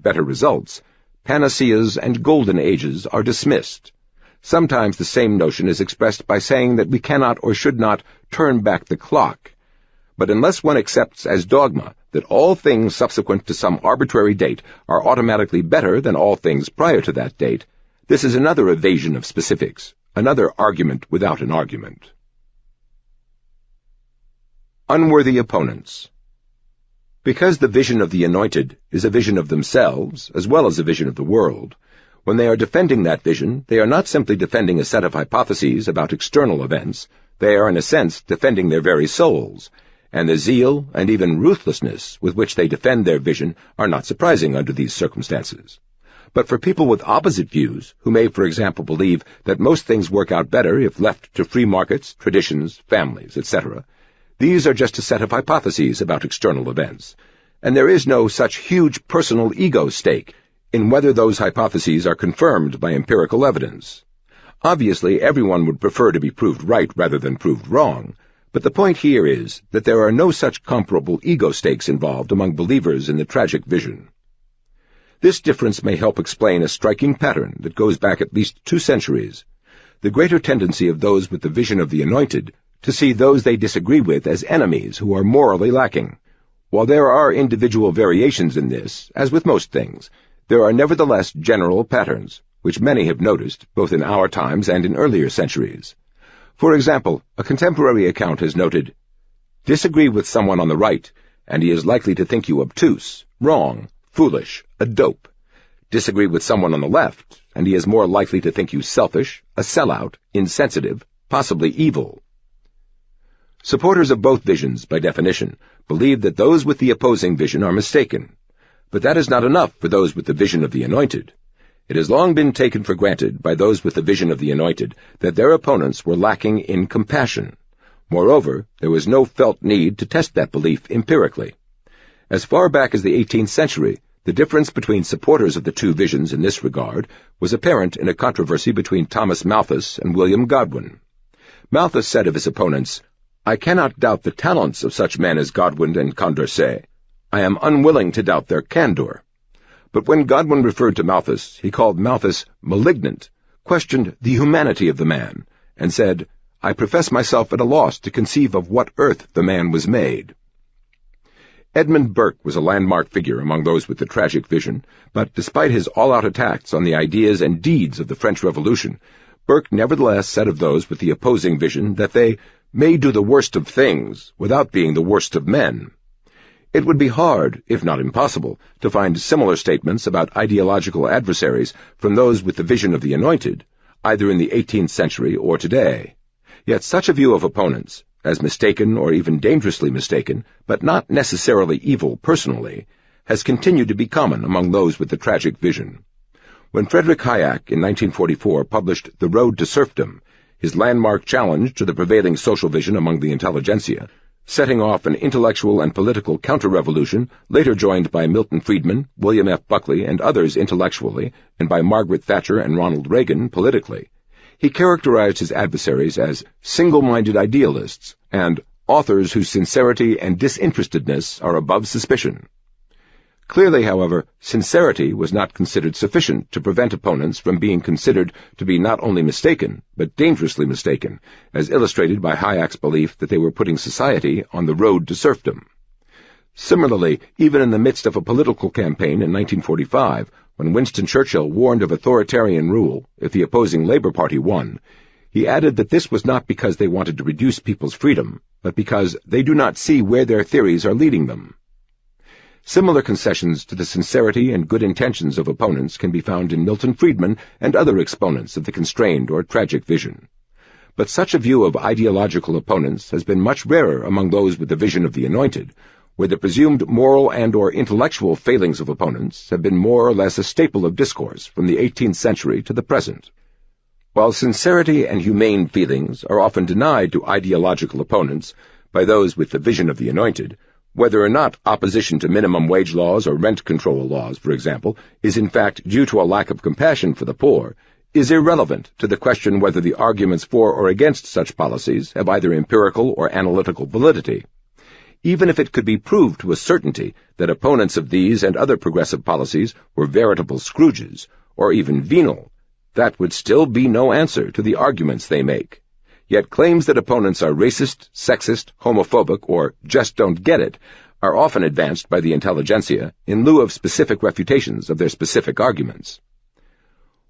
better results, panaceas and golden ages are dismissed. Sometimes the same notion is expressed by saying that we cannot or should not turn back the clock. But unless one accepts as dogma that all things subsequent to some arbitrary date are automatically better than all things prior to that date, this is another evasion of specifics, another argument without an argument. Unworthy opponents. Because the vision of the anointed is a vision of themselves as well as a vision of the world, when they are defending that vision, they are not simply defending a set of hypotheses about external events, they are in a sense defending their very souls, and the zeal and even ruthlessness with which they defend their vision are not surprising under these circumstances. But for people with opposite views, who may, for example, believe that most things work out better if left to free markets, traditions, families, etc., these are just a set of hypotheses about external events, and there is no such huge personal ego stake in whether those hypotheses are confirmed by empirical evidence. Obviously, everyone would prefer to be proved right rather than proved wrong, but the point here is that there are no such comparable ego stakes involved among believers in the tragic vision. This difference may help explain a striking pattern that goes back at least 2 centuries, the greater tendency of those with the vision of the anointed to see those they disagree with as enemies who are morally lacking. While there are individual variations in this, as with most things, there are nevertheless general patterns, which many have noticed, both in our times and in earlier centuries. For example, a contemporary account has noted, "Disagree with someone on the right, and he is likely to think you obtuse, wrong, foolish, a dope. Disagree with someone on the left, and he is more likely to think you selfish, a sellout, insensitive, possibly evil." Supporters of both visions, by definition, believe that those with the opposing vision are mistaken. But that is not enough for those with the vision of the anointed. It has long been taken for granted by those with the vision of the anointed that their opponents were lacking in compassion. Moreover, there was no felt need to test that belief empirically. As far back as the 18th century, the difference between supporters of the two visions in this regard was apparent in a controversy between Thomas Malthus and William Godwin. Malthus said of his opponents, "I cannot doubt the talents of such men as Godwin and Condorcet. I am unwilling to doubt their candor." But when Godwin referred to Malthus, he called Malthus malignant, questioned the humanity of the man, and said, "I profess myself at a loss to conceive of what earth the man was made." Edmund Burke was a landmark figure among those with the tragic vision, but despite his all-out attacks on the ideas and deeds of the French Revolution, Burke nevertheless said of those with the opposing vision that they may do the worst of things without being the worst of men. It would be hard, if not impossible, to find similar statements about ideological adversaries from those with the vision of the anointed, either in the 18th century or today. Yet such a view of opponents, as mistaken or even dangerously mistaken, but not necessarily evil personally, has continued to be common among those with the tragic vision. When Friedrich Hayek in 1944 published The Road to Serfdom, his landmark challenge to the prevailing social vision among the intelligentsia, setting off an intellectual and political counter-revolution, later joined by Milton Friedman, William F. Buckley, and others intellectually, and by Margaret Thatcher and Ronald Reagan politically, he characterized his adversaries as single-minded idealists and authors whose sincerity and disinterestedness are above suspicion. Clearly, however, sincerity was not considered sufficient to prevent opponents from being considered to be not only mistaken, but dangerously mistaken, as illustrated by Hayek's belief that they were putting society on the road to serfdom. Similarly, even in the midst of a political campaign in 1945, when Winston Churchill warned of authoritarian rule if the opposing Labour Party won, he added that this was not because they wanted to reduce people's freedom, but because they do not see where their theories are leading them. Similar concessions to the sincerity and good intentions of opponents can be found in Milton Friedman and other exponents of the constrained or tragic vision. But such a view of ideological opponents has been much rarer among those with the vision of the anointed, where the presumed moral and or intellectual failings of opponents have been more or less a staple of discourse from the 18th century to the present. While sincerity and humane feelings are often denied to ideological opponents by those with the vision of the anointed, whether or not opposition to minimum wage laws or rent control laws, for example, is in fact due to a lack of compassion for the poor, is irrelevant to the question whether the arguments for or against such policies have either empirical or analytical validity. even if it could be proved to a certainty that opponents of these and other progressive policies were veritable Scrooges, or even venal, that would still be no answer to the arguments they make. Yet claims that opponents are racist, sexist, homophobic, or just don't get it are often advanced by the intelligentsia in lieu of specific refutations of their specific arguments.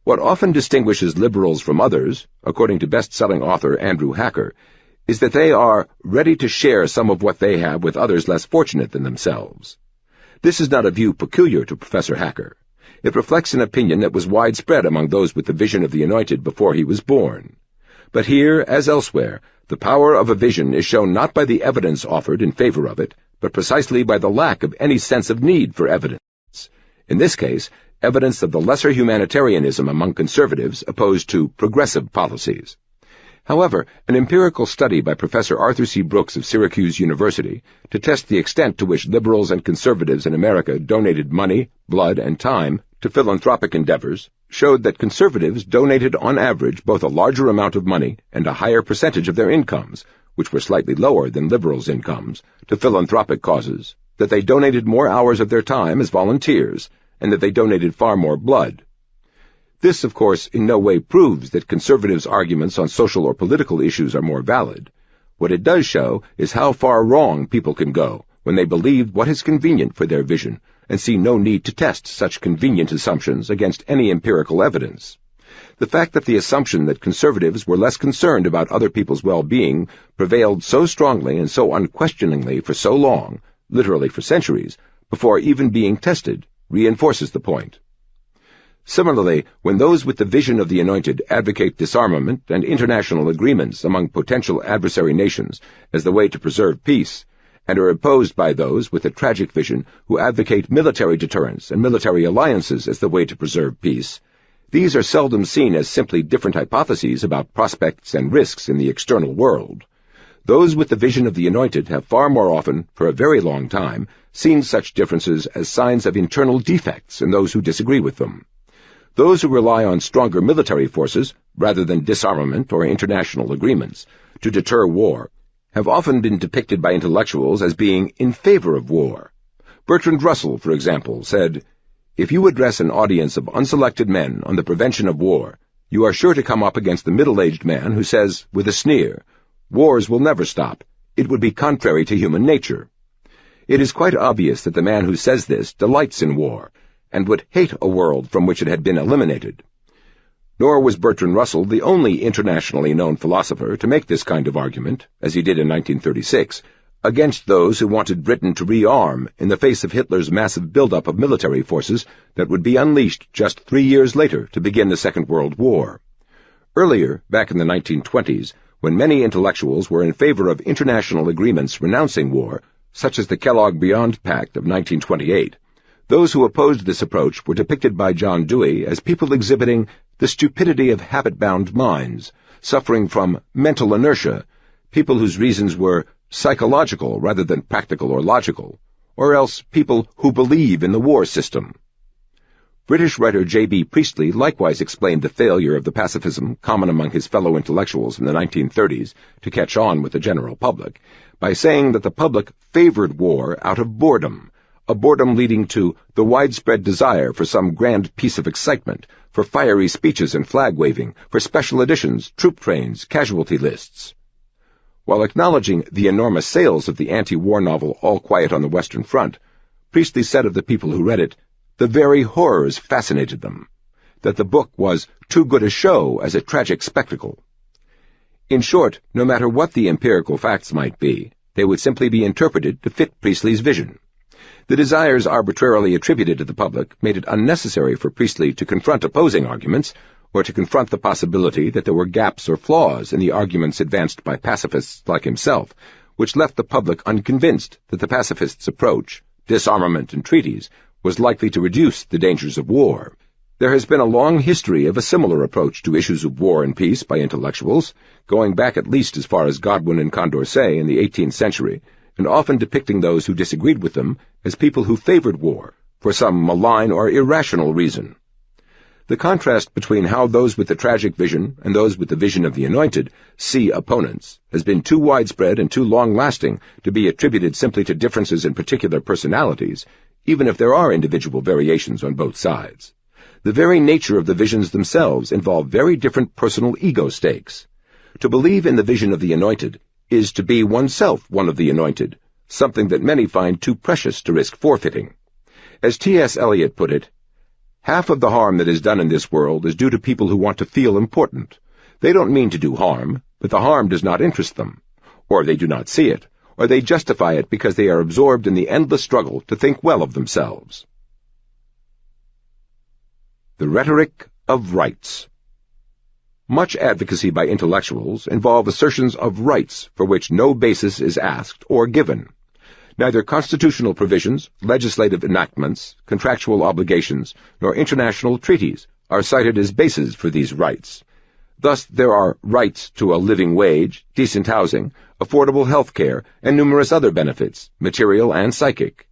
What often distinguishes liberals from others, according to best-selling author Andrew Hacker, is that they are ready to share some of what they have with others less fortunate than themselves. This is not a view peculiar to Professor Hacker. It reflects an opinion that was widespread among those with the vision of the Anointed before he was born. But here, as elsewhere, the power of a vision is shown not by the evidence offered in favor of it, but precisely by the lack of any sense of need for evidence. In this case, evidence of the lesser humanitarianism among conservatives opposed to progressive policies. However, an empirical study by Professor Arthur C. Brooks of Syracuse University to test the extent to which liberals and conservatives in America donated money, blood, and time to philanthropic endeavors showed that conservatives donated on average both a larger amount of money and a higher percentage of their incomes, which were slightly lower than liberals' incomes, to philanthropic causes, that they donated more hours of their time as volunteers, and that they donated far more blood. This, of course, in no way proves that conservatives' arguments on social or political issues are more valid. What it does show is how far wrong people can go when they believe what is convenient for their vision and see no need to test such convenient assumptions against any empirical evidence. The fact that the assumption that conservatives were less concerned about other people's well-being prevailed so strongly and so unquestioningly for so long, literally for centuries, before even being tested, reinforces the point. Similarly, when those with the vision of the Anointed advocate disarmament and international agreements among potential adversary nations as the way to preserve peace, and are opposed by those with a tragic vision who advocate military deterrence and military alliances as the way to preserve peace, these are seldom seen as simply different hypotheses about prospects and risks in the external world. Those with the vision of the Anointed have far more often, for a very long time, seen such differences as signs of internal defects in those who disagree with them. Those who rely on stronger military forces, rather than disarmament or international agreements, to deter war, have often been depicted by intellectuals as being in favor of war. Bertrand Russell, for example, said, "If you address an audience of unselected men on the prevention of war, you are sure to come up against the middle-aged man who says, with a sneer, 'Wars will never stop. It would be contrary to human nature.' It is quite obvious that the man who says this delights in war, and would hate a world from which it had been eliminated." Nor was Bertrand Russell the only internationally known philosopher to make this kind of argument, as he did in 1936, against those who wanted Britain to rearm in the face of Hitler's massive buildup of military forces that would be unleashed just 3 years later to begin the Second World War. Earlier, back in the 1920s, when many intellectuals were in favor of international agreements renouncing war, such as the Kellogg-Briand Pact of 1928, those who opposed this approach were depicted by John Dewey as people exhibiting the stupidity of habit-bound minds, suffering from mental inertia, people whose reasons were psychological rather than practical or logical, or else people who believe in the war system. British writer J.B. Priestley likewise explained the failure of the pacifism common among his fellow intellectuals in the 1930s to catch on with the general public by saying that the public favored war out of boredom, a boredom leading to the widespread desire for some grand piece of excitement, for fiery speeches and flag-waving, for special editions, troop trains, casualty lists. While acknowledging the enormous sales of the anti-war novel All Quiet on the Western Front, Priestley said of the people who read it, the very horrors fascinated them, that the book was too good a show as a tragic spectacle. In short, no matter what the empirical facts might be, they would simply be interpreted to fit Priestley's vision. The desires arbitrarily attributed to the public made it unnecessary for Priestley to confront opposing arguments, or to confront the possibility that there were gaps or flaws in the arguments advanced by pacifists like himself, which left the public unconvinced that the pacifists' approach, disarmament and treaties, was likely to reduce the dangers of war. There has been a long history of a similar approach to issues of war and peace by intellectuals, going back at least as far as Godwin and Condorcet in the 18th century, and often depicting those who disagreed with them as people who favored war for some malign or irrational reason. The contrast between how those with the tragic vision and those with the vision of the anointed see opponents has been too widespread and too long-lasting to be attributed simply to differences in particular personalities, even if there are individual variations on both sides. The very nature of the visions themselves involve very different personal ego stakes. To believe in the vision of the anointed is to be oneself one of the anointed, something that many find too precious to risk forfeiting. As T.S. Eliot put it, "Half of the harm that is done in this world is due to people who want to feel important. They don't mean to do harm, but the harm does not interest them. Or they do not see it, or they justify it because they are absorbed in the endless struggle to think well of themselves." The rhetoric of rights. Much advocacy by intellectuals involve assertions of rights for which no basis is asked or given. Neither constitutional provisions, legislative enactments, contractual obligations, nor international treaties are cited as bases for these rights. Thus there are rights to a living wage, decent housing, affordable health care, and numerous other benefits, material and psychic.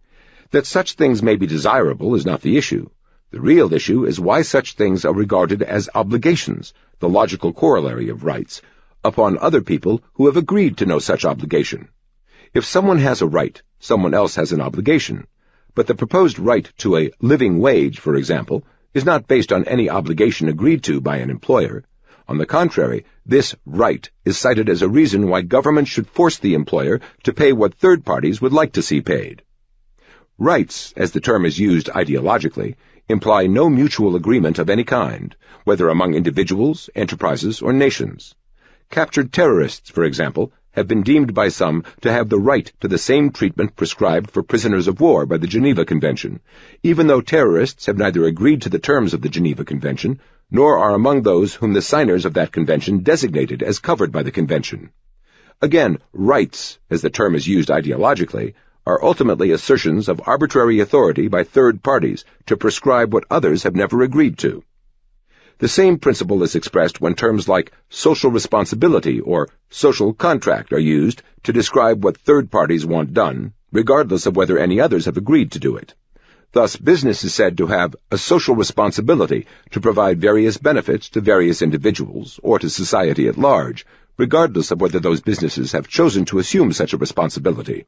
That such things may be desirable is not the issue. The real issue is why such things are regarded as obligations, the logical corollary of rights, upon other people who have agreed to no such obligation. If someone has a right, someone else has an obligation. But the proposed right to a living wage, for example, is not based on any obligation agreed to by an employer. On the contrary, this right is cited as a reason why government should force the employer to pay what third parties would like to see paid. Rights, as the term is used ideologically, imply no mutual agreement of any kind, whether among individuals, enterprises, or nations. Captured terrorists, for example, have been deemed by some to have the right to the same treatment prescribed for prisoners of war by the Geneva Convention, even though terrorists have neither agreed to the terms of the Geneva Convention, nor are among those whom the signers of that convention designated as covered by the convention. Again, rights, as the term is used ideologically, are ultimately assertions of arbitrary authority by third parties to prescribe what others have never agreed to. The same principle is expressed when terms like social responsibility or social contract are used to describe what third parties want done, regardless of whether any others have agreed to do it. Thus, business is said to have a social responsibility to provide various benefits to various individuals or to society at large, regardless of whether those businesses have chosen to assume such a responsibility.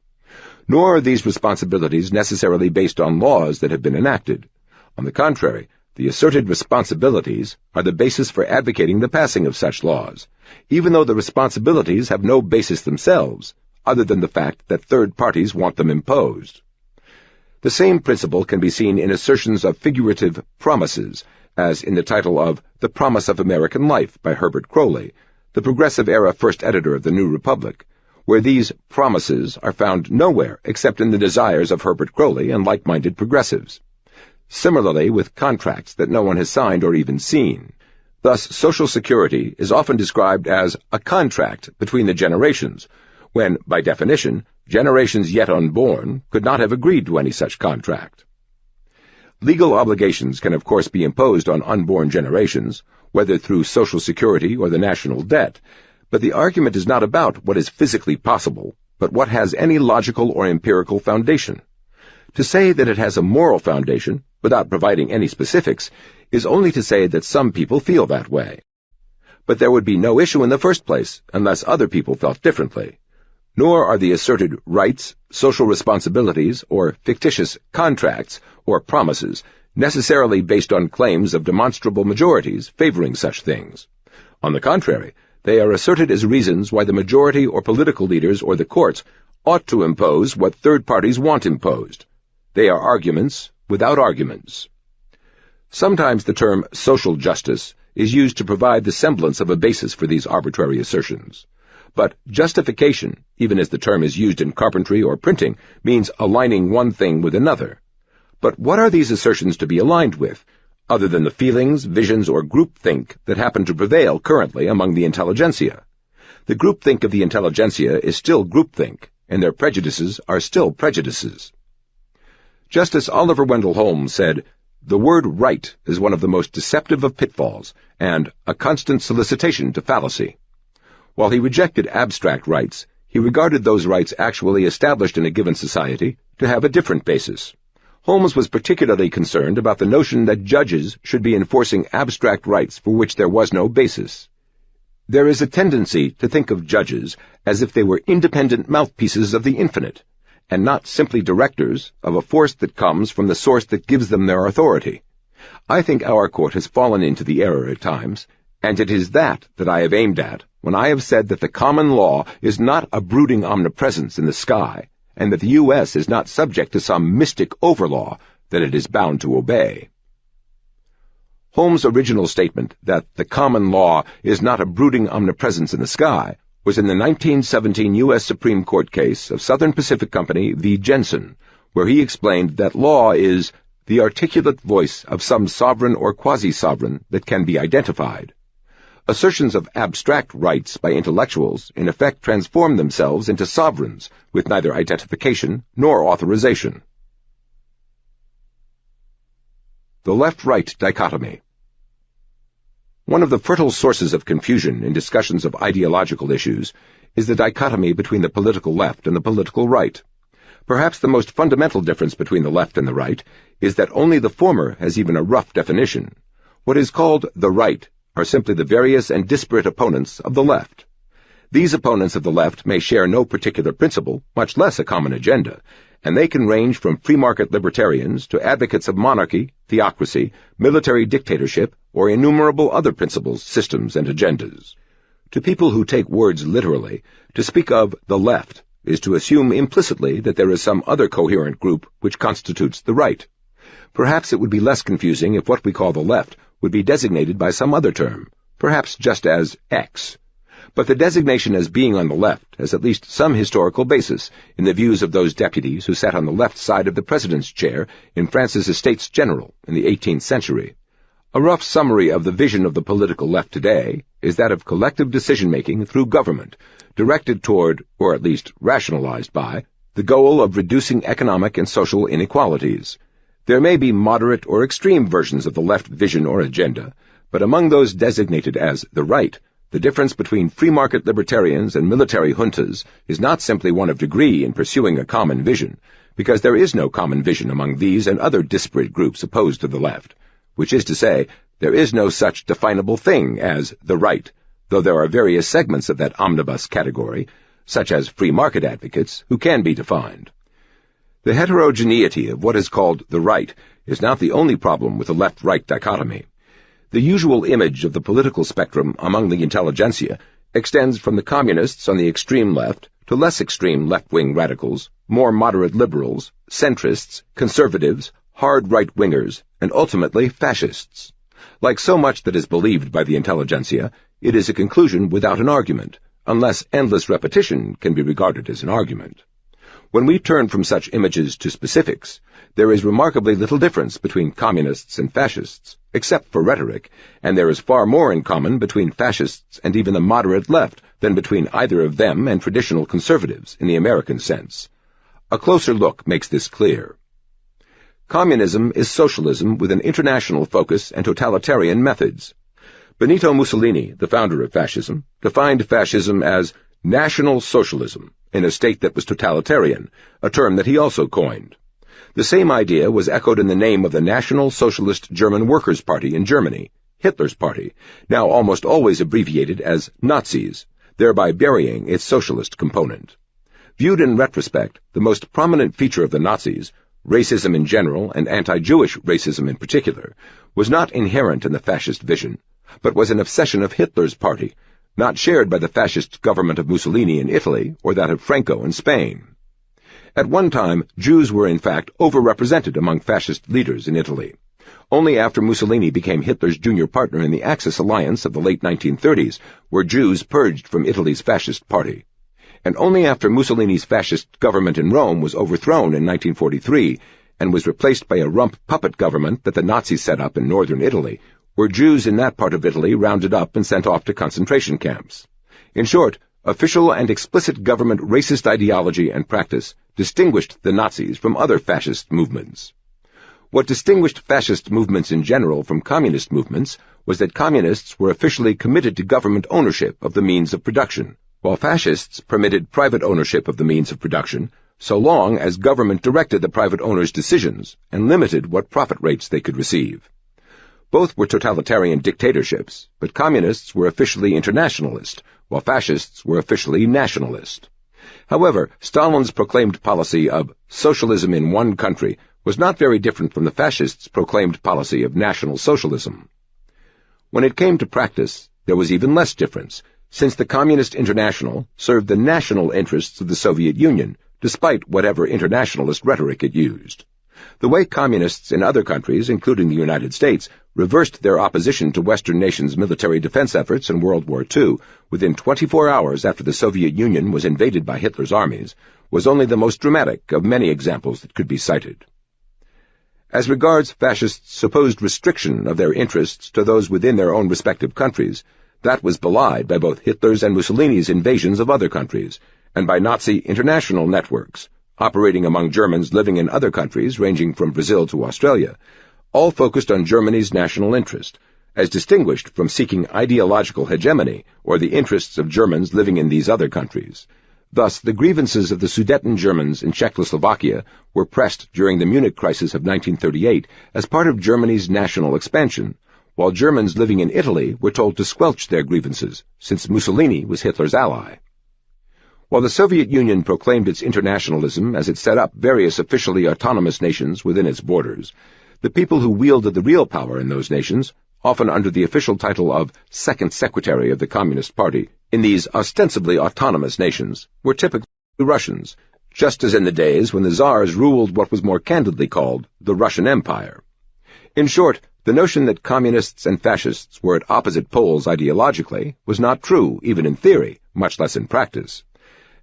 Nor are these responsibilities necessarily based on laws that have been enacted. On the contrary, the asserted responsibilities are the basis for advocating the passing of such laws, even though the responsibilities have no basis themselves, other than the fact that third parties want them imposed. The same principle can be seen in assertions of figurative promises, as in the title of The Promise of American Life by Herbert Croly, the Progressive-era first editor of the New Republic, where these promises are found nowhere except in the desires of Herbert Croly and like-minded progressives. Similarly with contracts that no one has signed or even seen. Thus, Social Security is often described as a contract between the generations, when, by definition, generations yet unborn could not have agreed to any such contract. Legal obligations can of course be imposed on unborn generations, whether through Social Security or the national debt, but the argument is not about what is physically possible, but what has any logical or empirical foundation. To say that it has a moral foundation, without providing any specifics, is only to say that some people feel that way. But there would be no issue in the first place unless other people felt differently. Nor are the asserted rights, social responsibilities, or fictitious contracts or promises necessarily based on claims of demonstrable majorities favoring such things. On the contrary, they are asserted as reasons why the majority or political leaders or the courts ought to impose what third parties want imposed. They are arguments without arguments. Sometimes the term social justice is used to provide the semblance of a basis for these arbitrary assertions. But justification, even as the term is used in carpentry or printing, means aligning one thing with another. But what are these assertions to be aligned with, other than the feelings, visions, or groupthink that happen to prevail currently among the intelligentsia? The groupthink of the intelligentsia is still groupthink, and their prejudices are still prejudices. Justice Oliver Wendell Holmes said, "The word right is one of the most deceptive of pitfalls, and a constant solicitation to fallacy." While he rejected abstract rights, he regarded those rights actually established in a given society to have a different basis. Holmes was particularly concerned about the notion that judges should be enforcing abstract rights for which there was no basis. There is a tendency to think of judges as if they were independent mouthpieces of the infinite, and not simply directors of a force that comes from the source that gives them their authority. I think our court has fallen into the error at times, and it is that I have aimed at when I have said that the common law is not a brooding omnipresence in the sky, and that the U.S. is not subject to some mystic overlaw that it is bound to obey. Holmes' original statement that the common law is not a brooding omnipresence in the sky was in the 1917 U.S. Supreme Court case of Southern Pacific Company v. Jensen, where he explained that law is the articulate voice of some sovereign or quasi-sovereign that can be identified. Assertions of abstract rights by intellectuals in effect transform themselves into sovereigns with neither identification nor authorization. The left-right dichotomy. One of the fertile sources of confusion in discussions of ideological issues is the dichotomy between the political left and the political right. Perhaps the most fundamental difference between the left and the right is that only the former has even a rough definition. What is called the right are simply the various and disparate opponents of the left. These opponents of the left may share no particular principle, much less a common agenda, and they can range from free-market libertarians to advocates of monarchy, theocracy, military dictatorship, or innumerable other principles, systems, and agendas. To people who take words literally, to speak of the left is to assume implicitly that there is some other coherent group which constitutes the right. Perhaps it would be less confusing if what we call the left would be designated by some other term, perhaps just as X. But the designation as being on the left has at least some historical basis in the views of those deputies who sat on the left side of the president's chair in France's Estates General in the 18th century. A rough summary of the vision of the political left today is that of collective decision-making through government, directed toward, or at least rationalized by, the goal of reducing economic and social inequalities. There may be moderate or extreme versions of the left vision or agenda, but among those designated as the right, the difference between free-market libertarians and military juntas is not simply one of degree in pursuing a common vision, because there is no common vision among these and other disparate groups opposed to the left, which is to say, there is no such definable thing as the right, though there are various segments of that omnibus category, such as free-market advocates, who can be defined. The heterogeneity of what is called the right is not the only problem with the left-right dichotomy. The usual image of the political spectrum among the intelligentsia extends from the communists on the extreme left to less extreme left-wing radicals, more moderate liberals, centrists, conservatives, hard right-wingers, and ultimately fascists. Like so much that is believed by the intelligentsia, it is a conclusion without an argument, unless endless repetition can be regarded as an argument. When we turn from such images to specifics, there is remarkably little difference between communists and fascists, except for rhetoric, and there is far more in common between fascists and even the moderate left than between either of them and traditional conservatives in the American sense. A closer look makes this clear. Communism is socialism with an international focus and totalitarian methods. Benito Mussolini, the founder of fascism, defined fascism as national socialism in a state that was totalitarian, a term that he also coined. The same idea was echoed in the name of the National Socialist German Workers' Party in Germany, Hitler's party, now almost always abbreviated as Nazis, thereby burying its socialist component. Viewed in retrospect, the most prominent feature of the Nazis, racism in general and anti-Jewish racism in particular, was not inherent in the fascist vision, but was an obsession of Hitler's party, not shared by the fascist government of Mussolini in Italy or that of Franco in Spain. At one time, Jews were in fact overrepresented among fascist leaders in Italy. Only after Mussolini became Hitler's junior partner in the Axis alliance of the late 1930s were Jews purged from Italy's fascist party. And only after Mussolini's fascist government in Rome was overthrown in 1943 and was replaced by a rump puppet government that the Nazis set up in northern Italy were Jews in that part of Italy rounded up and sent off to concentration camps. In short, official and explicit government racist ideology and practice distinguished the Nazis from other fascist movements. What distinguished fascist movements in general from communist movements was that communists were officially committed to government ownership of the means of production, while fascists permitted private ownership of the means of production so long as government directed the private owners' decisions and limited what profit rates they could receive. Both were totalitarian dictatorships, but communists were officially internationalist, while fascists were officially nationalist. However, Stalin's proclaimed policy of socialism in one country was not very different from the fascists' proclaimed policy of National Socialism. When it came to practice, there was even less difference, since the Communist International served the national interests of the Soviet Union, despite whatever internationalist rhetoric it used. The way communists in other countries, including the United States, reversed their opposition to Western nations' military defense efforts in World War II within 24 hours after the Soviet Union was invaded by Hitler's armies was only the most dramatic of many examples that could be cited. As regards fascists' supposed restriction of their interests to those within their own respective countries, that was belied by both Hitler's and Mussolini's invasions of other countries, and by Nazi international networks, operating among Germans living in other countries ranging from Brazil to Australia, all focused on Germany's national interest, as distinguished from seeking ideological hegemony or the interests of Germans living in these other countries. Thus, the grievances of the Sudeten Germans in Czechoslovakia were pressed during the Munich crisis of 1938 as part of Germany's national expansion, while Germans living in Italy were told to squelch their grievances, since Mussolini was Hitler's ally. While the Soviet Union proclaimed its internationalism as it set up various officially autonomous nations within its borders, the people who wielded the real power in those nations, often under the official title of Second Secretary of the Communist Party, in these ostensibly autonomous nations, were typically Russians, just as in the days when the Tsars ruled what was more candidly called the Russian Empire. In short, the notion that communists and fascists were at opposite poles ideologically was not true, even in theory, much less in practice.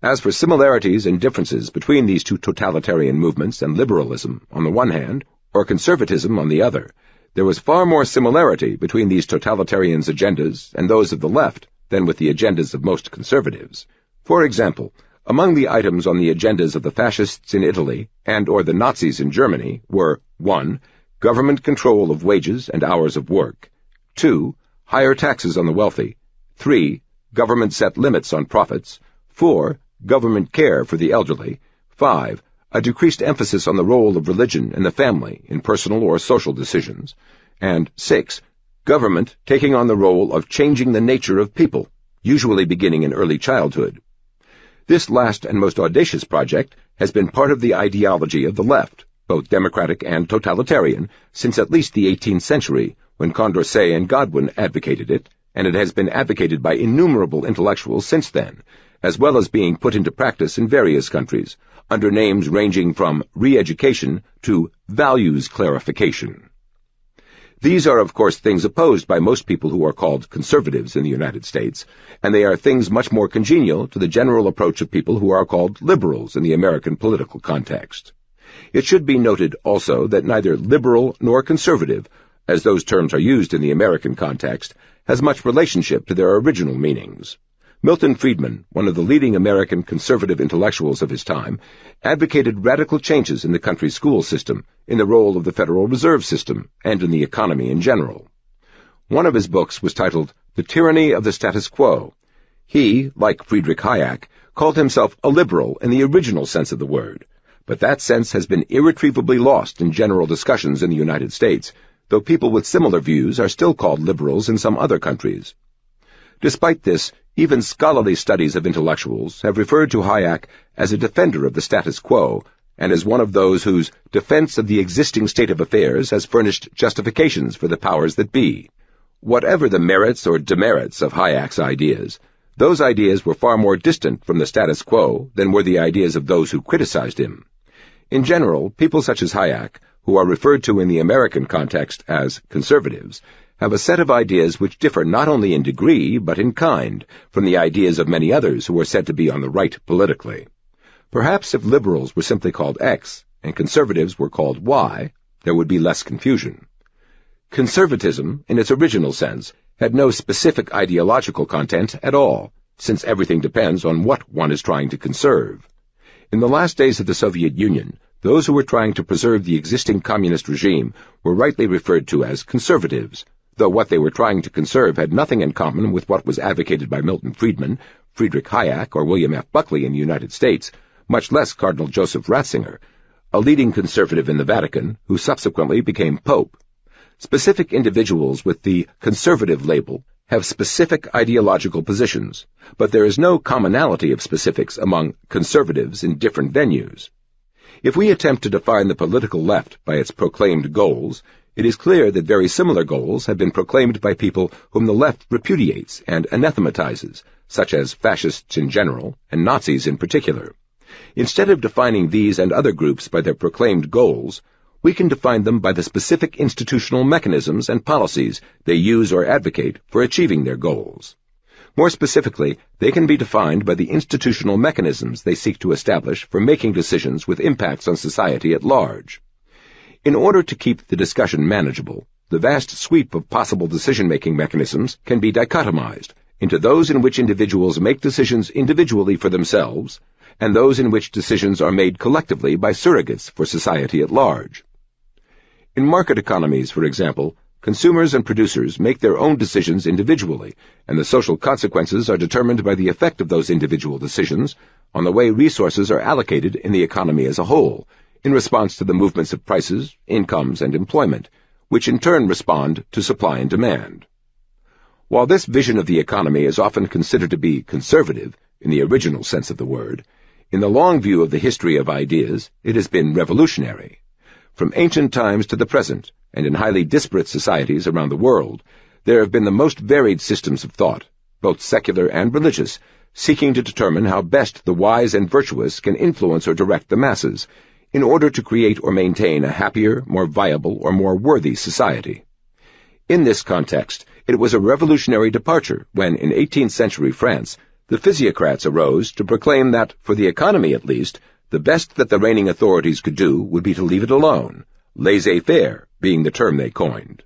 As for similarities and differences between these two totalitarian movements and liberalism, on the one hand, or conservatism on the other, there was far more similarity between these totalitarians' agendas and those of the left than with the agendas of most conservatives. For example, among the items on the agendas of the fascists in Italy and or the Nazis in Germany were 1. Government control of wages and hours of work, 2. Higher taxes on the wealthy, 3. Government set limits on profits, 4. Government care for the elderly, 5. A decreased emphasis on the role of religion and the family in personal or social decisions, and 6. Government taking on the role of changing the nature of people, usually beginning in early childhood. This last and most audacious project has been part of the ideology of the left, both democratic and totalitarian, since at least the 18th century, when Condorcet and Godwin advocated it, and it has been advocated by innumerable intellectuals since then, as well as being put into practice in various countries, under names ranging from re-education to values clarification. These are, of course, things opposed by most people who are called conservatives in the United States, and they are things much more congenial to the general approach of people who are called liberals in the American political context. It should be noted also that neither liberal nor conservative, as those terms are used in the American context, has much relationship to their original meanings. Milton Friedman, one of the leading American conservative intellectuals of his time, advocated radical changes in the country's school system, in the role of the Federal Reserve System, and in the economy in general. One of his books was titled The Tyranny of the Status Quo. He, like Friedrich Hayek, called himself a liberal in the original sense of the word, but that sense has been irretrievably lost in general discussions in the United States, though people with similar views are still called liberals in some other countries. Despite this, even scholarly studies of intellectuals have referred to Hayek as a defender of the status quo, and as one of those whose defense of the existing state of affairs has furnished justifications for the powers that be. Whatever the merits or demerits of Hayek's ideas, those ideas were far more distant from the status quo than were the ideas of those who criticized him. In general, people such as Hayek, who are referred to in the American context as conservatives, have a set of ideas which differ not only in degree but in kind from the ideas of many others who are said to be on the right politically. Perhaps if liberals were simply called X and conservatives were called Y, there would be less confusion. Conservatism, in its original sense, had no specific ideological content at all, since everything depends on what one is trying to conserve. In the last days of the Soviet Union, those who were trying to preserve the existing communist regime were rightly referred to as conservatives, though what they were trying to conserve had nothing in common with what was advocated by Milton Friedman, Friedrich Hayek, or William F. Buckley in the United States, much less Cardinal Joseph Ratzinger, a leading conservative in the Vatican who subsequently became Pope. Specific individuals with the conservative label have specific ideological positions, but there is no commonality of specifics among conservatives in different venues. If we attempt to define the political left by its proclaimed goals, it is clear that very similar goals have been proclaimed by people whom the left repudiates and anathematizes, such as fascists in general and Nazis in particular. Instead of defining these and other groups by their proclaimed goals, we can define them by the specific institutional mechanisms and policies they use or advocate for achieving their goals. More specifically, they can be defined by the institutional mechanisms they seek to establish for making decisions with impacts on society at large. In order to keep the discussion manageable, the vast sweep of possible decision-making mechanisms can be dichotomized into those in which individuals make decisions individually for themselves, and those in which decisions are made collectively by surrogates for society at large. In market economies, for example, consumers and producers make their own decisions individually, and the social consequences are determined by the effect of those individual decisions on the way resources are allocated in the economy as a whole, in response to the movements of prices, incomes, and employment, which in turn respond to supply and demand. While this vision of the economy is often considered to be conservative, in the original sense of the word, in the long view of the history of ideas, it has been revolutionary. From ancient times to the present, and in highly disparate societies around the world, there have been the most varied systems of thought, both secular and religious, seeking to determine how best the wise and virtuous can influence or direct the masses, in order to create or maintain a happier, more viable, or more worthy society. In this context, it was a revolutionary departure when, in 18th century France, the physiocrats arose to proclaim that, for the economy at least, the best that the reigning authorities could do would be to leave it alone, laissez-faire being the term they coined.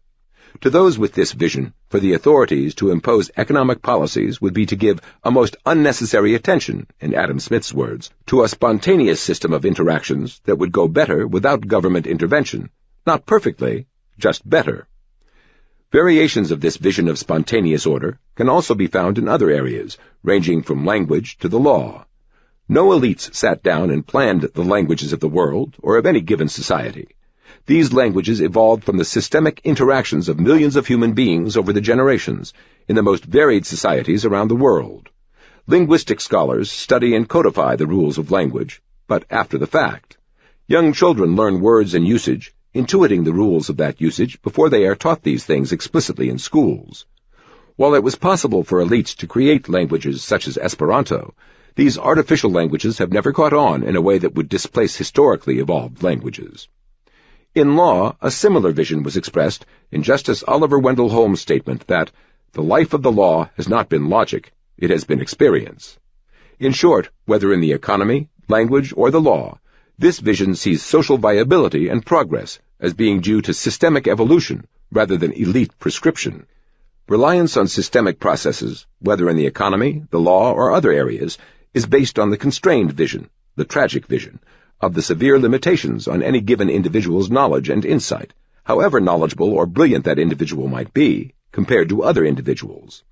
To those with this vision, for the authorities to impose economic policies would be to give a most unnecessary attention, in Adam Smith's words, to a spontaneous system of interactions that would go better without government intervention, not perfectly, just better. Variations of this vision of spontaneous order can also be found in other areas, ranging from language to the law. No elites sat down and planned the languages of the world or of any given society. These languages evolved from the systemic interactions of millions of human beings over the generations, in the most varied societies around the world. Linguistic scholars study and codify the rules of language, but after the fact. Young children learn words and usage, intuiting the rules of that usage before they are taught these things explicitly in schools. While it was possible for elites to create languages such as Esperanto, these artificial languages have never caught on in a way that would displace historically evolved languages. In law, a similar vision was expressed in Justice Oliver Wendell Holmes' statement that the life of the law has not been logic, it has been experience. In short, whether in the economy, language, or the law, this vision sees social viability and progress as being due to systemic evolution rather than elite prescription. Reliance on systemic processes, whether in the economy, the law, or other areas, is based on the constrained vision, the tragic vision, of the severe limitations on any given individual's knowledge and insight, however knowledgeable or brilliant that individual might be, compared to other individuals.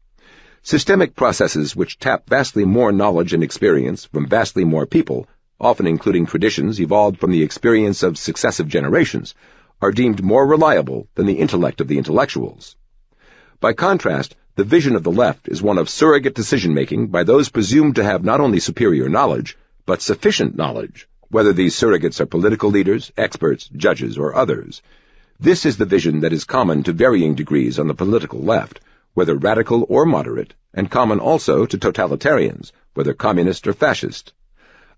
Systemic processes which tap vastly more knowledge and experience from vastly more people, often including traditions evolved from the experience of successive generations, are deemed more reliable than the intellect of the intellectuals. By contrast, the vision of the left is one of surrogate decision-making by those presumed to have not only superior knowledge, but sufficient knowledge, whether these surrogates are political leaders, experts, judges, or others. This is the vision that is common to varying degrees on the political left, whether radical or moderate, and common also to totalitarians, whether communist or fascist.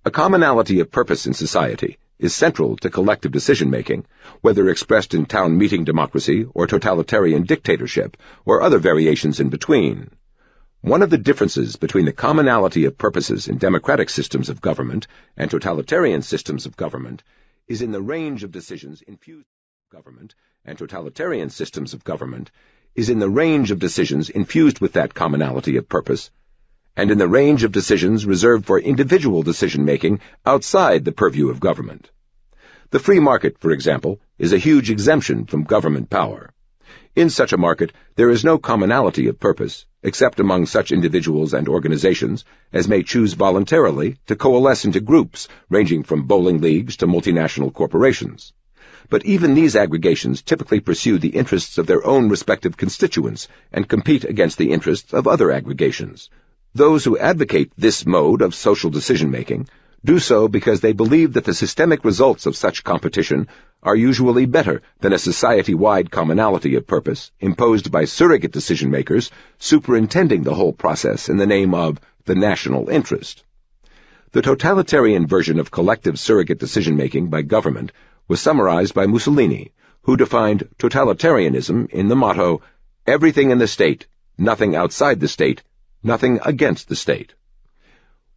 A commonality of purpose in society is central to collective decision-making, whether expressed in town meeting democracy or totalitarian dictatorship, or other variations in between. One of the differences between the commonality of purposes in democratic systems of government and totalitarian systems of government is in the range of decisions infused government, and totalitarian systems of government is in the range of decisions infused with that commonality of purpose, and in the range of decisions reserved for individual decision-making outside the purview of government. The free market, for example, is a huge exemption from government power. In such a market, there is no commonality of purpose, except among such individuals and organizations as may choose voluntarily to coalesce into groups ranging from bowling leagues to multinational corporations. But even these aggregations typically pursue the interests of their own respective constituents and compete against the interests of other aggregations. Those who advocate this mode of social decision-making do so because they believe that the systemic results of such competition are usually better than a society-wide commonality of purpose imposed by surrogate decision-makers superintending the whole process in the name of the national interest. The totalitarian version of collective surrogate decision-making by government was summarized by Mussolini, who defined totalitarianism in the motto, "Everything in the state, nothing outside the state, nothing against the state."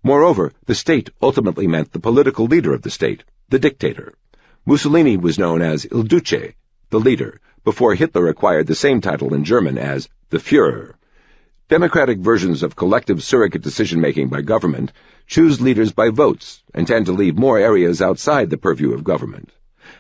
Moreover, the state ultimately meant the political leader of the state, the dictator. Mussolini was known as Il Duce, the leader, before Hitler acquired the same title in German as the Führer. Democratic versions of collective surrogate decision-making by government choose leaders by votes and tend to leave more areas outside the purview of government.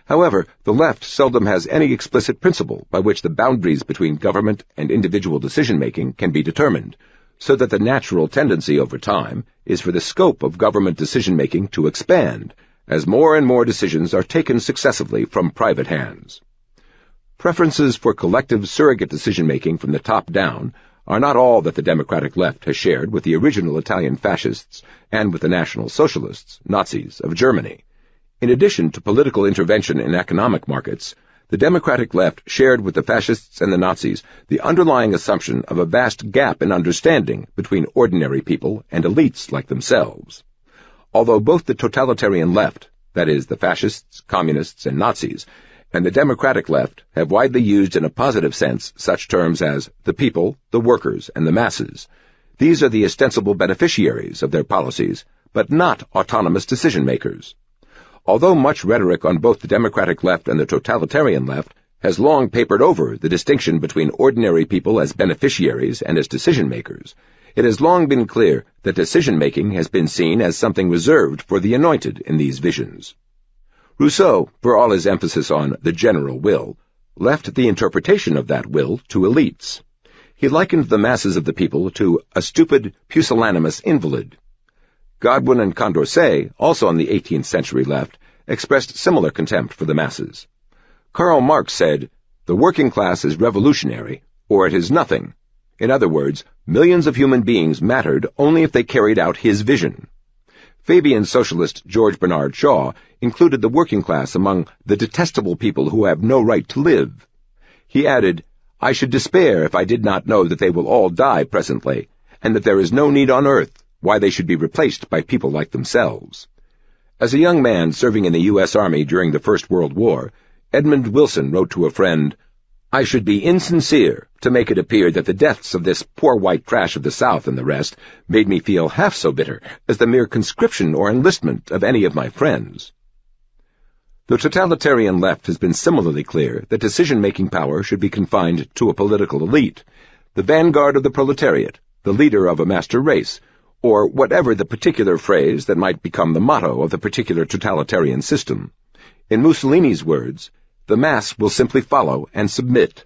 However, the left seldom has any explicit principle by which the boundaries between government and individual decision-making can be determined, so that the natural tendency over time is for the scope of government decision-making to expand, as more and more decisions are taken successively from private hands. Preferences for collective surrogate decision-making from the top down are not all that the democratic left has shared with the original Italian fascists and with the National Socialists, Nazis, of Germany. In addition to political intervention in economic markets, the democratic left shared with the fascists and the Nazis the underlying assumption of a vast gap in understanding between ordinary people and elites like themselves. Although both the totalitarian left, that is, the fascists, communists, and Nazis, and the democratic left have widely used in a positive sense such terms as the people, the workers, and the masses, these are the ostensible beneficiaries of their policies, but not autonomous decision-makers. Although much rhetoric on both the democratic left and the totalitarian left has long papered over the distinction between ordinary people as beneficiaries and as decision-makers, it has long been clear that decision-making has been seen as something reserved for the anointed in these visions. Rousseau, for all his emphasis on the general will, left the interpretation of that will to elites. He likened the masses of the people to a stupid, pusillanimous invalid. Godwin and Condorcet, also on the 18th century left, expressed similar contempt for the masses. Karl Marx said, "The working class is revolutionary, or it is nothing." In other words, millions of human beings mattered only if they carried out his vision. Fabian socialist George Bernard Shaw included the working class among the detestable people who have no right to live. He added, "I should despair if I did not know that they will all die presently, and that there is no need on earth why they should be replaced by people like themselves." As a young man serving in the U.S. Army during the First World War, Edmund Wilson wrote to a friend, "I should be insincere to make it appear that the deaths of this poor white trash of the South and the rest made me feel half so bitter as the mere conscription or enlistment of any of my friends." The totalitarian left has been similarly clear that decision-making power should be confined to a political elite, the vanguard of the proletariat, the leader of a master race, or whatever the particular phrase that might become the motto of the particular totalitarian system. In Mussolini's words, the mass will simply follow and submit.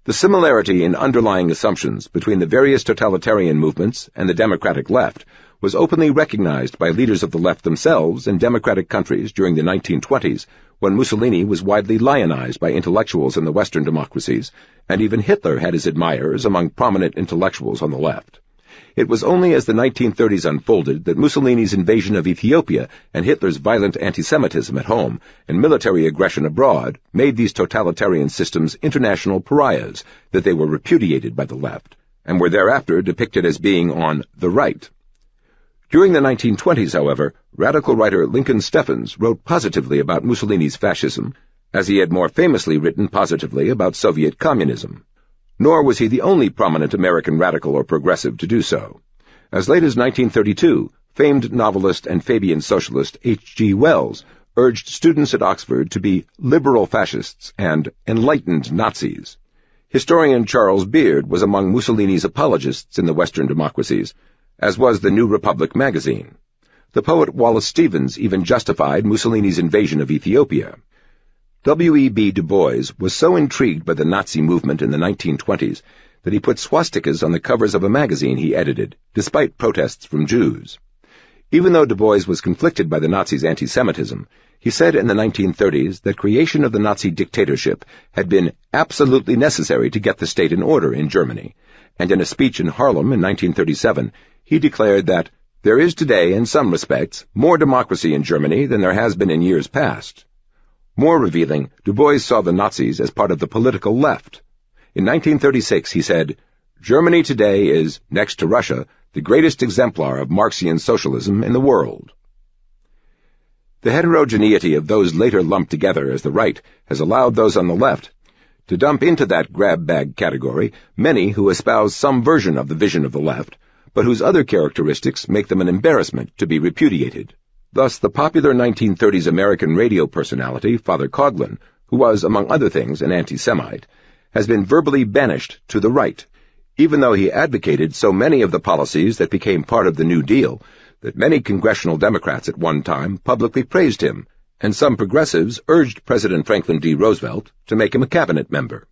The similarity in underlying assumptions between the various totalitarian movements and the democratic left was openly recognized by leaders of the left themselves in democratic countries during the 1920s, when Mussolini was widely lionized by intellectuals in the Western democracies, and even Hitler had his admirers among prominent intellectuals on the left. It was only as the 1930s unfolded that Mussolini's invasion of Ethiopia and Hitler's violent anti-Semitism at home and military aggression abroad made these totalitarian systems international pariahs that they were repudiated by the left, and were thereafter depicted as being on the right. During the 1920s, however, radical writer Lincoln Steffens wrote positively about Mussolini's fascism, as he had more famously written positively about Soviet communism. Nor was he the only prominent American radical or progressive to do so. As late as 1932, famed novelist and Fabian socialist H.G. Wells urged students at Oxford to be liberal fascists and enlightened Nazis. Historian Charles Beard was among Mussolini's apologists in the Western democracies, as was the New Republic magazine. The poet Wallace Stevens even justified Mussolini's invasion of Ethiopia. W.E.B. Du Bois was so intrigued by the Nazi movement in the 1920s that he put swastikas on the covers of a magazine he edited, despite protests from Jews. Even though Du Bois was conflicted by the Nazis' anti-Semitism, he said in the 1930s that creation of the Nazi dictatorship had been absolutely necessary to get the state in order in Germany, and in a speech in Harlem in 1937, he declared that there is today, in some respects, more democracy in Germany than there has been in years past. More revealing, Du Bois saw the Nazis as part of the political left. In 1936, he said, "Germany today is, next to Russia, the greatest exemplar of Marxian socialism in the world." The heterogeneity of those later lumped together as the right has allowed those on the left to dump into that grab bag category many who espouse some version of the vision of the left, but whose other characteristics make them an embarrassment to be repudiated. Thus, the popular 1930s American radio personality, Father Coughlin, who was, among other things, an anti-Semite, has been verbally banished to the right, even though he advocated so many of the policies that became part of the New Deal that many congressional Democrats at one time publicly praised him, and some progressives urged President Franklin D. Roosevelt to make him a cabinet member.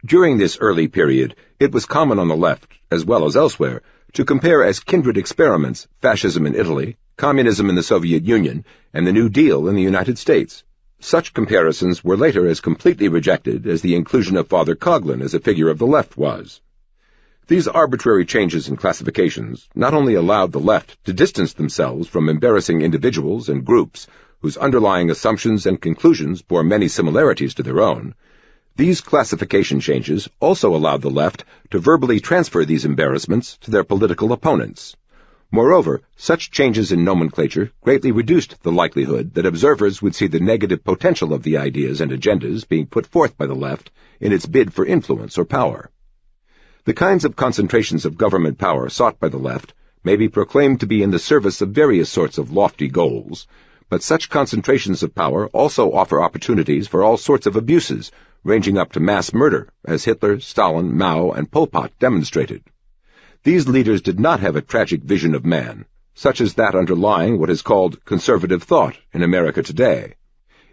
During this early period, it was common on the left, as well as elsewhere, to compare as kindred experiments fascism in Italy, communism in the Soviet Union, and the New Deal in the United States. Such comparisons were later as completely rejected as the inclusion of Father Coughlin as a figure of the left was. These arbitrary changes in classifications not only allowed the left to distance themselves from embarrassing individuals and groups whose underlying assumptions and conclusions bore many similarities to their own, these classification changes also allowed the left to verbally transfer these embarrassments to their political opponents. Moreover, such changes in nomenclature greatly reduced the likelihood that observers would see the negative potential of the ideas and agendas being put forth by the left in its bid for influence or power. The kinds of concentrations of government power sought by the left may be proclaimed to be in the service of various sorts of lofty goals, but such concentrations of power also offer opportunities for all sorts of abuses, ranging up to mass murder, as Hitler, Stalin, Mao, and Pol Pot demonstrated. These leaders did not have a tragic vision of man, such as that underlying what is called conservative thought in America today.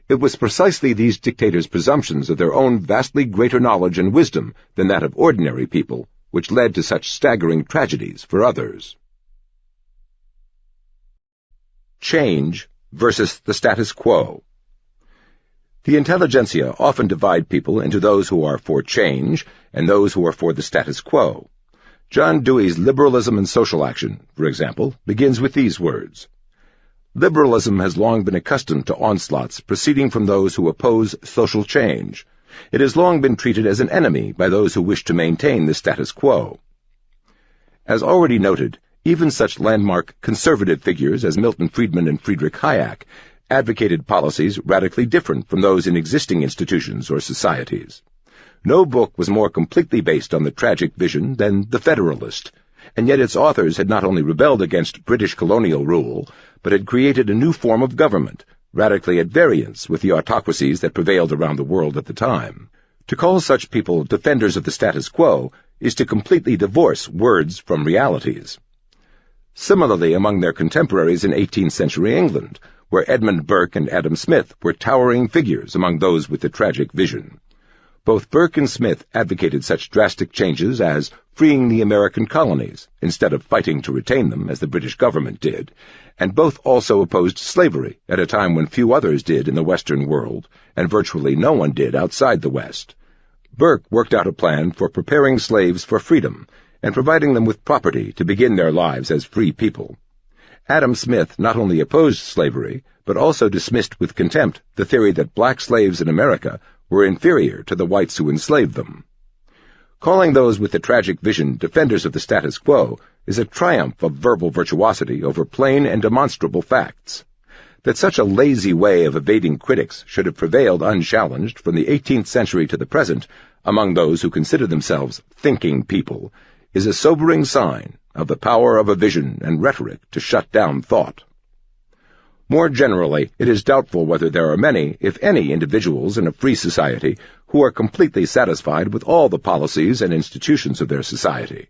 It was precisely these dictators' presumptions of their own vastly greater knowledge and wisdom than that of ordinary people, which led to such staggering tragedies for others. Change versus the status quo. The intelligentsia often divide people into those who are for change and those who are for the status quo. John Dewey's Liberalism and Social Action, for example, begins with these words: "Liberalism has long been accustomed to onslaughts proceeding from those who oppose social change. It has long been treated as an enemy by those who wish to maintain the status quo." As already noted, even such landmark conservative figures as Milton Friedman and Friedrich Hayek advocated policies radically different from those in existing institutions or societies. No book was more completely based on the tragic vision than The Federalist, and yet its authors had not only rebelled against British colonial rule, but had created a new form of government, radically at variance with the autocracies that prevailed around the world at the time. To call such people defenders of the status quo is to completely divorce words from realities. Similarly, among their contemporaries in 18th century England, where Edmund Burke and Adam Smith were towering figures among those with the tragic vision. Both Burke and Smith advocated such drastic changes as freeing the American colonies, instead of fighting to retain them as the British government did, and both also opposed slavery at a time when few others did in the Western world, and virtually no one did outside the West. Burke worked out a plan for preparing slaves for freedom, and providing them with property to begin their lives as free people. Adam Smith not only opposed slavery, but also dismissed with contempt the theory that black slaves in America were inferior to the whites who enslaved them. Calling those with the tragic vision defenders of the status quo is a triumph of verbal virtuosity over plain and demonstrable facts. That such a lazy way of evading critics should have prevailed unchallenged from the 18th century to the present among those who consider themselves thinking people is a sobering sign of the power of a vision and rhetoric to shut down thought. More generally, it is doubtful whether there are many, if any, individuals in a free society who are completely satisfied with all the policies and institutions of their society.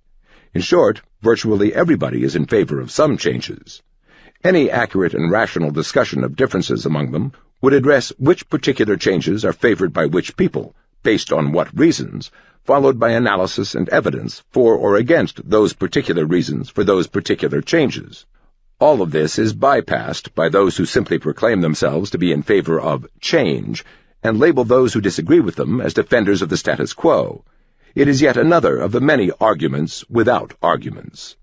In short, virtually everybody is in favor of some changes. Any accurate and rational discussion of differences among them would address which particular changes are favored by which people, based on what reasons, followed by analysis and evidence for or against those particular reasons for those particular changes. All of this is bypassed by those who simply proclaim themselves to be in favor of change and label those who disagree with them as defenders of the status quo. It is yet another of the many arguments without arguments.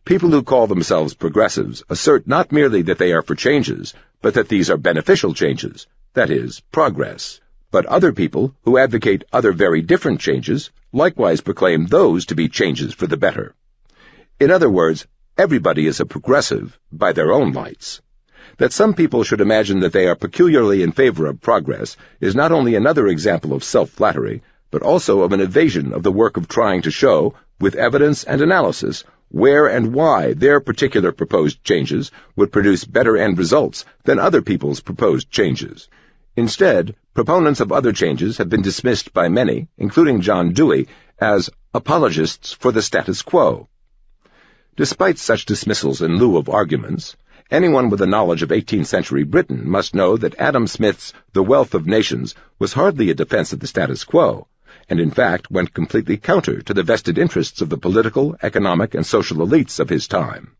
People who call themselves progressives assert not merely that they are for changes, but that these are beneficial changes, that is, progress. But other people who advocate other very different changes likewise proclaim those to be changes for the better. In other words, everybody is a progressive by their own lights. That some people should imagine that they are peculiarly in favor of progress is not only another example of self-flattery, but also of an evasion of the work of trying to show, with evidence and analysis, where and why their particular proposed changes would produce better end results than other people's proposed changes. Instead, proponents of other changes have been dismissed by many, including John Dewey, as apologists for the status quo. Despite such dismissals in lieu of arguments, anyone with a knowledge of 18th-century Britain must know that Adam Smith's The Wealth of Nations was hardly a defense of the status quo, and in fact went completely counter to the vested interests of the political, economic, and social elites of his time.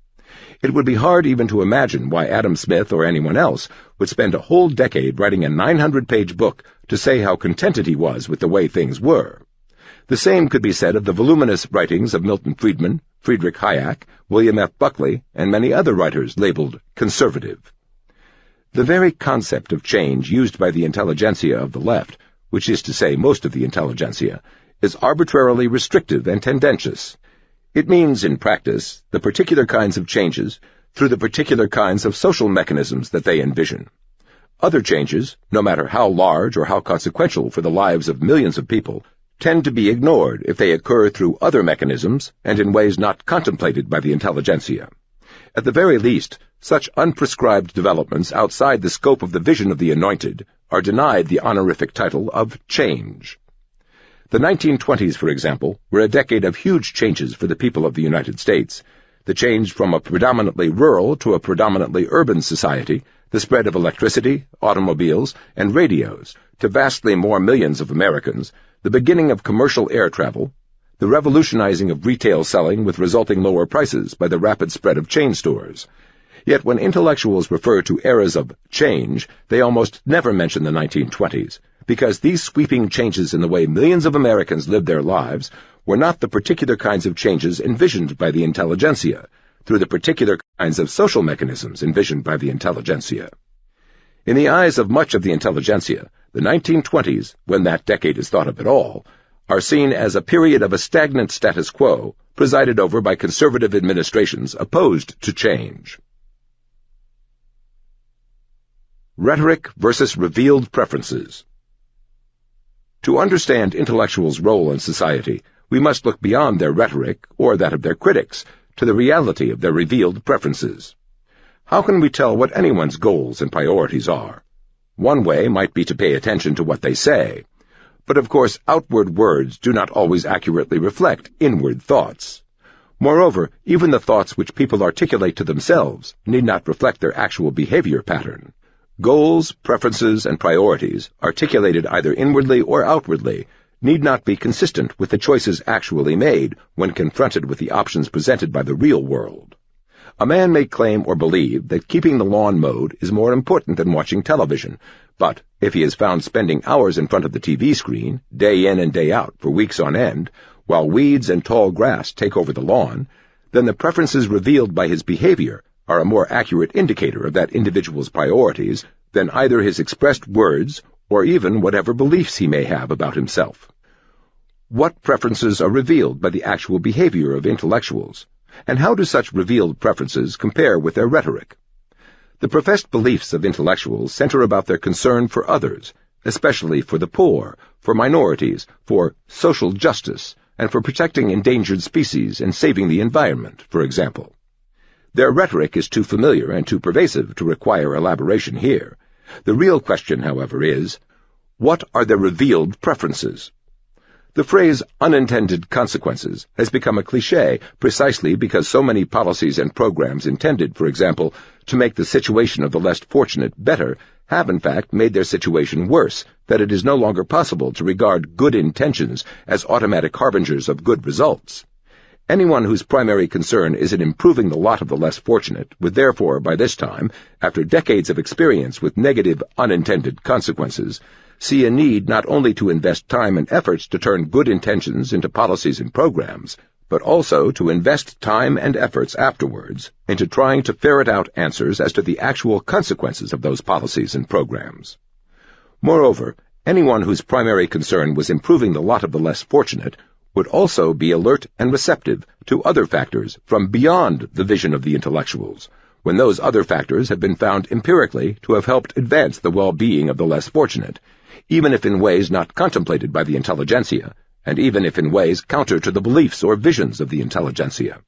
It would be hard even to imagine why Adam Smith or anyone else would spend a whole decade writing a 900-page book to say how contented he was with the way things were. The same could be said of the voluminous writings of Milton Friedman, Friedrich Hayek, William F. Buckley, and many other writers labeled conservative. The very concept of change used by the intelligentsia of the left, which is to say most of the intelligentsia, is arbitrarily restrictive and tendentious. It means, in practice, the particular kinds of changes through the particular kinds of social mechanisms that they envision. Other changes, no matter how large or how consequential for the lives of millions of people, tend to be ignored if they occur through other mechanisms and in ways not contemplated by the intelligentsia. At the very least, such unprescribed developments outside the scope of the vision of the anointed are denied the honorific title of change. The 1920s, for example, were a decade of huge changes for the people of the United States. The change from a predominantly rural to a predominantly urban society, the spread of electricity, automobiles, and radios to vastly more millions of Americans, the beginning of commercial air travel, the revolutionizing of retail selling with resulting lower prices by the rapid spread of chain stores. Yet when intellectuals refer to eras of change, they almost never mention the 1920s, because these sweeping changes in the way millions of Americans lived their lives were not the particular kinds of changes envisioned by the intelligentsia, through the particular kinds of social mechanisms envisioned by the intelligentsia. In the eyes of much of the intelligentsia, the 1920s, when that decade is thought of at all, are seen as a period of a stagnant status quo presided over by conservative administrations opposed to change. Rhetoric versus revealed preferences. To understand intellectuals' role in society, we must look beyond their rhetoric, or that of their critics, to the reality of their revealed preferences. How can we tell what anyone's goals and priorities are? One way might be to pay attention to what they say. But of course, outward words do not always accurately reflect inward thoughts. Moreover, even the thoughts which people articulate to themselves need not reflect their actual behavior pattern. Goals, preferences, and priorities, articulated either inwardly or outwardly, need not be consistent with the choices actually made when confronted with the options presented by the real world. A man may claim or believe that keeping the lawn mowed is more important than watching television, but if he is found spending hours in front of the TV screen, day in and day out for weeks on end, while weeds and tall grass take over the lawn, then the preferences revealed by his behavior are a more accurate indicator of that individual's priorities than either his expressed words or even whatever beliefs he may have about himself. What preferences are revealed by the actual behavior of intellectuals, and how do such revealed preferences compare with their rhetoric? The professed beliefs of intellectuals center about their concern for others, especially for the poor, for minorities, for social justice, and for protecting endangered species and saving the environment, for example. Their rhetoric is too familiar and too pervasive to require elaboration here. The real question, however, is, what are their revealed preferences? The phrase unintended consequences has become a cliché precisely because so many policies and programs intended, for example, to make the situation of the less fortunate better have in fact made their situation worse, that it is no longer possible to regard good intentions as automatic harbingers of good results. Anyone whose primary concern is in improving the lot of the less fortunate would therefore, by this time, after decades of experience with negative unintended consequences, see a need not only to invest time and efforts to turn good intentions into policies and programs, but also to invest time and efforts afterwards into trying to ferret out answers as to the actual consequences of those policies and programs. Moreover, anyone whose primary concern was improving the lot of the less fortunate would also be alert and receptive to other factors from beyond the vision of the intellectuals, when those other factors have been found empirically to have helped advance the well-being of the less fortunate, even if in ways not contemplated by the intelligentsia, and even if in ways counter to the beliefs or visions of the intelligentsia.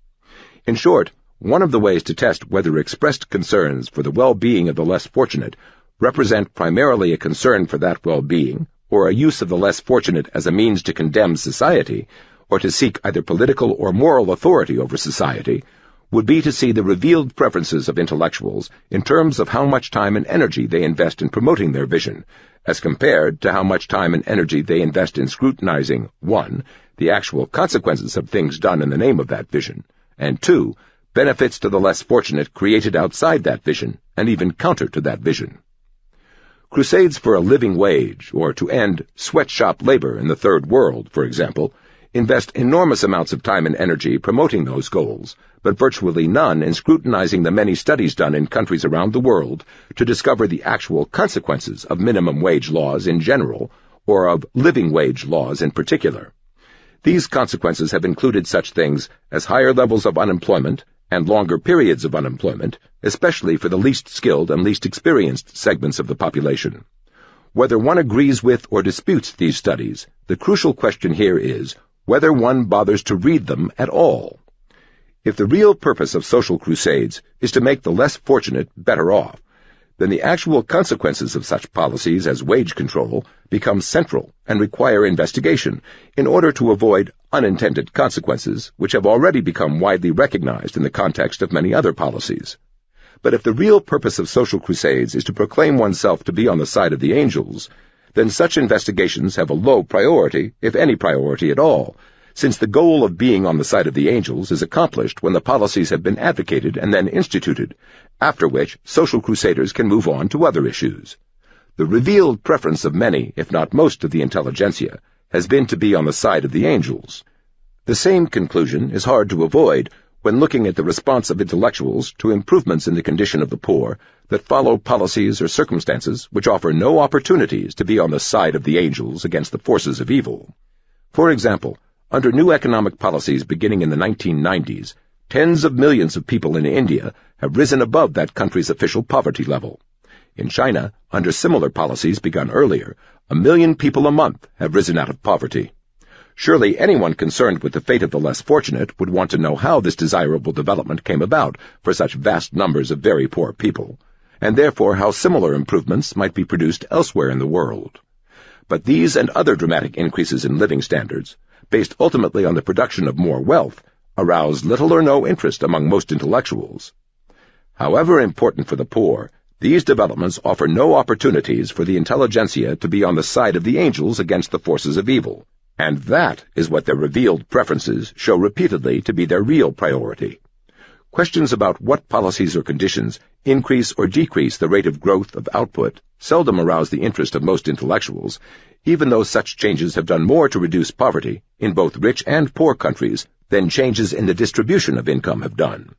In short, one of the ways to test whether expressed concerns for the well-being of the less fortunate represent primarily a concern for that well-being, or a use of the less fortunate as a means to condemn society, or to seek either political or moral authority over society, would be to see the revealed preferences of intellectuals in terms of how much time and energy they invest in promoting their vision, as compared to how much time and energy they invest in scrutinizing, 1, the actual consequences of things done in the name of that vision, and 2, benefits to the less fortunate created outside that vision, and even counter to that vision. Crusades for a living wage, or to end sweatshop labor in the Third World, for example, invest enormous amounts of time and energy promoting those goals, but virtually none in scrutinizing the many studies done in countries around the world to discover the actual consequences of minimum wage laws in general, or of living wage laws in particular. These consequences have included such things as higher levels of unemployment and longer periods of unemployment, especially for the least skilled and least experienced segments of the population. Whether one agrees with or disputes these studies, the crucial question here is whether one bothers to read them at all. If the real purpose of social crusades is to make the less fortunate better off, then the actual consequences of such policies as wage control become central and require investigation in order to avoid unintended consequences which have already become widely recognized in the context of many other policies. But if the real purpose of social crusades is to proclaim oneself to be on the side of the angels, then such investigations have a low priority, if any priority at all, since the goal of being on the side of the angels is accomplished when the policies have been advocated and then instituted, after which social crusaders can move on to other issues. The revealed preference of many, if not most of the intelligentsia, has been to be on the side of the angels. The same conclusion is hard to avoid when looking at the response of intellectuals to improvements in the condition of the poor that follow policies or circumstances which offer no opportunities to be on the side of the angels against the forces of evil. For example, under new economic policies beginning in the 1990s, tens of millions of people in India have risen above that country's official poverty level. In China, under similar policies begun earlier, 1 million people a month have risen out of poverty. Surely anyone concerned with the fate of the less fortunate would want to know how this desirable development came about for such vast numbers of very poor people, and therefore how similar improvements might be produced elsewhere in the world. But these and other dramatic increases in living standards, based ultimately on the production of more wealth, arouse little or no interest among most intellectuals. However important for the poor, these developments offer no opportunities for the intelligentsia to be on the side of the angels against the forces of evil, and that is what their revealed preferences show repeatedly to be their real priority. Questions about what policies or conditions increase or decrease the rate of growth of output seldom arouse the interest of most intellectuals, even though such changes have done more to reduce poverty in both rich and poor countries than changes in the distribution of income have done.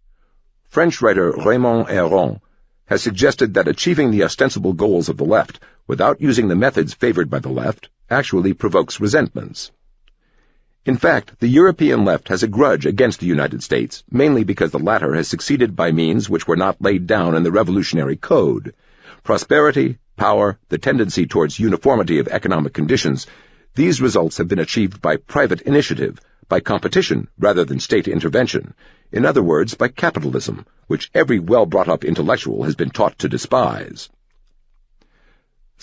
French writer Raymond Aron has suggested that achieving the ostensible goals of the left without using the methods favored by the left actually provokes resentments. In fact, the European left has a grudge against the United States, mainly because the latter has succeeded by means which were not laid down in the revolutionary code. Prosperity, power, the tendency towards uniformity of economic conditions, these results have been achieved by private initiative, by competition rather than state intervention, in other words, by capitalism, which every well-brought-up intellectual has been taught to despise.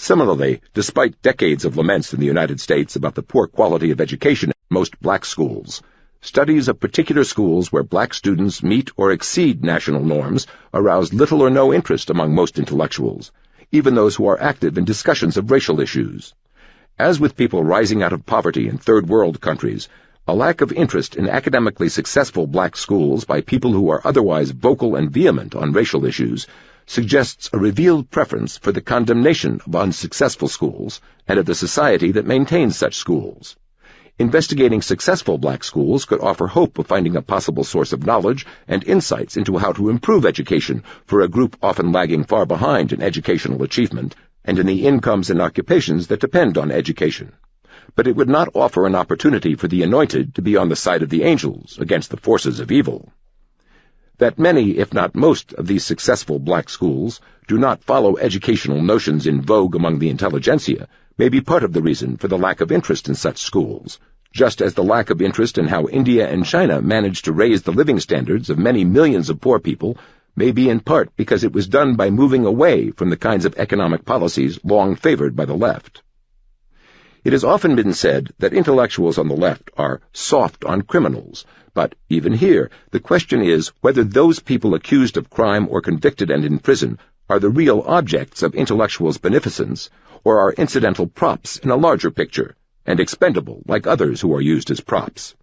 Similarly, despite decades of laments in the United States about the poor quality of education in most black schools, studies of particular schools where black students meet or exceed national norms arouse little or no interest among most intellectuals, even those who are active in discussions of racial issues. As with people rising out of poverty in third world countries, a lack of interest in academically successful black schools by people who are otherwise vocal and vehement on racial issues suggests a revealed preference for the condemnation of unsuccessful schools and of the society that maintains such schools. Investigating successful black schools could offer hope of finding a possible source of knowledge and insights into how to improve education for a group often lagging far behind in educational achievement and in the incomes and occupations that depend on education. But it would not offer an opportunity for the anointed to be on the side of the angels against the forces of evil. That many, if not most, of these successful black schools do not follow educational notions in vogue among the intelligentsia may be part of the reason for the lack of interest in such schools, just as the lack of interest in how India and China managed to raise the living standards of many millions of poor people may be in part because it was done by moving away from the kinds of economic policies long favored by the left. It has often been said that intellectuals on the left are soft on criminals, but even here, the question is whether those people accused of crime or convicted and in prison are the real objects of intellectuals' beneficence, or are incidental props in a larger picture, and expendable like others who are used as props.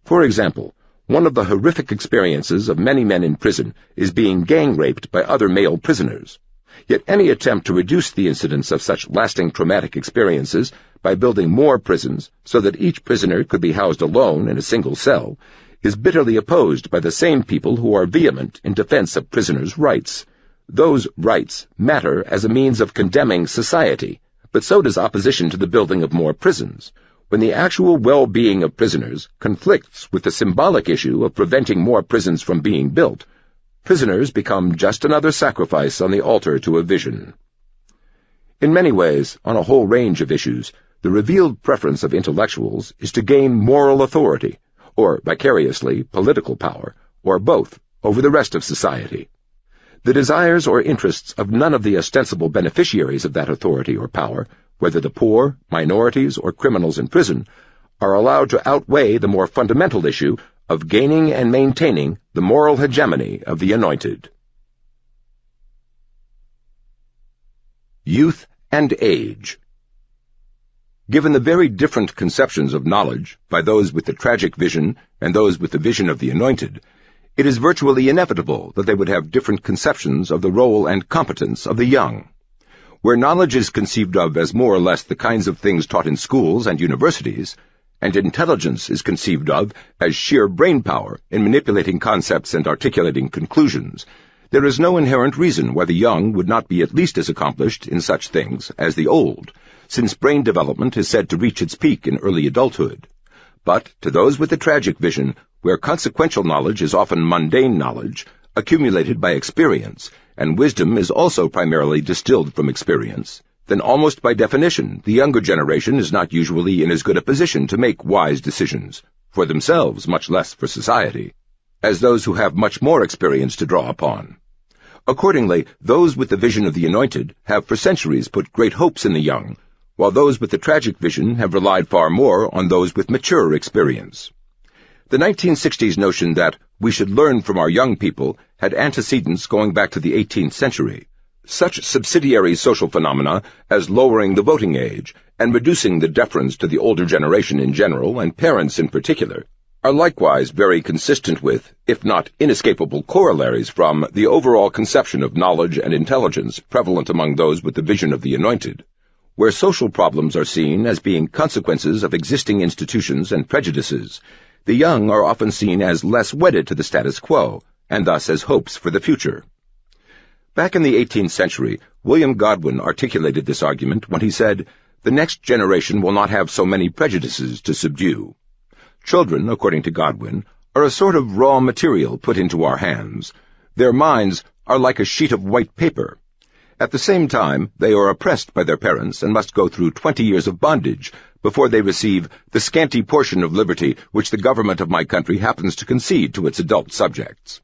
For example, one of the horrific experiences of many men in prison is being gang-raped by other male prisoners. Yet any attempt to reduce the incidence of such lasting traumatic experiences by building more prisons so that each prisoner could be housed alone in a single cell is bitterly opposed by the same people who are vehement in defense of prisoners' rights. Those rights matter as a means of condemning society, but so does opposition to the building of more prisons. When the actual well-being of prisoners conflicts with the symbolic issue of preventing more prisons from being built, prisoners become just another sacrifice on the altar to a vision. In many ways, on a whole range of issues, the revealed preference of intellectuals is to gain moral authority, or vicariously political power, or both, over the rest of society. The desires or interests of none of the ostensible beneficiaries of that authority or power, whether the poor, minorities, or criminals in prison, are allowed to outweigh the more fundamental issue of gaining and maintaining the moral hegemony of the anointed. Youth and age. Given the very different conceptions of knowledge by those with the tragic vision and those with the vision of the anointed, it is virtually inevitable that they would have different conceptions of the role and competence of the young. Where knowledge is conceived of as more or less the kinds of things taught in schools and universities, and intelligence is conceived of as sheer brain power in manipulating concepts and articulating conclusions, there is no inherent reason why the young would not be at least as accomplished in such things as the old, since brain development is said to reach its peak in early adulthood. But to those with the tragic vision, where consequential knowledge is often mundane knowledge, accumulated by experience, and wisdom is also primarily distilled from experience, then almost by definition the younger generation is not usually in as good a position to make wise decisions, for themselves much less for society, as those who have much more experience to draw upon. Accordingly, those with the vision of the anointed have for centuries put great hopes in the young, while those with the tragic vision have relied far more on those with mature experience. The 1960s notion that we should learn from our young people had antecedents going back to the 18th century. Such subsidiary social phenomena as lowering the voting age and reducing the deference to the older generation in general and parents in particular are likewise very consistent with, if not inescapable corollaries from, the overall conception of knowledge and intelligence prevalent among those with the vision of the anointed. Where social problems are seen as being consequences of existing institutions and prejudices, the young are often seen as less wedded to the status quo, and thus as hopes for the future. Back in the 18th century, William Godwin articulated this argument when he said, "The next generation will not have so many prejudices to subdue." Children, according to Godwin, are a sort of raw material put into our hands. Their minds are like a sheet of white paper. At the same time, they are oppressed by their parents and must go through 20 years of bondage before they receive the scanty portion of liberty which the government of my country happens to concede to its adult subjects.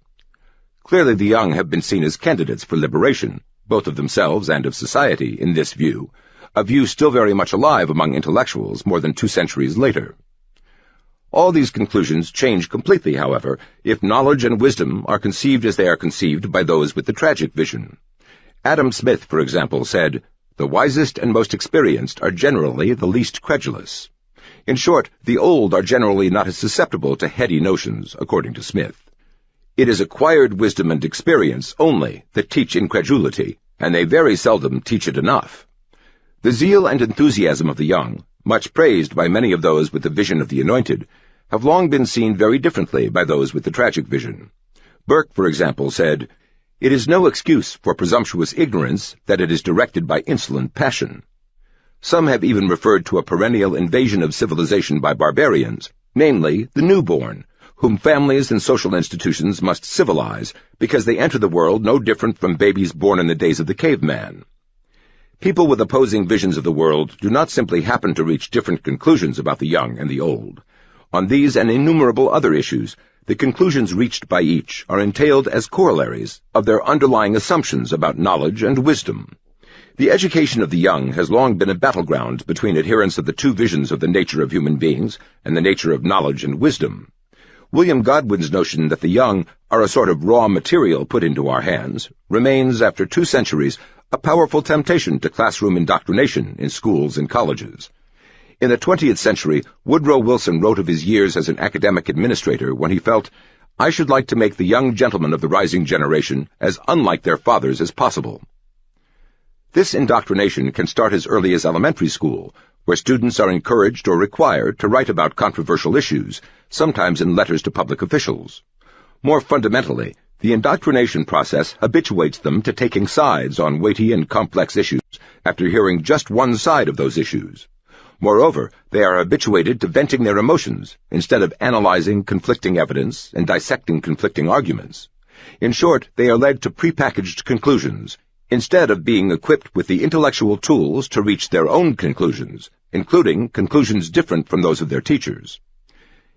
Clearly the young have been seen as candidates for liberation, both of themselves and of society, in this view, a view still very much alive among intellectuals more than 2 centuries later. All these conclusions change completely, however, if knowledge and wisdom are conceived as they are conceived by those with the tragic vision. Adam Smith, for example, said, "The wisest and most experienced are generally the least credulous." In short, the old are generally not as susceptible to heady notions, according to Smith. It is acquired wisdom and experience only that teach incredulity, and they very seldom teach it enough. The zeal and enthusiasm of the young, much praised by many of those with the vision of the anointed, have long been seen very differently by those with the tragic vision. Burke, for example, said, "It is no excuse for presumptuous ignorance that it is directed by insolent passion." Some have even referred to a perennial invasion of civilization by barbarians, namely the newborn, whom families and social institutions must civilize because they enter the world no different from babies born in the days of the caveman. People with opposing visions of the world do not simply happen to reach different conclusions about the young and the old. On these and innumerable other issues, the conclusions reached by each are entailed as corollaries of their underlying assumptions about knowledge and wisdom. The education of the young has long been a battleground between adherents of the 2 visions of the nature of human beings and the nature of knowledge and wisdom. William Godwin's notion that the young are a sort of raw material put into our hands remains, after 2 centuries, a powerful temptation to classroom indoctrination in schools and colleges. In the 20th century, Woodrow Wilson wrote of his years as an academic administrator when he felt, "I should like to make the young gentlemen of the rising generation as unlike their fathers as possible." This indoctrination can start as early as elementary school, where students are encouraged or required to write about controversial issues, sometimes in letters to public officials. More fundamentally, the indoctrination process habituates them to taking sides on weighty and complex issues after hearing just one side of those issues. Moreover, they are habituated to venting their emotions instead of analyzing conflicting evidence and dissecting conflicting arguments. In short, they are led to prepackaged conclusions, instead of being equipped with the intellectual tools to reach their own conclusions, including conclusions different from those of their teachers.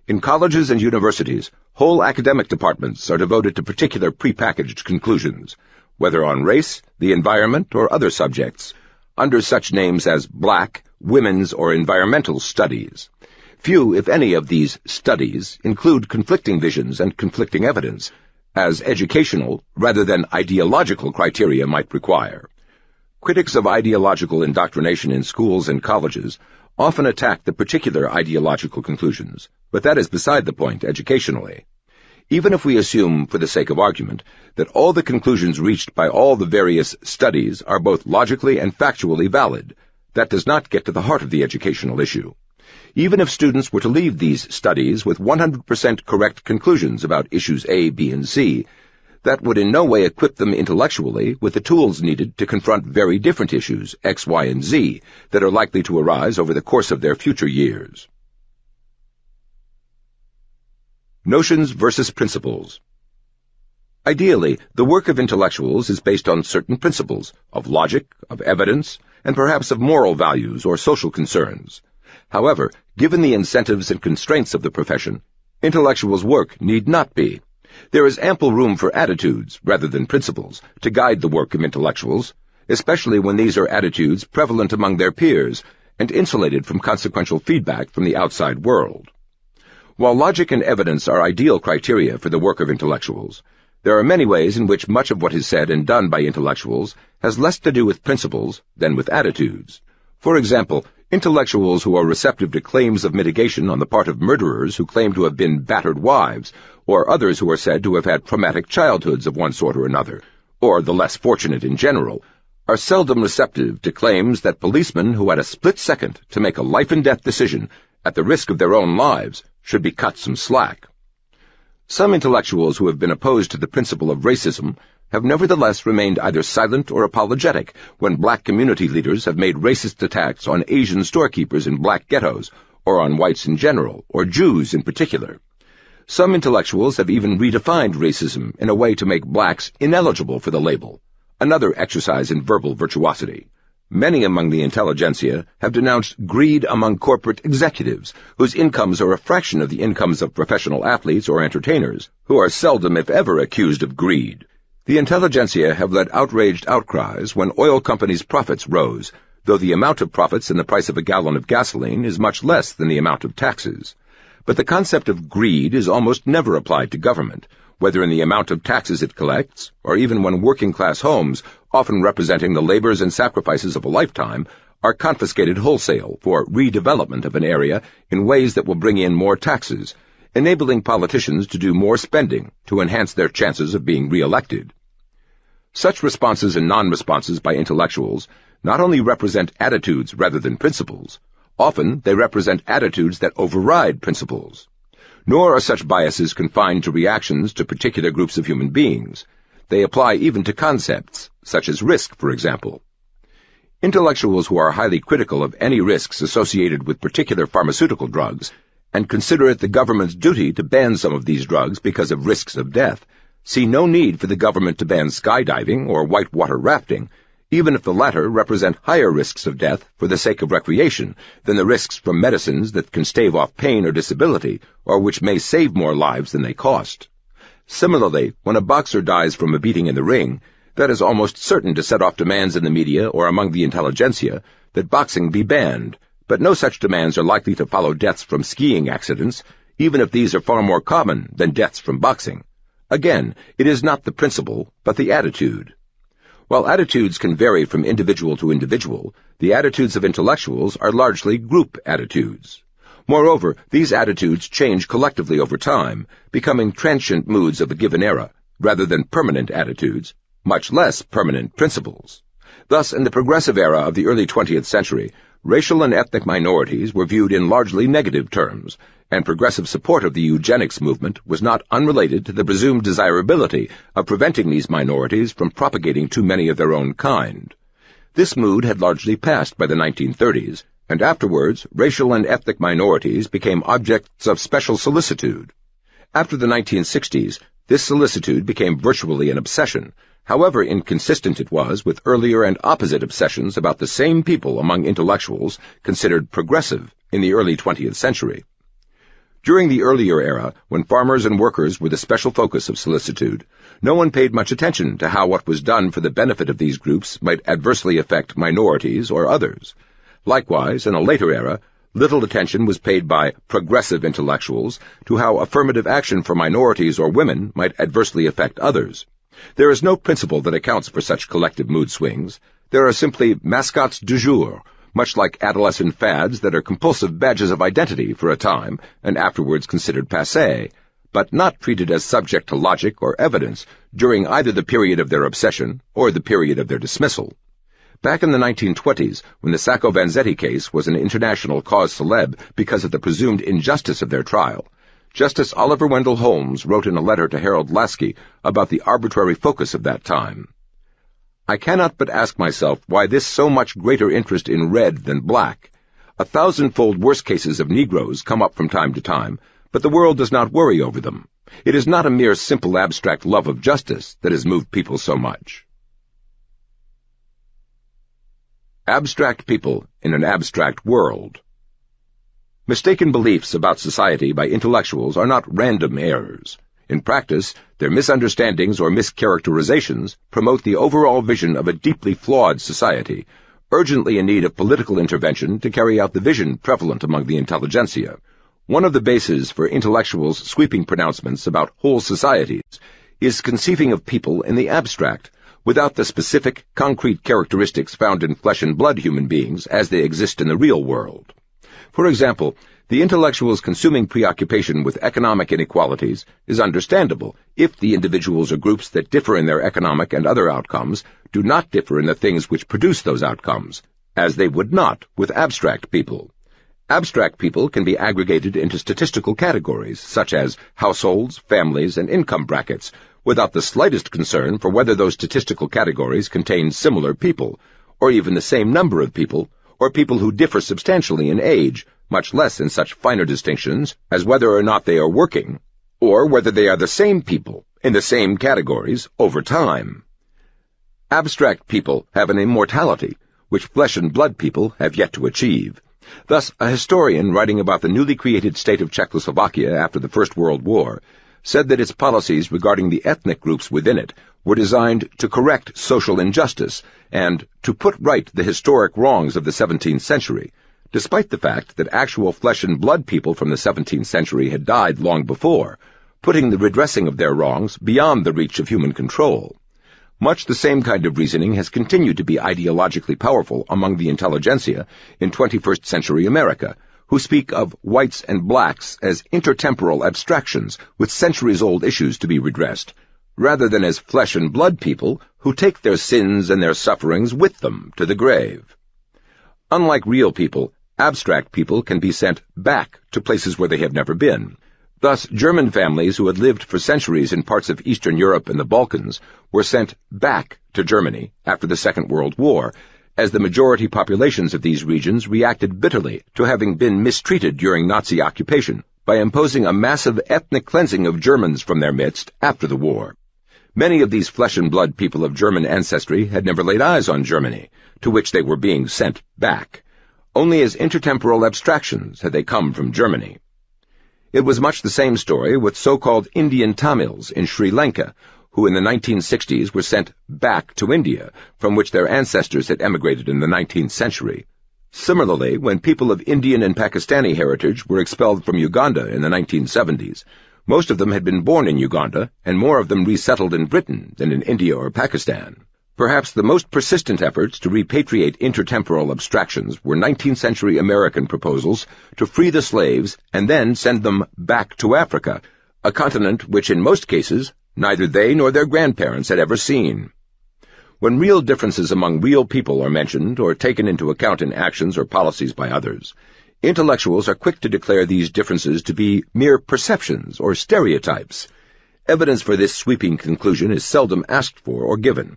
In colleges and universities, whole academic departments are devoted to particular prepackaged conclusions, whether on race, the environment, or other subjects, under such names as black, women's, or environmental studies. Few, if any, of these studies include conflicting visions and conflicting evidence, as educational rather than ideological criteria might require. Critics of ideological indoctrination in schools and colleges often attack the particular ideological conclusions, but that is beside the point educationally. Even if we assume, for the sake of argument, that all the conclusions reached by all the various studies are both logically and factually valid, that does not get to the heart of the educational issue. Even if students were to leave these studies with 100% correct conclusions about issues A, B, and C, that would in no way equip them intellectually with the tools needed to confront very different issues, X, Y, and Z, that are likely to arise over the course of their future years. Notions versus principles. Ideally, the work of intellectuals is based on certain principles, of logic, of evidence, and perhaps of moral values or social concerns. However, given the incentives and constraints of the profession, intellectuals' work need not be. There is ample room for attitudes, rather than principles, to guide the work of intellectuals, especially when these are attitudes prevalent among their peers and insulated from consequential feedback from the outside world. While logic and evidence are ideal criteria for the work of intellectuals, there are many ways in which much of what is said and done by intellectuals has less to do with principles than with attitudes. For example, intellectuals who are receptive to claims of mitigation on the part of murderers who claim to have been battered wives, or others who are said to have had traumatic childhoods of one sort or another, or the less fortunate in general, are seldom receptive to claims that policemen who had a split second to make a life-and-death decision at the risk of their own lives should be cut some slack. Some intellectuals who have been opposed to the principle of racism have nevertheless remained either silent or apologetic when black community leaders have made racist attacks on Asian storekeepers in black ghettos, or on whites in general, or Jews in particular. Some intellectuals have even redefined racism in a way to make blacks ineligible for the label, another exercise in verbal virtuosity. Many among the intelligentsia have denounced greed among corporate executives, whose incomes are a fraction of the incomes of professional athletes or entertainers, who are seldom, if ever, accused of greed. The intelligentsia have led outraged outcries when oil companies' profits rose, though the amount of profits in the price of a gallon of gasoline is much less than the amount of taxes. But the concept of greed is almost never applied to government, whether in the amount of taxes it collects, or even when working-class homes, often representing the labors and sacrifices of a lifetime, are confiscated wholesale for redevelopment of an area in ways that will bring in more taxes, enabling politicians to do more spending to enhance their chances of being re-elected. Such responses and non-responses by intellectuals not only represent attitudes rather than principles, often they represent attitudes that override principles. Nor are such biases confined to reactions to particular groups of human beings. They apply even to concepts, such as risk, for example. Intellectuals who are highly critical of any risks associated with particular pharmaceutical drugs and consider it the government's duty to ban some of these drugs because of risks of death see no need for the government to ban skydiving or whitewater rafting, even if the latter represent higher risks of death for the sake of recreation than the risks from medicines that can stave off pain or disability, or which may save more lives than they cost. Similarly, when a boxer dies from a beating in the ring, that is almost certain to set off demands in the media or among the intelligentsia that boxing be banned, but no such demands are likely to follow deaths from skiing accidents, even if these are far more common than deaths from boxing. Again, it is not the principle, but the attitude. While attitudes can vary from individual to individual, the attitudes of intellectuals are largely group attitudes. Moreover, these attitudes change collectively over time, becoming transient moods of a given era, rather than permanent attitudes, much less permanent principles. Thus, in the progressive era of the early 20th century, racial and ethnic minorities were viewed in largely negative terms, and progressive support of the eugenics movement was not unrelated to the presumed desirability of preventing these minorities from propagating too many of their own kind. This mood had largely passed by the 1930s, and afterwards racial and ethnic minorities became objects of special solicitude. After the 1960s, this solicitude became virtually an obsession, however inconsistent it was with earlier and opposite obsessions about the same people among intellectuals considered progressive in the early 20th century. During the earlier era, when farmers and workers were the special focus of solicitude, no one paid much attention to how what was done for the benefit of these groups might adversely affect minorities or others. Likewise, in a later era, little attention was paid by progressive intellectuals to how affirmative action for minorities or women might adversely affect others. There is no principle that accounts for such collective mood swings. There are simply mascottes du jour, much like adolescent fads that are compulsive badges of identity for a time and afterwards considered passé, but not treated as subject to logic or evidence during either the period of their obsession or the period of their dismissal. Back in the 1920s, when the Sacco-Vanzetti case was an international cause célèbre because of the presumed injustice of their trial, Justice Oliver Wendell Holmes wrote in a letter to Harold Laski about the arbitrary focus of that time. I cannot but ask myself why this so much greater interest in red than black. 1,000-fold worse cases of Negroes come up from time to time, but the world does not worry over them. It is not a mere simple abstract love of justice that has moved people so much. Abstract people in an abstract world. Mistaken beliefs about society by intellectuals are not random errors. In practice, their misunderstandings or mischaracterizations promote the overall vision of a deeply flawed society, urgently in need of political intervention to carry out the vision prevalent among the intelligentsia. One of the bases for intellectuals' sweeping pronouncements about whole societies is conceiving of people in the abstract, without the specific, concrete characteristics found in flesh and blood human beings as they exist in the real world. For example, the intellectual's consuming preoccupation with economic inequalities is understandable if the individuals or groups that differ in their economic and other outcomes do not differ in the things which produce those outcomes, as they would not with abstract people. Abstract people can be aggregated into statistical categories, such as households, families, and income brackets, without the slightest concern for whether those statistical categories contain similar people, or even the same number of people, or people who differ substantially in age, much less in such finer distinctions as whether or not they are working, or whether they are the same people in the same categories over time. Abstract people have an immortality, which flesh and blood people have yet to achieve. Thus, a historian writing about the newly created state of Czechoslovakia after the First World War said that its policies regarding the ethnic groups within it were designed to correct social injustice and to put right the historic wrongs of the 17th century, despite the fact that actual flesh and blood people from the 17th century had died long before, putting the redressing of their wrongs beyond the reach of human control. Much the same kind of reasoning has continued to be ideologically powerful among the intelligentsia in 21st century America, who speak of whites and blacks as intertemporal abstractions with centuries-old issues to be redressed, rather than as flesh and blood people who take their sins and their sufferings with them to the grave. Unlike real people, abstract people can be sent back to places where they have never been. Thus, German families who had lived for centuries in parts of Eastern Europe and the Balkans were sent back to Germany after the Second World War, as the majority populations of these regions reacted bitterly to having been mistreated during Nazi occupation by imposing a massive ethnic cleansing of Germans from their midst after the war. Many of these flesh and blood people of German ancestry had never laid eyes on Germany, to which they were being sent back. Only as intertemporal abstractions had they come from Germany. It was much the same story with so-called Indian Tamils in Sri Lanka, who in the 1960s were sent back to India, from which their ancestors had emigrated in the 19th century. Similarly, when people of Indian and Pakistani heritage were expelled from Uganda in the 1970s, most of them had been born in Uganda, and more of them resettled in Britain than in India or Pakistan. Perhaps the most persistent efforts to repatriate intertemporal abstractions were 19th century American proposals to free the slaves and then send them back to Africa, a continent which in most cases neither they nor their grandparents had ever seen. When real differences among real people are mentioned or taken into account in actions or policies by others, intellectuals are quick to declare these differences to be mere perceptions or stereotypes. Evidence for this sweeping conclusion is seldom asked for or given.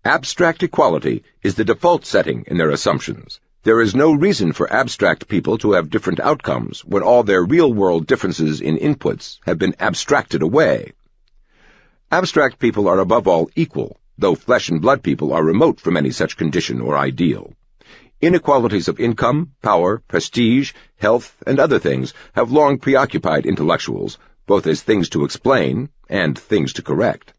Abstract equality is the default setting in their assumptions. There is no reason for abstract people to have different outcomes when all their real-world differences in inputs have been abstracted away. Abstract people are above all equal, though flesh and blood people are remote from any such condition or ideal. Inequalities of income, power, prestige, health, and other things have long preoccupied intellectuals, both as things to explain and things to correct.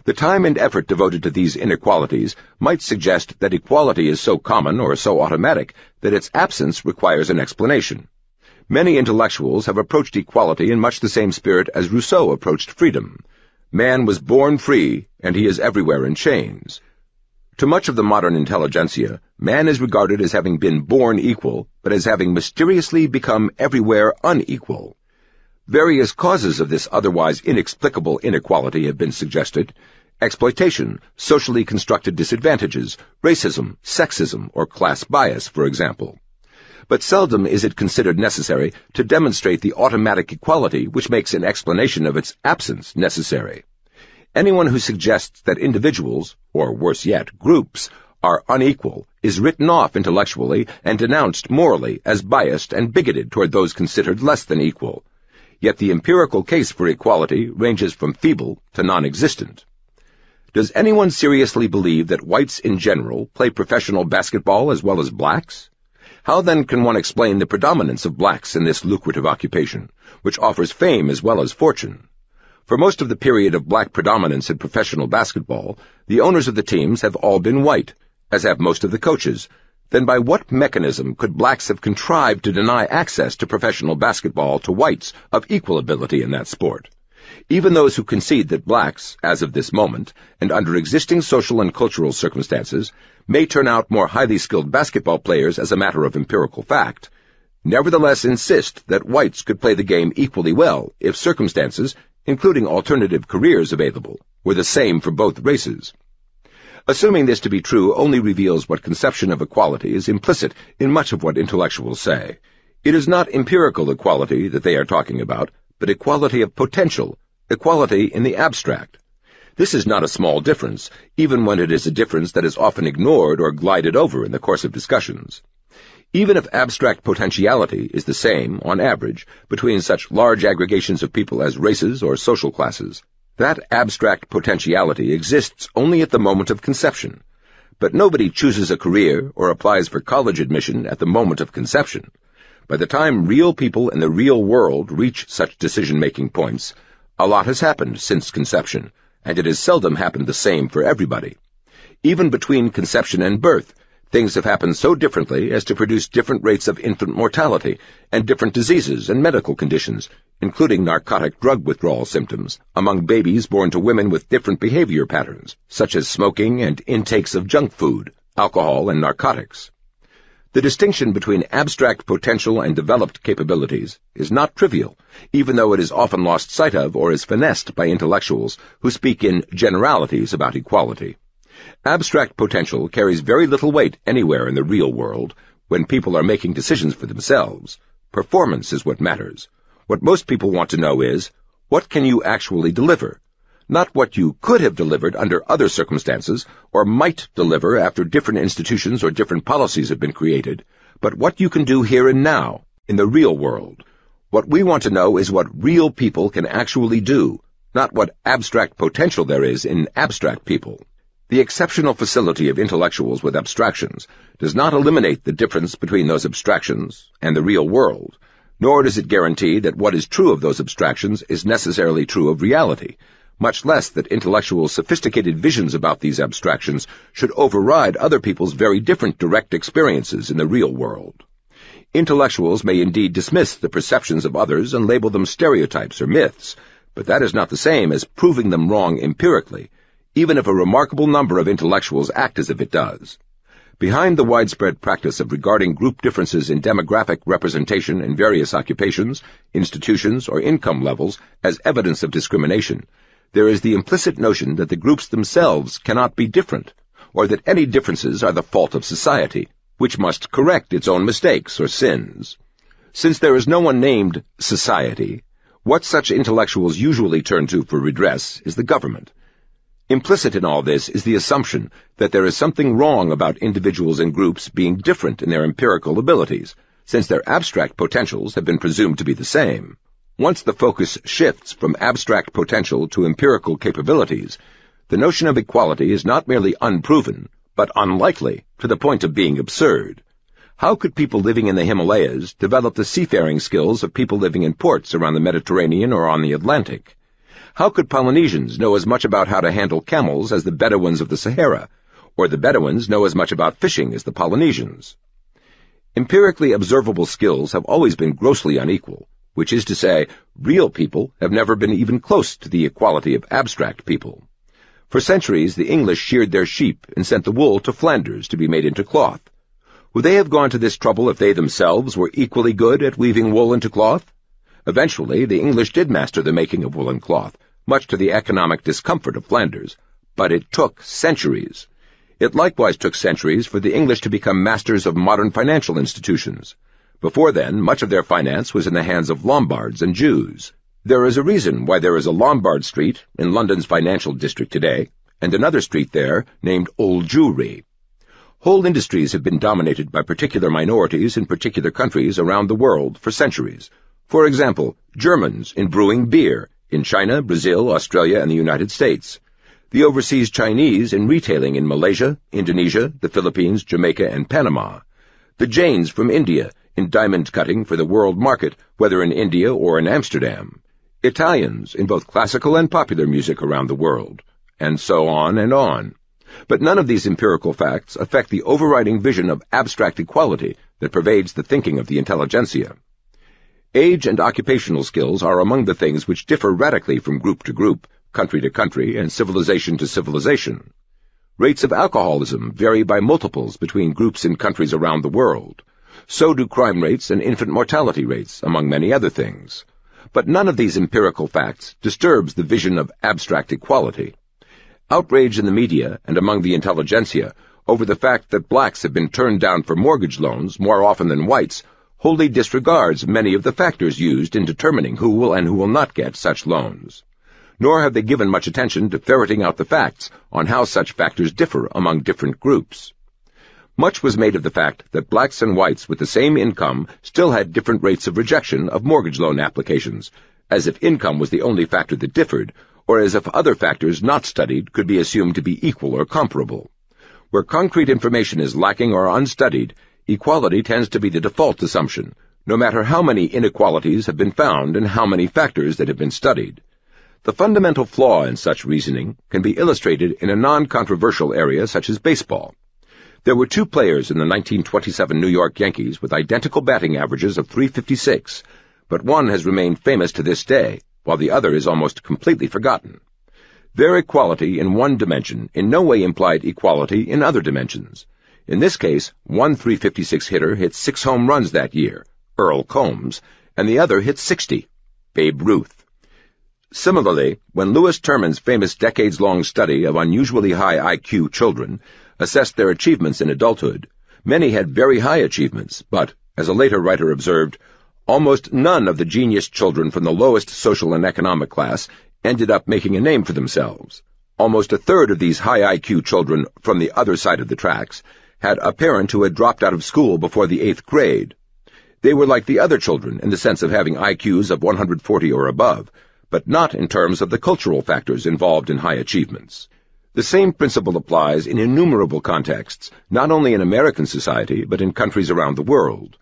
The time and effort devoted to these inequalities might suggest that equality is so common or so automatic that its absence requires an explanation. Many intellectuals have approached equality in much the same spirit as Rousseau approached freedom. Man was born free, and he is everywhere in chains. To much of the modern intelligentsia, man is regarded as having been born equal, but as having mysteriously become everywhere unequal. Various causes of this otherwise inexplicable inequality have been suggested: exploitation, socially constructed disadvantages, racism, sexism, or class bias, for example. But seldom is it considered necessary to demonstrate the automatic equality which makes an explanation of its absence necessary. Anyone who suggests that individuals, or worse yet, groups, are unequal is written off intellectually and denounced morally as biased and bigoted toward those considered less than equal. Yet the empirical case for equality ranges from feeble to non-existent. Does anyone seriously believe that whites in general play professional basketball as well as blacks? How then can one explain the predominance of blacks in this lucrative occupation, which offers fame as well as fortune? For most of the period of black predominance in professional basketball, the owners of the teams have all been white, as have most of the coaches. Then by what mechanism could blacks have contrived to deny access to professional basketball to whites of equal ability in that sport? Even those who concede that blacks, as of this moment, and under existing social and cultural circumstances, may turn out more highly skilled basketball players as a matter of empirical fact, nevertheless insist that whites could play the game equally well if circumstances, including alternative careers available, were the same for both races. Assuming this to be true only reveals what conception of equality is implicit in much of what intellectuals say. It is not empirical equality that they are talking about, but equality of potential, equality in the abstract. This is not a small difference, even when it is a difference that is often ignored or glided over in the course of discussions. Even if abstract potentiality is the same, on average, between such large aggregations of people as races or social classes, that abstract potentiality exists only at the moment of conception. But nobody chooses a career or applies for college admission at the moment of conception. By the time real people in the real world reach such decision-making points, A lot has happened since conception, and it has seldom happened the same for everybody. Even between conception and birth, things have happened so differently as to produce different rates of infant mortality and different diseases and medical conditions, including narcotic drug withdrawal symptoms, among babies born to women with different behavior patterns, such as smoking and intakes of junk food, alcohol, and narcotics. The distinction between abstract potential and developed capabilities is not trivial, even though it is often lost sight of or is finessed by intellectuals who speak in generalities about equality. Abstract potential carries very little weight anywhere in the real world when people are making decisions for themselves. Performance is what matters. What most people want to know is, what can you actually deliver? Not what you could have delivered under other circumstances or might deliver after different institutions or different policies have been created, but what you can do here and now, in the real world. What we want to know is what real people can actually do, not what abstract potential there is in abstract people. The exceptional facility of intellectuals with abstractions does not eliminate the difference between those abstractions and the real world, nor does it guarantee that what is true of those abstractions is necessarily true of reality, much less that intellectuals' sophisticated visions about these abstractions should override other people's very different direct experiences in the real world. Intellectuals may indeed dismiss the perceptions of others and label them stereotypes or myths, but that is not the same as proving them wrong empirically, even if a remarkable number of intellectuals act as if it does. Behind the widespread practice of regarding group differences in demographic representation in various occupations, institutions, or income levels as evidence of discrimination, there is the implicit notion that the groups themselves cannot be different, or that any differences are the fault of society, which must correct its own mistakes or sins. Since there is no one named society, what such intellectuals usually turn to for redress is the government. Implicit in all this is the assumption that there is something wrong about individuals and groups being different in their empirical abilities, since their abstract potentials have been presumed to be the same. Once the focus shifts from abstract potential to empirical capabilities, the notion of equality is not merely unproven, but unlikely, to the point of being absurd. How could people living in the Himalayas develop the seafaring skills of people living in ports around the Mediterranean or on the Atlantic? How could Polynesians know as much about how to handle camels as the Bedouins of the Sahara, or the Bedouins know as much about fishing as the Polynesians? Empirically observable skills have always been grossly unequal, which is to say, real people have never been even close to the equality of abstract people. For centuries, the English sheared their sheep and sent the wool to Flanders to be made into cloth. Would they have gone to this trouble if they themselves were equally good at weaving wool into cloth? Eventually, the English did master the making of woolen cloth, much to the economic discomfort of Flanders, but it took centuries. It likewise took centuries for the English to become masters of modern financial institutions. Before then, much of their finance was in the hands of Lombards and Jews. There is a reason why there is a Lombard Street in London's financial district today, and another street there named Old Jewry. Whole industries have been dominated by particular minorities in particular countries around the world for centuries. For example, Germans in brewing beer in China, Brazil, Australia, and the United States. The overseas Chinese in retailing in Malaysia, Indonesia, the Philippines, Jamaica, and Panama. The Jains from India in diamond cutting for the world market, whether in India or in Amsterdam. Italians in both classical and popular music around the world. And so on and on. But none of these empirical facts affect the overriding vision of abstract equality that pervades the thinking of the intelligentsia. Age and occupational skills are among the things which differ radically from group to group, country to country, and civilization to civilization. Rates of alcoholism vary by multiples between groups and countries around the world. So do crime rates and infant mortality rates, among many other things. But none of these empirical facts disturbs the vision of abstract equality. Outrage in the media and among the intelligentsia over the fact that blacks have been turned down for mortgage loans more often than whites wholly disregards many of the factors used in determining who will and who will not get such loans. Nor have they given much attention to ferreting out the facts on how such factors differ among different groups. Much was made of the fact that blacks and whites with the same income still had different rates of rejection of mortgage loan applications, as if income was the only factor that differed, or as if other factors not studied could be assumed to be equal or comparable. Where concrete information is lacking or unstudied, equality tends to be the default assumption, no matter how many inequalities have been found and how many factors that have been studied. The fundamental flaw in such reasoning can be illustrated in a non-controversial area such as baseball. There were two players in the 1927 New York Yankees with identical batting averages of .356, but one has remained famous to this day, while the other is almost completely forgotten. Their equality in one dimension in no way implied equality in other dimensions. In this case, one .356 hitter hit 6 home runs that year, Earl Combs, and the other hit 60, Babe Ruth. Similarly, when Lewis Terman's famous decades-long study of unusually high IQ children assessed their achievements in adulthood, many had very high achievements, but, as a later writer observed, almost none of the genius children from the lowest social and economic class ended up making a name for themselves. Almost a third of these high IQ children from the other side of the tracks had a parent who had dropped out of school before the 8th grade. They were like the other children in the sense of having IQs of 140 or above, but not in terms of the cultural factors involved in high achievements. The same principle applies in innumerable contexts, not only in American society, but in countries around the world.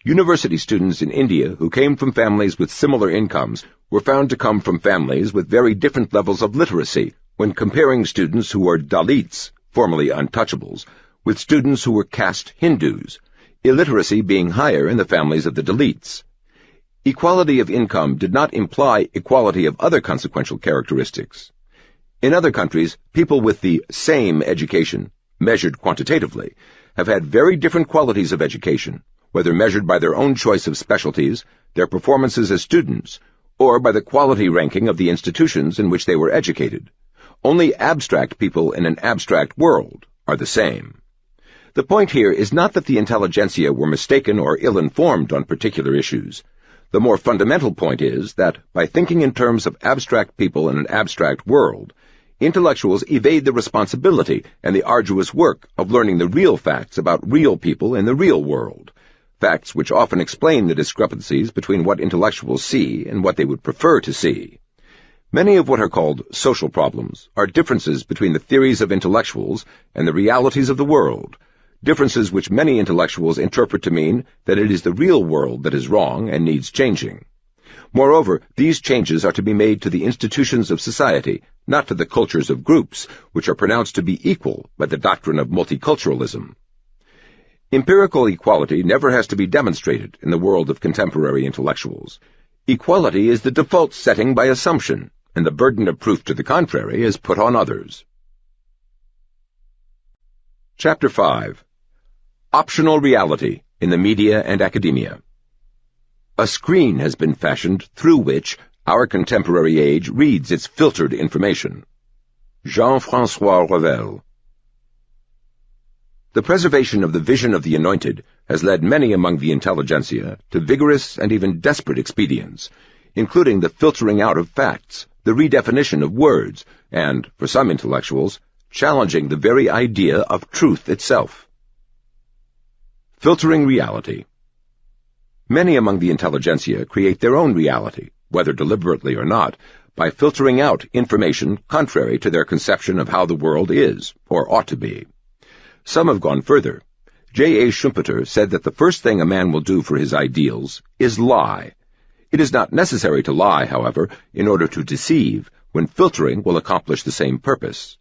University students in India who came from families with similar incomes were found to come from families with very different levels of literacy when comparing students who were Dalits, formerly untouchables, with students who were caste Hindus, illiteracy being higher in the families of the Dalits. Equality of income did not imply equality of other consequential characteristics. In other countries, people with the same education, measured quantitatively, have had very different qualities of education, whether measured by their own choice of specialties, their performances as students, or by the quality ranking of the institutions in which they were educated. Only abstract people in an abstract world are the same. The point here is not that the intelligentsia were mistaken or ill-informed on particular issues. The more fundamental point is that, by thinking in terms of abstract people in an abstract world, intellectuals evade the responsibility and the arduous work of learning the real facts about real people in the real world, facts which often explain the discrepancies between what intellectuals see and what they would prefer to see. Many of what are called social problems are differences between the theories of intellectuals and the realities of the world, differences which many intellectuals interpret to mean that it is the real world that is wrong and needs changing. Moreover, these changes are to be made to the institutions of society, not to the cultures of groups, which are pronounced to be equal by the doctrine of multiculturalism. Empirical equality never has to be demonstrated in the world of contemporary intellectuals. Equality is the default setting by assumption, and the burden of proof to the contrary is put on others. Chapter 5. Optional Reality in the Media and Academia. A screen has been fashioned through which our contemporary age reads its filtered information. Jean-François Revel. The preservation of the vision of the anointed has led many among the intelligentsia to vigorous and even desperate expedients, including the filtering out of facts, the redefinition of words, and, for some intellectuals, challenging the very idea of truth itself. Filtering reality. Many among the intelligentsia create their own reality, whether deliberately or not, by filtering out information contrary to their conception of how the world is, or ought to be. Some have gone further. J. A. Schumpeter said that the first thing a man will do for his ideals is lie. It is not necessary to lie, however, in order to deceive, when filtering will accomplish the same purpose.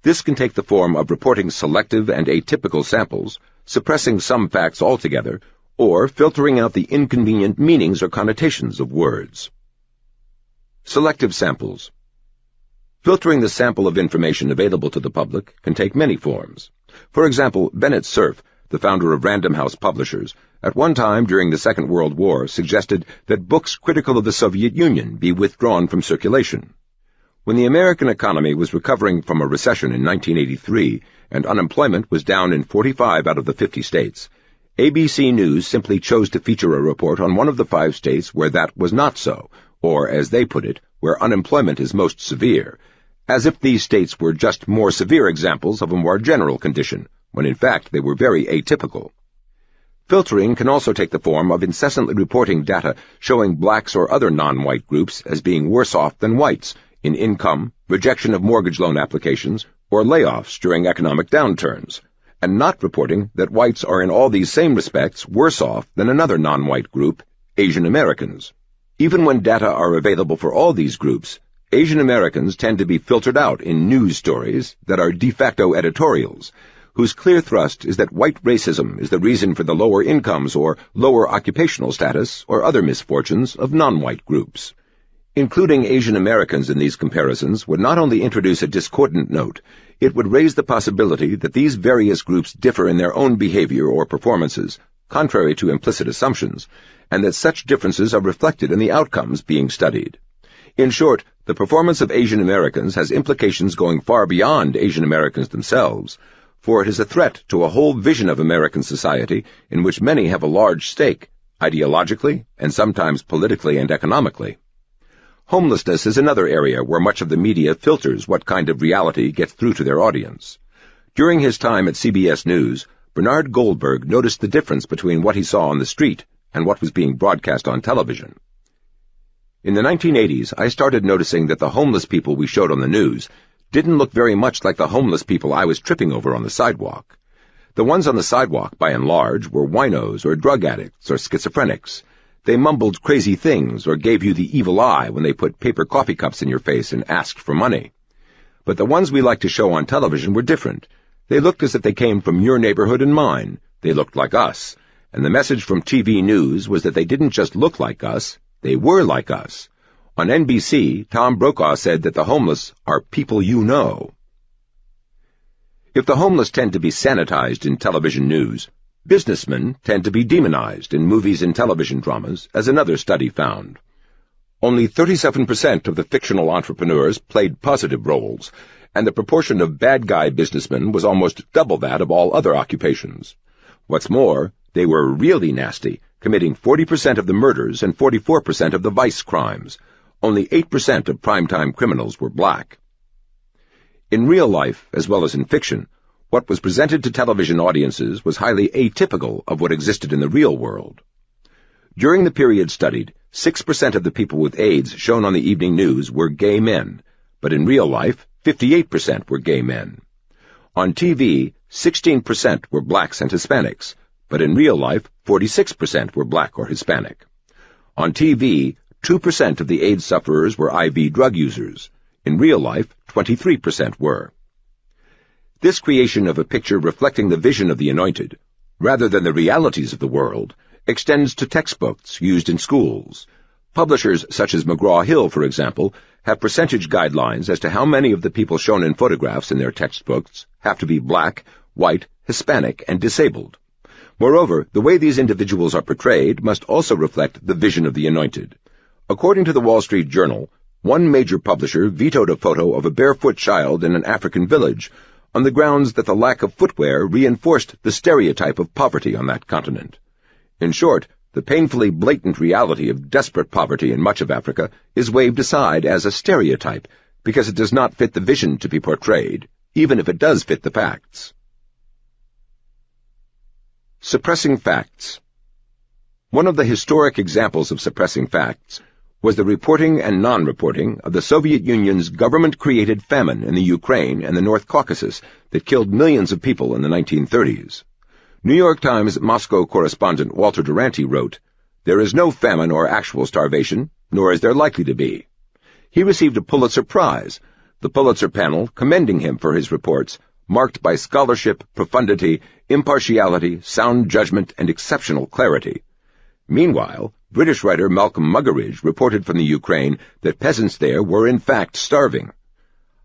This can take the form of reporting selective and atypical samples, suppressing some facts altogether, or filtering out the inconvenient meanings or connotations of words. Selective samples. Filtering the sample of information available to the public can take many forms. For example, Bennett Cerf, the founder of Random House Publishers, at one time during the Second World War suggested that books critical of the Soviet Union be withdrawn from circulation. When the American economy was recovering from a recession in 1983 and unemployment was down in 45 out of the 50 states, ABC News simply chose to feature a report on one of the 5 states where that was not so, or, as they put it, where unemployment is most severe, as if these states were just more severe examples of a more general condition, when in fact they were very atypical. Filtering can also take the form of incessantly reporting data showing blacks or other non-white groups as being worse off than whites in income, rejection of mortgage loan applications, or layoffs during economic downturns, and not reporting that whites are in all these same respects worse off than another non-white group, Asian Americans. Even when data are available for all these groups, Asian Americans tend to be filtered out in news stories that are de facto editorials, whose clear thrust is that white racism is the reason for the lower incomes or lower occupational status or other misfortunes of non-white groups. Including Asian Americans in these comparisons would not only introduce a discordant note, it would raise the possibility that these various groups differ in their own behavior or performances, contrary to implicit assumptions, and that such differences are reflected in the outcomes being studied. In short, the performance of Asian Americans has implications going far beyond Asian Americans themselves, for it is a threat to a whole vision of American society in which many have a large stake, ideologically and sometimes politically and economically. Homelessness is another area where much of the media filters what kind of reality gets through to their audience. During his time at CBS News, Bernard Goldberg noticed the difference between what he saw on the street and what was being broadcast on television. In the 1980s, I started noticing that the homeless people we showed on the news didn't look very much like the homeless people I was tripping over on the sidewalk. The ones on the sidewalk, by and large, were winos or drug addicts or schizophrenics. They mumbled crazy things or gave you the evil eye when they put paper coffee cups in your face and asked for money. But the ones we liked to show on television were different. They looked as if they came from your neighborhood and mine. They looked like us. And the message from TV news was that they didn't just look like us, they were like us. On NBC, Tom Brokaw said that the homeless are people you know. If the homeless tend to be sanitized in television news, businessmen tend to be demonized in movies and television dramas, as another study found. Only 37% of the fictional entrepreneurs played positive roles, and the proportion of bad guy businessmen was almost double that of all other occupations. What's more, they were really nasty, committing 40% of the murders and 44% of the vice crimes. Only 8% of primetime criminals were black. In real life, as well as in fiction, what was presented to television audiences was highly atypical of what existed in the real world. During the period studied, 6% of the people with AIDS shown on the evening news were gay men, but in real life, 58% were gay men. On TV, 16% were blacks and Hispanics, but in real life, 46% were black or Hispanic. On TV, 2% of the AIDS sufferers were IV drug users. In real life, 23% were. This creation of a picture reflecting the vision of the anointed, rather than the realities of the world, extends to textbooks used in schools. Publishers such as McGraw-Hill, for example, have percentage guidelines as to how many of the people shown in photographs in their textbooks have to be black, white, Hispanic, and disabled. Moreover, the way these individuals are portrayed must also reflect the vision of the anointed. According to the Wall Street Journal, one major publisher vetoed a photo of a barefoot child in an African village on the grounds that the lack of footwear reinforced the stereotype of poverty on that continent. In short, the painfully blatant reality of desperate poverty in much of Africa is waved aside as a stereotype because it does not fit the vision to be portrayed, even if it does fit the facts. Suppressing facts. One of the historic examples of suppressing facts was the reporting and non-reporting of the Soviet Union's government-created famine in the Ukraine and the North Caucasus that killed millions of people in the 1930s. New York Times Moscow correspondent Walter Duranty wrote, "There is no famine or actual starvation, nor is there likely to be." He received a Pulitzer Prize, the Pulitzer panel commending him for his reports, marked by scholarship, profundity, impartiality, sound judgment, and exceptional clarity. Meanwhile, British writer Malcolm Muggeridge reported from the Ukraine that peasants there were in fact starving.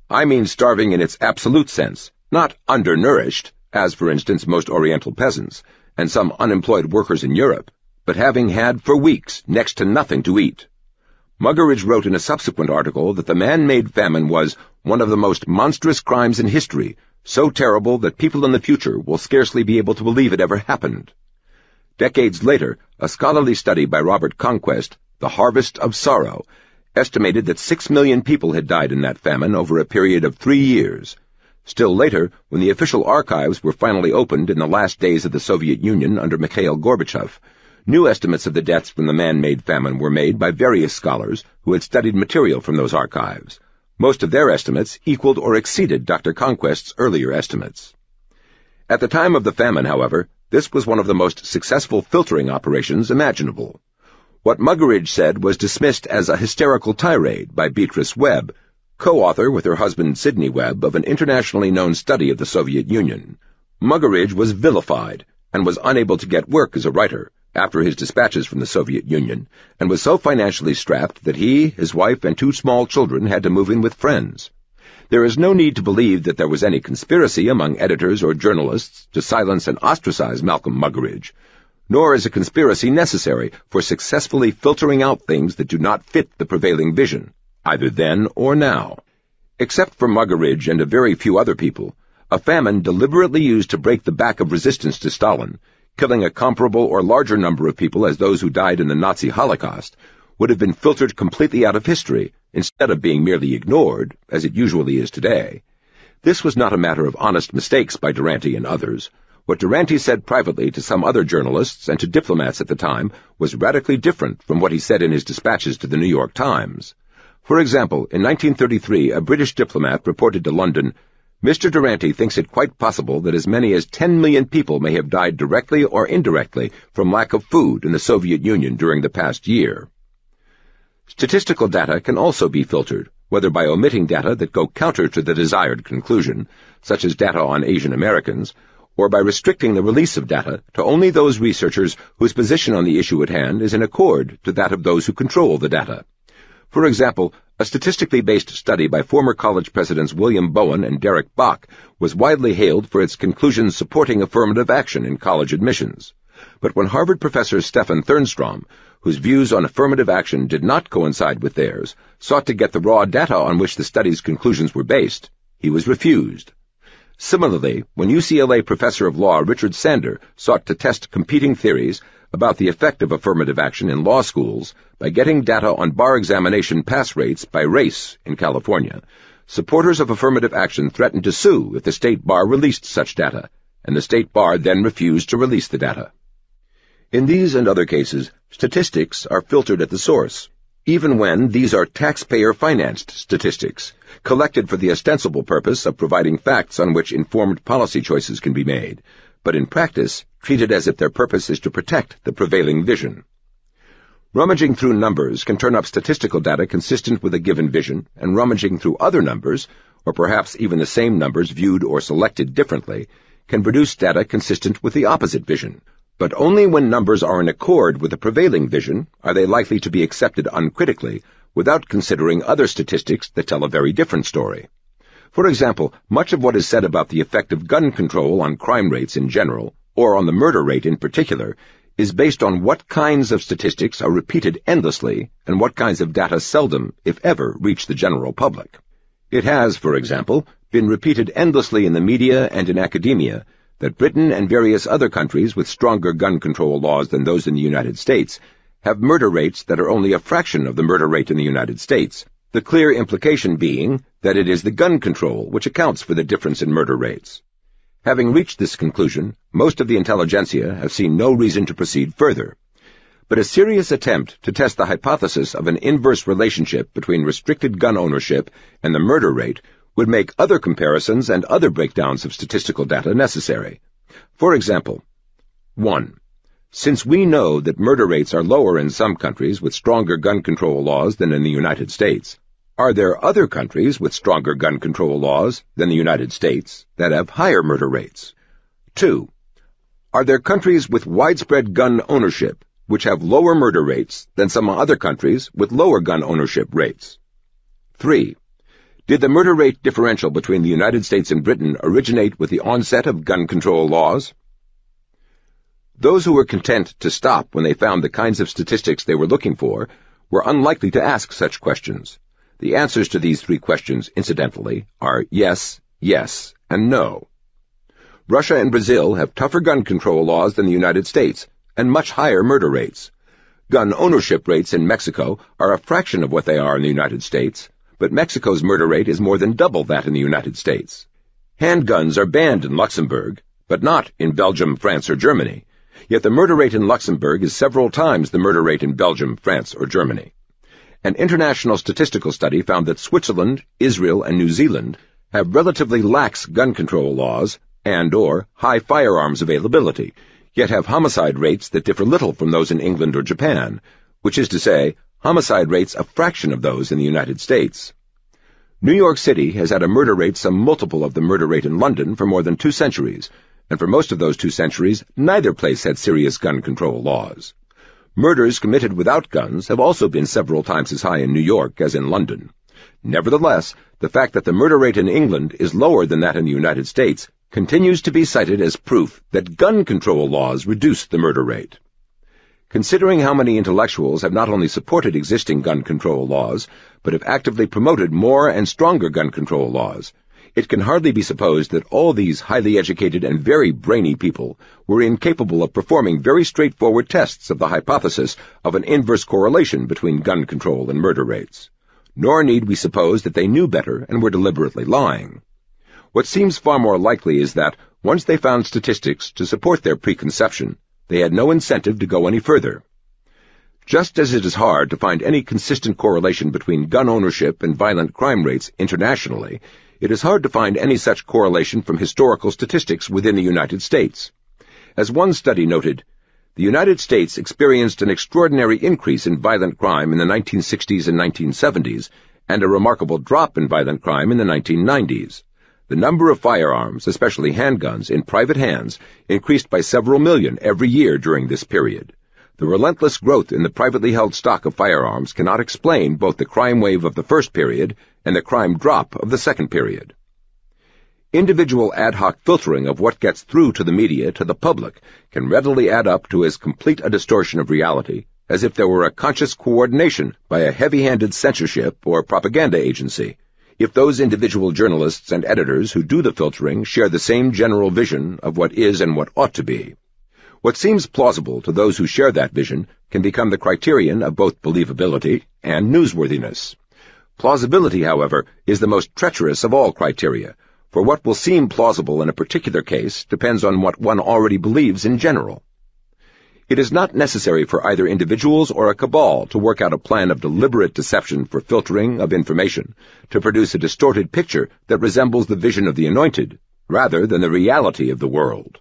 I mean starving in its absolute sense, not undernourished, as for instance most Oriental peasants, and some unemployed workers in Europe, but having had for weeks next to nothing to eat. Muggeridge wrote in a subsequent article that the man-made famine was one of the most monstrous crimes in history, so terrible that people in the future will scarcely be able to believe it ever happened. Decades later, a scholarly study by Robert Conquest, The Harvest of Sorrow, estimated that 6 million people had died in that famine over a period of 3 years. Still later, when the official archives were finally opened in the last days of the Soviet Union under Mikhail Gorbachev, new estimates of the deaths from the man-made famine were made by various scholars who had studied material from those archives. Most of their estimates equaled or exceeded Dr. Conquest's earlier estimates. At the time of the famine, however, this was one of the most successful filtering operations imaginable. What Muggeridge said was dismissed as a hysterical tirade by Beatrice Webb, co-author with her husband Sidney Webb of an internationally known study of the Soviet Union. Muggeridge was vilified and was unable to get work as a writer after his dispatches from the Soviet Union, and was so financially strapped that he, his wife, and 2 small children had to move in with friends. There is no need to believe that there was any conspiracy among editors or journalists to silence and ostracize Malcolm Muggeridge, nor is a conspiracy necessary for successfully filtering out things that do not fit the prevailing vision, either then or now. Except for Muggeridge and a very few other people, a famine deliberately used to break the back of resistance to Stalin, killing a comparable or larger number of people as those who died in the Nazi Holocaust, would have been filtered completely out of history instead of being merely ignored, as it usually is today. This was not a matter of honest mistakes by Durante and others. What Durante said privately to some other journalists and to diplomats at the time was radically different from what he said in his dispatches to the New York Times. For example, in 1933, a British diplomat reported to London, "Mr. Durante thinks it quite possible that as many as 10 million people may have died directly or indirectly from lack of food in the Soviet Union during the past year." Statistical data can also be filtered, whether by omitting data that go counter to the desired conclusion, such as data on Asian Americans, or by restricting the release of data to only those researchers whose position on the issue at hand is in accord to that of those who control the data. For example, a statistically based study by former college presidents William Bowen and Derek Bok was widely hailed for its conclusions supporting affirmative action in college admissions. But when Harvard professor Stefan Thernstrom, whose views on affirmative action did not coincide with theirs, sought to get the raw data on which the study's conclusions were based, he was refused. Similarly, when UCLA professor of law Richard Sander sought to test competing theories about the effect of affirmative action in law schools by getting data on bar examination pass rates by race in California, supporters of affirmative action threatened to sue if the state bar released such data, and the state bar then refused to release the data. In these and other cases, statistics are filtered at the source, even when these are taxpayer-financed statistics, collected for the ostensible purpose of providing facts on which informed policy choices can be made, but in practice treated as if their purpose is to protect the prevailing vision. Rummaging through numbers can turn up statistical data consistent with a given vision, and rummaging through other numbers, or perhaps even the same numbers viewed or selected differently, can produce data consistent with the opposite vision. But only when numbers are in accord with the prevailing vision are they likely to be accepted uncritically, without considering other statistics that tell a very different story. For example, much of what is said about the effect of gun control on crime rates in general, or on the murder rate in particular, is based on what kinds of statistics are repeated endlessly and what kinds of data seldom, if ever, reach the general public. It has, for example, been repeated endlessly in the media and in academia that Britain and various other countries with stronger gun control laws than those in the United States have murder rates that are only a fraction of the murder rate in the United States, the clear implication being that it is the gun control which accounts for the difference in murder rates. Having reached this conclusion, most of the intelligentsia have seen no reason to proceed further. But a serious attempt to test the hypothesis of an inverse relationship between restricted gun ownership and the murder rate would make other comparisons and other breakdowns of statistical data necessary. For example, 1. Since we know that murder rates are lower in some countries with stronger gun control laws than in the United States, are there other countries with stronger gun control laws than the United States that have higher murder rates? 2. Are there countries with widespread gun ownership which have lower murder rates than some other countries with lower gun ownership rates? 3. Did the murder rate differential between the United States and Britain originate with the onset of gun control laws? Those who were content to stop when they found the kinds of statistics they were looking for were unlikely to ask such questions. The answers to these 3 questions, incidentally, are yes, yes, and no. Russia and Brazil have tougher gun control laws than the United States, and much higher murder rates. Gun ownership rates in Mexico are a fraction of what they are in the United States, but Mexico's murder rate is more than double that in the United States. Handguns are banned in Luxembourg, but not in Belgium, France, or Germany, yet the murder rate in Luxembourg is several times the murder rate in Belgium, France, or Germany. An international statistical study found that Switzerland, Israel, and New Zealand have relatively lax gun control laws and/or high firearms availability, yet have homicide rates that differ little from those in England or Japan, which is to say, homicide rates a fraction of those in the United States. New York City has had a murder rate some multiple of the murder rate in London for more than 2 centuries, and for most of those 2 centuries, neither place had serious gun control laws. Murders committed without guns have also been several times as high in New York as in London. Nevertheless, the fact that the murder rate in England is lower than that in the United States continues to be cited as proof that gun control laws reduce the murder rate. Considering how many intellectuals have not only supported existing gun control laws, but have actively promoted more and stronger gun control laws, it can hardly be supposed that all these highly educated and very brainy people were incapable of performing very straightforward tests of the hypothesis of an inverse correlation between gun control and murder rates. Nor need we suppose that they knew better and were deliberately lying. What seems far more likely is that, once they found statistics to support their preconception, they had no incentive to go any further. Just as it is hard to find any consistent correlation between gun ownership and violent crime rates internationally, it is hard to find any such correlation from historical statistics within the United States. As one study noted, the United States experienced an extraordinary increase in violent crime in the 1960s and 1970s, and a remarkable drop in violent crime in the 1990s. The number of firearms, especially handguns, in private hands increased by several million every year during this period. The relentless growth in the privately held stock of firearms cannot explain both the crime wave of the first period and the crime drop of the second period. Individual ad hoc filtering of what gets through to the media to the public can readily add up to as complete a distortion of reality as if there were a conscious coordination by a heavy-handed censorship or propaganda agency, if those individual journalists and editors who do the filtering share the same general vision of what is and what ought to be. What seems plausible to those who share that vision can become the criterion of both believability and newsworthiness. Plausibility, however, is the most treacherous of all criteria, for what will seem plausible in a particular case depends on what one already believes in general. It is not necessary for either individuals or a cabal to work out a plan of deliberate deception for filtering of information to produce a distorted picture that resembles the vision of the anointed, rather than the reality of the world.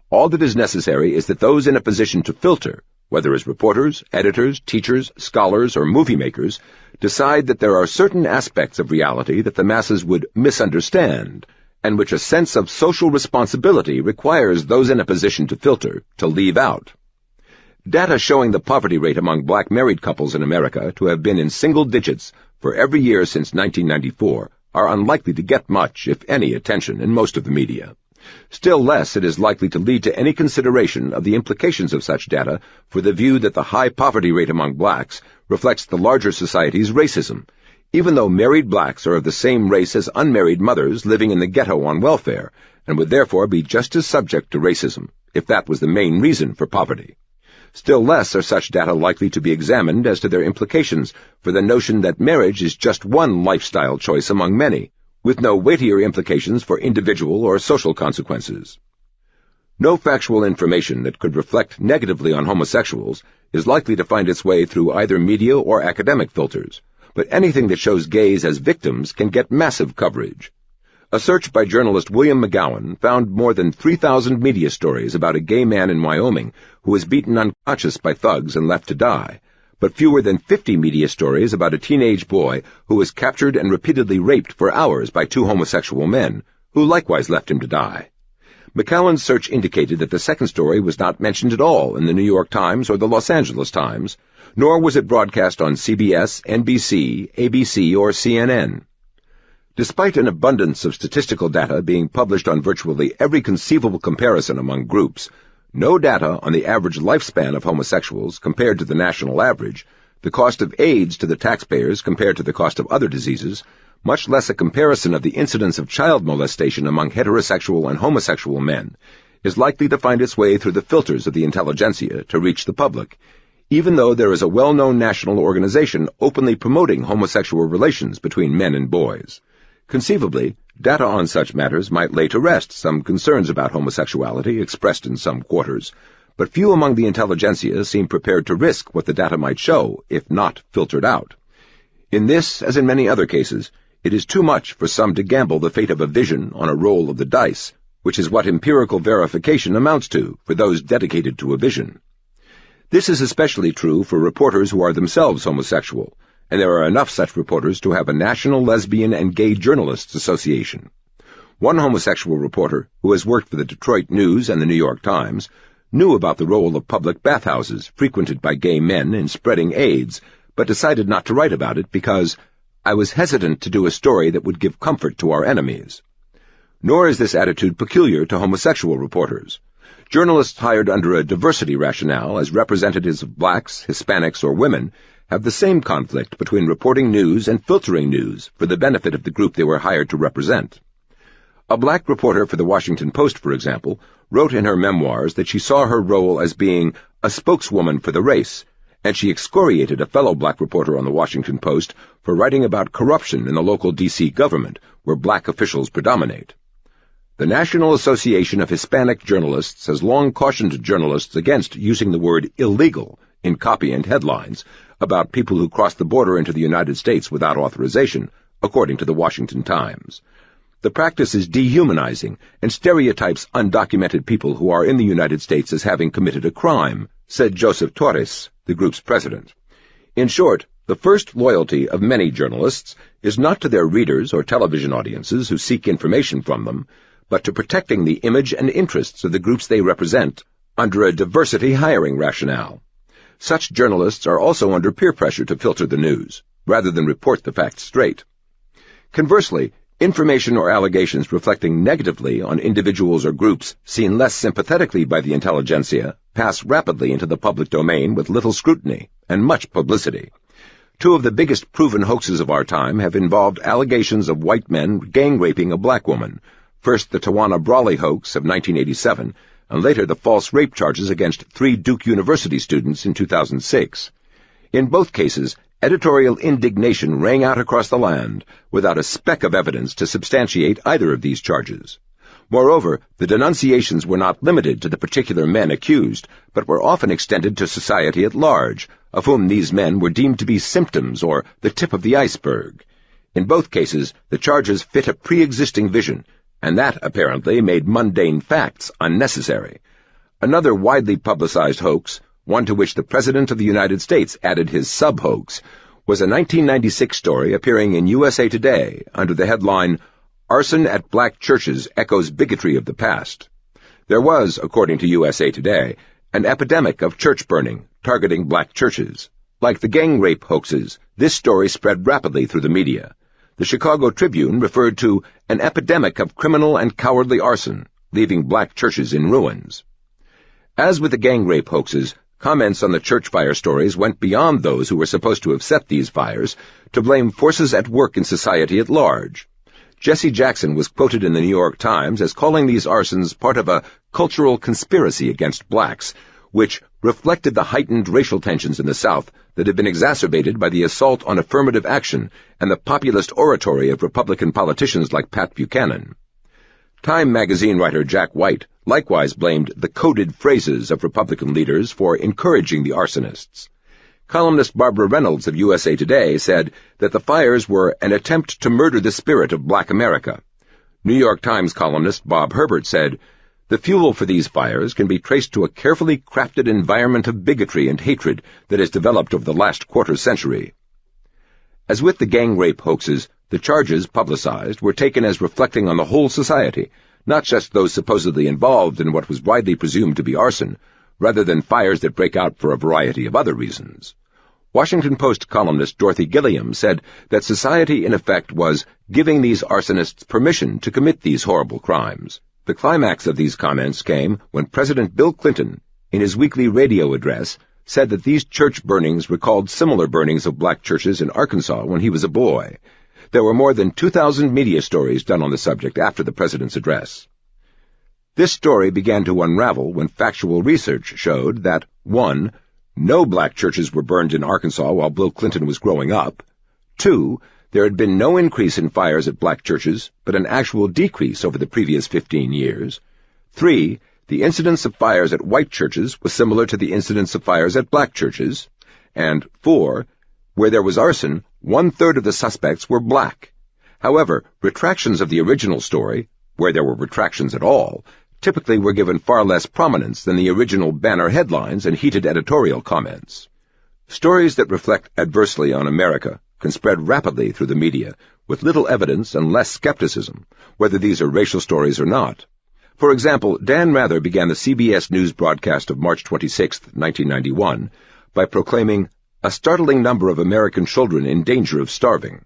All that is necessary is that those in a position to filter, whether as reporters, editors, teachers, scholars, or movie makers, decide that there are certain aspects of reality that the masses would misunderstand, and which a sense of social responsibility requires those in a position to filter to leave out. Data showing the poverty rate among black married couples in America to have been in single digits for every year since 1994 are unlikely to get much, if any, attention in most of the media. Still less it is likely to lead to any consideration of the implications of such data for the view that the high poverty rate among blacks reflects the larger society's racism, even though married blacks are of the same race as unmarried mothers living in the ghetto on welfare, and would therefore be just as subject to racism, if that was the main reason for poverty. Still less are such data likely to be examined as to their implications for the notion that marriage is just one lifestyle choice among many, with no weightier implications for individual or social consequences. No factual information that could reflect negatively on homosexuals is likely to find its way through either media or academic filters, but anything that shows gays as victims can get massive coverage. A search by journalist William McGowan found more than 3,000 media stories about a gay man in Wyoming who was beaten unconscious by thugs and left to die, but fewer than 50 media stories about a teenage boy who was captured and repeatedly raped for hours by 2 homosexual men, who likewise left him to die. McCowan's search indicated that the second story was not mentioned at all in the New York Times or the Los Angeles Times, nor was it broadcast on CBS, NBC, ABC, or CNN. Despite an abundance of statistical data being published on virtually every conceivable comparison among groups, no data on the average lifespan of homosexuals compared to the national average, the cost of AIDS to the taxpayers compared to the cost of other diseases, much less a comparison of the incidence of child molestation among heterosexual and homosexual men, is likely to find its way through the filters of the intelligentsia to reach the public, even though there is a well-known national organization openly promoting homosexual relations between men and boys. Conceivably, data on such matters might lay to rest some concerns about homosexuality expressed in some quarters, but few among the intelligentsia seem prepared to risk what the data might show, if not filtered out. In this, as in many other cases, it is too much for some to gamble the fate of a vision on a roll of the dice, which is what empirical verification amounts to for those dedicated to a vision. This is especially true for reporters who are themselves homosexual, and there are enough such reporters to have a National Lesbian and Gay Journalists Association. One homosexual reporter, who has worked for the Detroit News and the New York Times, knew about the role of public bathhouses frequented by gay men in spreading AIDS, but decided not to write about it because I was hesitant to do a story that would give comfort to our enemies. Nor is this attitude peculiar to homosexual reporters. Journalists hired under a diversity rationale as representatives of blacks, Hispanics, or women have the same conflict between reporting news and filtering news for the benefit of the group they were hired to represent. A black reporter for the Washington Post, for example, wrote in her memoirs that she saw her role as being a spokeswoman for the race, and she excoriated a fellow black reporter on the Washington Post for writing about corruption in the local D.C. government, where black officials predominate. The National Association of Hispanic Journalists has long cautioned journalists against using the word illegal in copy and headlines about people who cross the border into the United States without authorization, according to the Washington Times. The practice is dehumanizing and stereotypes undocumented people who are in the United States as having committed a crime, said Joseph Torres, the group's president. In short, the first loyalty of many journalists is not to their readers or television audiences who seek information from them, but to protecting the image and interests of the groups they represent under a diversity hiring rationale. Such journalists are also under peer pressure to filter the news, rather than report the facts straight. Conversely, information or allegations reflecting negatively on individuals or groups seen less sympathetically by the intelligentsia pass rapidly into the public domain with little scrutiny and much publicity. Two of the biggest proven hoaxes of our time have involved allegations of white men gang-raping a black woman, first the Tawana Brawley hoax of 1987, and later the false rape charges against 3 Duke University students in 2006. In both cases, editorial indignation rang out across the land without a speck of evidence to substantiate either of these charges. Moreover, the denunciations were not limited to the particular men accused, but were often extended to society at large, of whom these men were deemed to be symptoms or the tip of the iceberg. In both cases, the charges fit a pre-existing vision, and that, apparently, made mundane facts unnecessary. Another widely publicized hoax, one to which the President of the United States added his sub-hoax, was a 1996 story appearing in USA Today under the headline, "Arson at Black Churches Echoes Bigotry of the Past." There was, according to USA Today, an epidemic of church burning targeting black churches. Like the gang rape hoaxes, this story spread rapidly through the media. The Chicago Tribune referred to an epidemic of criminal and cowardly arson, leaving black churches in ruins. As with the gang rape hoaxes, comments on the church fire stories went beyond those who were supposed to have set these fires to blame forces at work in society at large. Jesse Jackson was quoted in the New York Times as calling these arsons part of a cultural conspiracy against blacks, which reflected the heightened racial tensions in the South that had been exacerbated by the assault on affirmative action and the populist oratory of Republican politicians like Pat Buchanan. Time magazine writer Jack White likewise blamed the coded phrases of Republican leaders for encouraging the arsonists. Columnist Barbara Reynolds of USA Today said that the fires were an attempt to murder the spirit of black America. New York Times columnist Bob Herbert said, "The fuel for these fires can be traced to a carefully crafted environment of bigotry and hatred that has developed over the last quarter-century." As with the gang rape hoaxes, the charges publicized were taken as reflecting on the whole society, not just those supposedly involved in what was widely presumed to be arson, rather than fires that break out for a variety of other reasons. Washington Post columnist Dorothy Gilliam said that society, in effect, was giving these arsonists permission to commit these horrible crimes. The climax of these comments came when President Bill Clinton, in his weekly radio address, said that these church burnings recalled similar burnings of black churches in Arkansas when he was a boy. There were more than 2,000 media stories done on the subject after the president's address. This story began to unravel when factual research showed that, 1. No black churches were burned in Arkansas while Bill Clinton was growing up. 2. There had been no increase in fires at black churches, but an actual decrease over the previous 15 years. 3. The incidence of fires at white churches was similar to the incidence of fires at black churches. And 4. Where there was arson, 1/3 of the suspects were black. However, retractions of the original story, where there were retractions at all, typically were given far less prominence than the original banner headlines and heated editorial comments. Stories that reflect adversely on America can spread rapidly through the media, with little evidence and less skepticism, whether these are racial stories or not. For example, Dan Rather began the CBS News broadcast of March 26, 1991, by proclaiming, "A startling number of American children in danger of starving."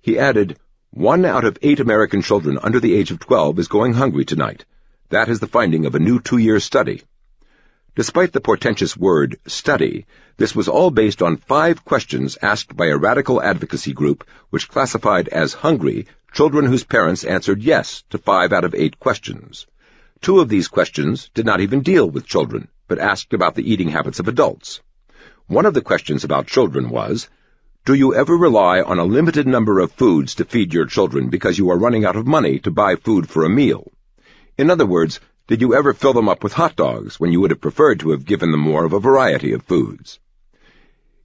He added, "1 out of 8 American children under the age of 12 is going hungry tonight. That is the finding of a new 2-year study." Despite the portentous word study, this was all based on 5 questions asked by a radical advocacy group which classified as hungry children whose parents answered yes to 5 out of 8 questions. 2 of these questions did not even deal with children, but asked about the eating habits of adults. One of the questions about children was, "Do you ever rely on a limited number of foods to feed your children because you are running out of money to buy food for a meal?" In other words, did you ever fill them up with hot dogs when you would have preferred to have given them more of a variety of foods?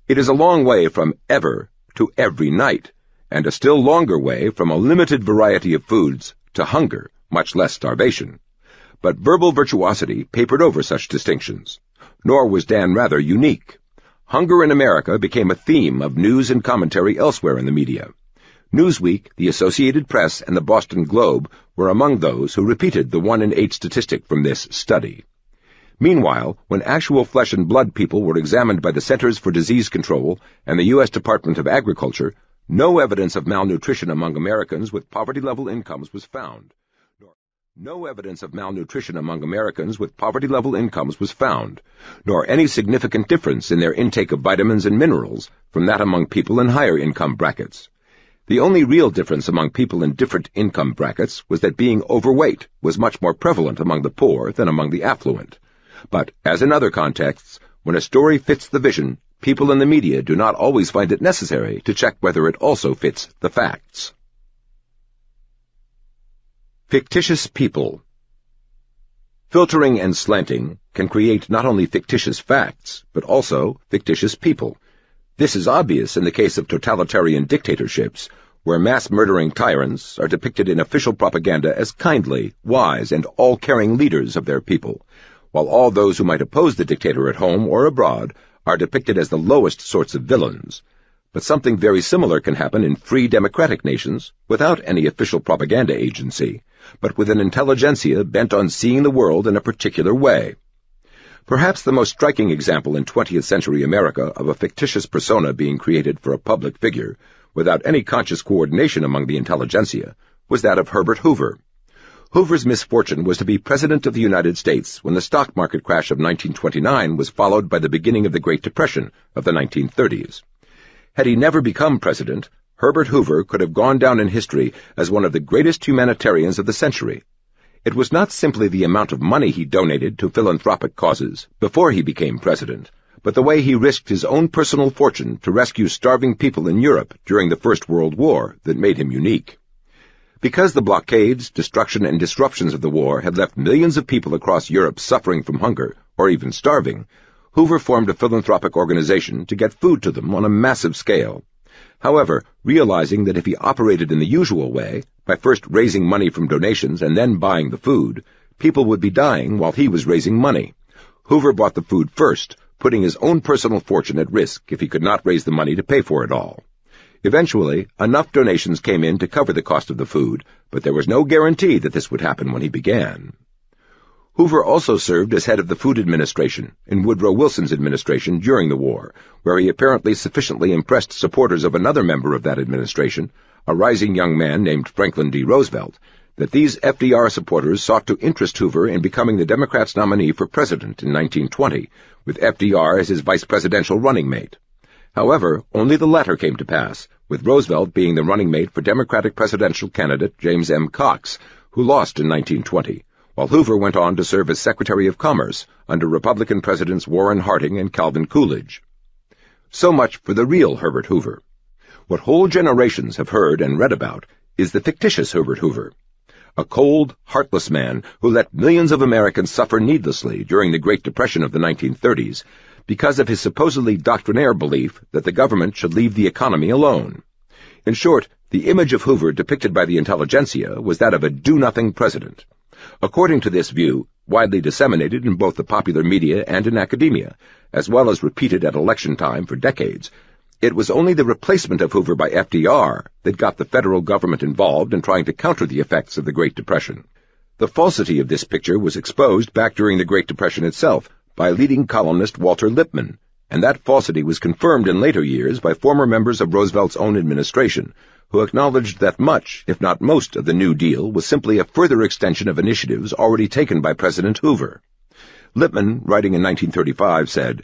It is a long way from ever to every night, and a still longer way from a limited variety of foods to hunger, much less starvation. But verbal virtuosity papered over such distinctions. Nor was Dan Rather unique. Hunger in America became a theme of news and commentary elsewhere in the media. Newsweek, the Associated Press, and the Boston Globe were among those who repeated the 1 in 8 statistic from this study. Meanwhile, when actual flesh and blood people were examined by the Centers for Disease Control and the U.S. Department of Agriculture, no evidence of malnutrition among Americans with poverty-level incomes was found. No evidence of malnutrition among Americans with poverty-level incomes was found, nor any significant difference in their intake of vitamins and minerals from that among people in higher income brackets. The only real difference among people in different income brackets was that being overweight was much more prevalent among the poor than among the affluent. But, as in other contexts, when a story fits the vision, people in the media do not always find it necessary to check whether it also fits the facts. Fictitious people. Filtering and slanting can create not only fictitious facts, but also fictitious people. This is obvious in the case of totalitarian dictatorships, where mass-murdering tyrants are depicted in official propaganda as kindly, wise, and all-caring leaders of their people, while all those who might oppose the dictator at home or abroad are depicted as the lowest sorts of villains. But something very similar can happen in free democratic nations without any official propaganda agency, but with an intelligentsia bent on seeing the world in a particular way. Perhaps the most striking example in 20th century America of a fictitious persona being created for a public figure without any conscious coordination among the intelligentsia was that of Herbert Hoover. Hoover's misfortune was to be President of the United States when the stock market crash of 1929 was followed by the beginning of the Great Depression of the 1930s. Had he never become president, Herbert Hoover could have gone down in history as one of the greatest humanitarians of the century. It was not simply the amount of money he donated to philanthropic causes before he became president, but the way he risked his own personal fortune to rescue starving people in Europe during the First World War that made him unique. Because the blockades, destruction, and disruptions of the war had left millions of people across Europe suffering from hunger, or even starving, Hoover formed a philanthropic organization to get food to them on a massive scale. However, realizing that if he operated in the usual way, by first raising money from donations and then buying the food, people would be dying while he was raising money. Hoover bought the food first, putting his own personal fortune at risk if he could not raise the money to pay for it all. Eventually, enough donations came in to cover the cost of the food, but there was no guarantee that this would happen when he began. Hoover also served as head of the Food Administration in Woodrow Wilson's administration during the war, where he apparently sufficiently impressed supporters of another member of that administration, a rising young man named Franklin D. Roosevelt, that these FDR supporters sought to interest Hoover in becoming the Democrats' nominee for president in 1920, with FDR as his vice presidential running mate. However, only the latter came to pass, with Roosevelt being the running mate for Democratic presidential candidate James M. Cox, who lost in 1920, while Hoover went on to serve as Secretary of Commerce under Republican Presidents Warren Harding and Calvin Coolidge. So much for the real Herbert Hoover. What whole generations have heard and read about is the fictitious Herbert Hoover, a cold, heartless man who let millions of Americans suffer needlessly during the Great Depression of the 1930s because of his supposedly doctrinaire belief that the government should leave the economy alone. In short, the image of Hoover depicted by the intelligentsia was that of a do-nothing president. According to this view, widely disseminated in both the popular media and in academia, as well as repeated at election time for decades, it was only the replacement of Hoover by FDR that got the federal government involved in trying to counter the effects of the Great Depression. The falsity of this picture was exposed back during the Great Depression itself by leading columnist Walter Lippmann, and that falsity was confirmed in later years by former members of Roosevelt's own administration, who acknowledged that much, if not most, of the New Deal was simply a further extension of initiatives already taken by President Hoover. Lippmann, writing in 1935, said,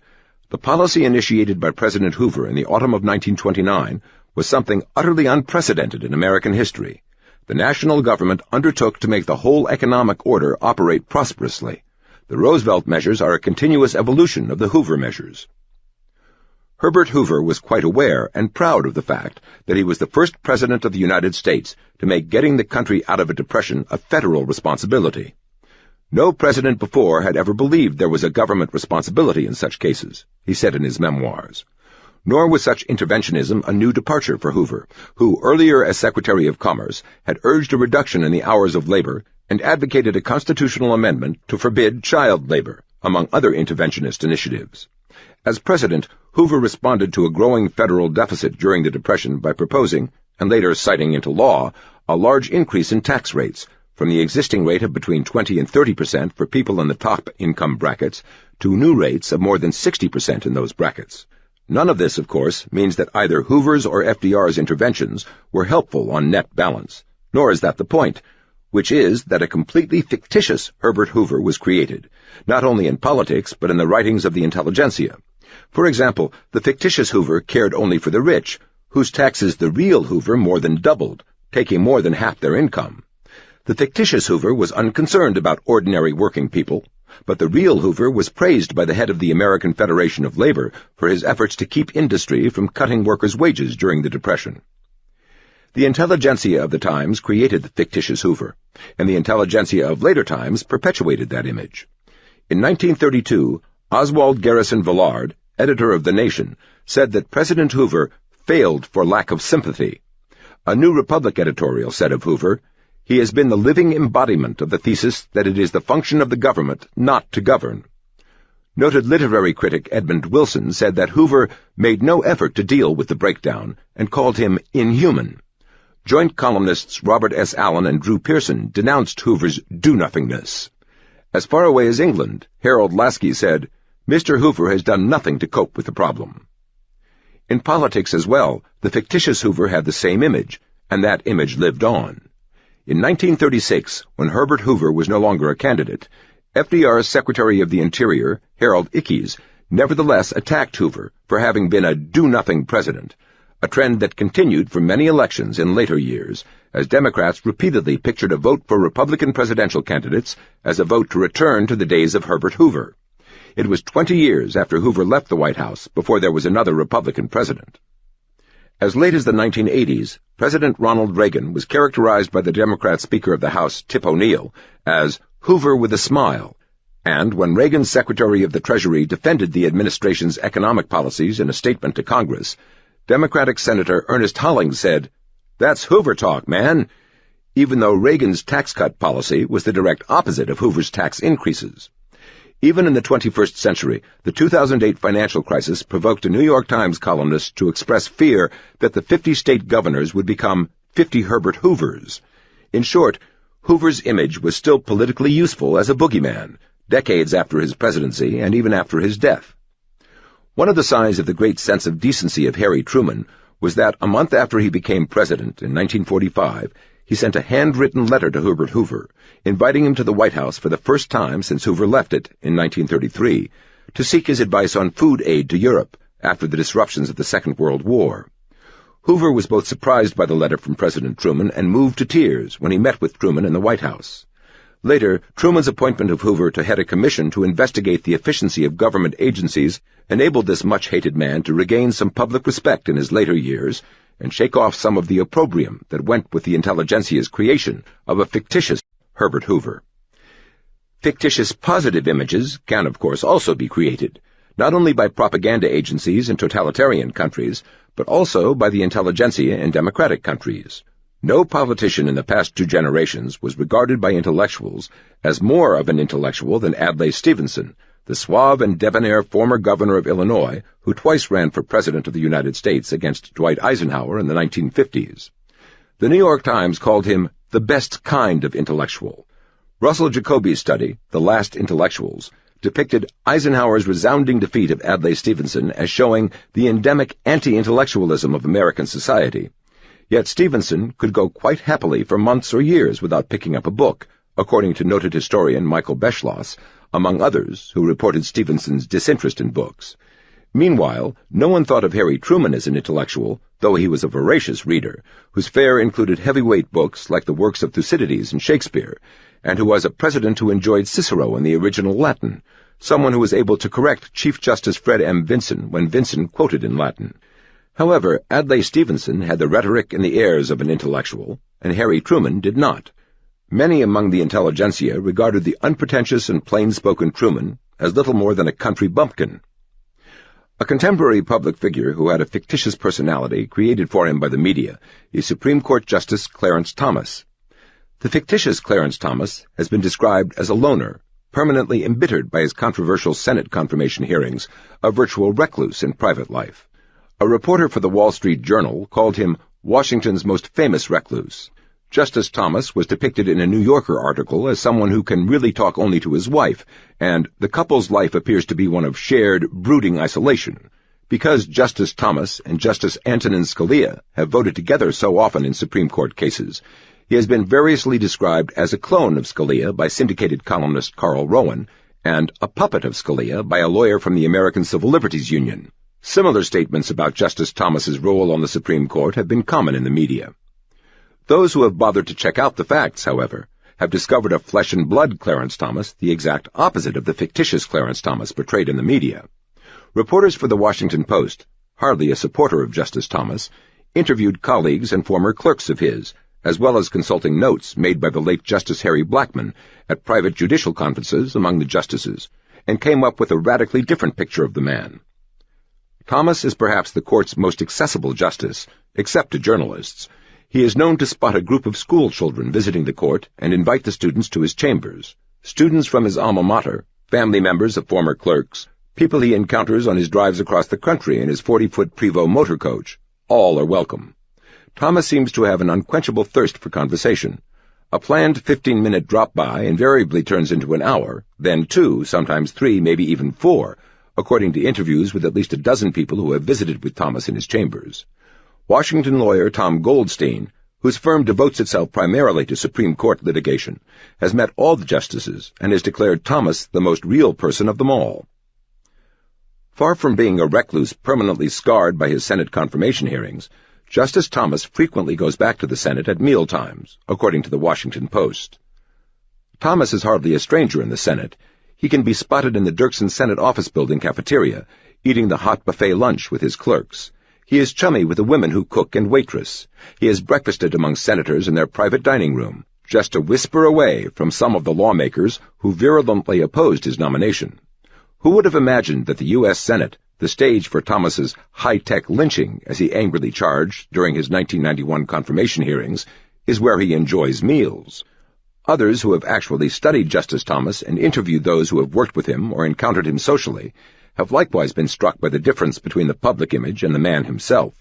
"The policy initiated by President Hoover in the autumn of 1929 was something utterly unprecedented in American history. The national government undertook to make the whole economic order operate prosperously. The Roosevelt measures are a continuous evolution of the Hoover measures." Herbert Hoover was quite aware and proud of the fact that he was the first president of the United States to make getting the country out of a depression a federal responsibility. No president before had ever believed there was a government responsibility in such cases, he said in his memoirs. Nor was such interventionism a new departure for Hoover, who, earlier as Secretary of Commerce, had urged a reduction in the hours of labor and advocated a constitutional amendment to forbid child labor, among other interventionist initiatives. As president, Hoover responded to a growing federal deficit during the Depression by proposing, and later citing into law, a large increase in tax rates, from the existing rate of between 20 and 30% for people in the top income brackets to new rates of more than 60% in those brackets. None of this, of course, means that either Hoover's or FDR's interventions were helpful on net balance, nor is that the point, which is that a completely fictitious Herbert Hoover was created, not only in politics but in the writings of the intelligentsia. For example, the fictitious Hoover cared only for the rich, whose taxes the real Hoover more than doubled, taking more than half their income. The fictitious Hoover was unconcerned about ordinary working people, but the real Hoover was praised by the head of the American Federation of Labor for his efforts to keep industry from cutting workers' wages during the Depression. The intelligentsia of the times created the fictitious Hoover, and the intelligentsia of later times perpetuated that image. In 1932, Oswald Garrison Villard, editor of The Nation, said that President Hoover failed for lack of sympathy. A New Republic editorial said of Hoover, "He has been the living embodiment of the thesis that it is the function of the government not to govern." Noted literary critic Edmund Wilson said that Hoover made no effort to deal with the breakdown and called him inhuman. Joint columnists Robert S. Allen and Drew Pearson denounced Hoover's do-nothingness. As far away as England, Harold Laski said, "Mr. Hoover has done nothing to cope with the problem." In politics as well, the fictitious Hoover had the same image, and that image lived on. In 1936, when Herbert Hoover was no longer a candidate, FDR's Secretary of the Interior, Harold Ickes, nevertheless attacked Hoover for having been a do-nothing president, a trend that continued for many elections in later years, as Democrats repeatedly pictured a vote for Republican presidential candidates as a vote to return to the days of Herbert Hoover. It was 20 years after Hoover left the White House before there was another Republican president. As late as the 1980s, President Ronald Reagan was characterized by the Democrat Speaker of the House, Tip O'Neill, as Hoover with a smile, and when Reagan's Secretary of the Treasury defended the administration's economic policies in a statement to Congress, Democratic Senator Ernest Hollings said, "That's Hoover talk, man," even though Reagan's tax cut policy was the direct opposite of Hoover's tax increases. Even in the 21st century, the 2008 financial crisis provoked a New York Times columnist to express fear that the 50 state governors would become 50 Herbert Hoovers. In short, Hoover's image was still politically useful as a boogeyman, decades after his presidency and even after his death. One of the signs of the great sense of decency of Harry Truman was that a month after he became president in 1945, he sent a handwritten letter to Herbert Hoover, inviting him to the White House for the first time since Hoover left it in 1933, to seek his advice on food aid to Europe after the disruptions of the Second World War. Hoover was both surprised by the letter from President Truman and moved to tears when he met with Truman in the White House. Later, Truman's appointment of Hoover to head a commission to investigate the efficiency of government agencies enabled this much-hated man to regain some public respect in his later years and shake off some of the opprobrium that went with the intelligentsia's creation of a fictitious Herbert Hoover. Fictitious positive images can, of course, also be created, not only by propaganda agencies in totalitarian countries, but also by the intelligentsia in democratic countries. No politician in the past 2 generations was regarded by intellectuals as more of an intellectual than Adlai Stevenson, the suave and debonair former governor of Illinois who twice ran for president of the United States against Dwight Eisenhower in the 1950s. The New York Times called him the best kind of intellectual. Russell Jacoby's study, The Last Intellectuals, depicted Eisenhower's resounding defeat of Adlai Stevenson as showing the endemic anti-intellectualism of American society. Yet Stevenson could go quite happily for months or years without picking up a book, according to noted historian Michael Beschloss, among others who reported Stevenson's disinterest in books. Meanwhile, no one thought of Harry Truman as an intellectual, though he was a voracious reader, whose fare included heavyweight books like the works of Thucydides and Shakespeare, and who was a president who enjoyed Cicero in the original Latin, someone who was able to correct Chief Justice Fred M. Vinson when Vinson quoted in Latin. However, Adlai Stevenson had the rhetoric and the airs of an intellectual, and Harry Truman did not. Many among the intelligentsia regarded the unpretentious and plain-spoken Truman as little more than a country bumpkin. A contemporary public figure who had a fictitious personality created for him by the media is Supreme Court Justice Clarence Thomas. The fictitious Clarence Thomas has been described as a loner, permanently embittered by his controversial Senate confirmation hearings, a virtual recluse in private life. A reporter for the Wall Street Journal called him Washington's most famous recluse. Justice Thomas was depicted in a New Yorker article as someone who can really talk only to his wife, and the couple's life appears to be one of shared, brooding isolation. Because Justice Thomas and Justice Antonin Scalia have voted together so often in Supreme Court cases, he has been variously described as a clone of Scalia by syndicated columnist Carl Rowan, and a puppet of Scalia by a lawyer from the American Civil Liberties Union. Similar statements about Justice Thomas's role on the Supreme Court have been common in the media. Those who have bothered to check out the facts, however, have discovered a flesh-and-blood Clarence Thomas, the exact opposite of the fictitious Clarence Thomas portrayed in the media. Reporters for the Washington Post, hardly a supporter of Justice Thomas, interviewed colleagues and former clerks of his, as well as consulting notes made by the late Justice Harry Blackmun at private judicial conferences among the justices, and came up with a radically different picture of the man. Thomas is perhaps the court's most accessible justice, except to journalists. He is known to spot a group of school children visiting the court and invite the students to his chambers. Students from his alma mater, family members of former clerks, people he encounters on his drives across the country in his 40-foot Prevost motor coach, all are welcome. Thomas seems to have an unquenchable thirst for conversation. A planned 15-minute drop-by invariably turns into an hour, then 2, sometimes 3, maybe even 4, according to interviews with at least a dozen people who have visited with Thomas in his chambers. Washington lawyer Tom Goldstein, whose firm devotes itself primarily to Supreme Court litigation, has met all the justices and has declared Thomas the most real person of them all. Far from being a recluse permanently scarred by his Senate confirmation hearings, Justice Thomas frequently goes back to the Senate at meal times, according to the Washington Post. Thomas is hardly a stranger in the Senate. He can be spotted in the Dirksen Senate office building cafeteria, eating the hot buffet lunch with his clerks. He is chummy with the women who cook and waitress. He has breakfasted among senators in their private dining room, just a whisper away from some of the lawmakers who virulently opposed his nomination. Who would have imagined that the U.S. Senate, the stage for Thomas's high-tech lynching, as he angrily charged during his 1991 confirmation hearings, is where he enjoys meals? Others who have actually studied Justice Thomas and interviewed those who have worked with him or encountered him socially have likewise been struck by the difference between the public image and the man himself.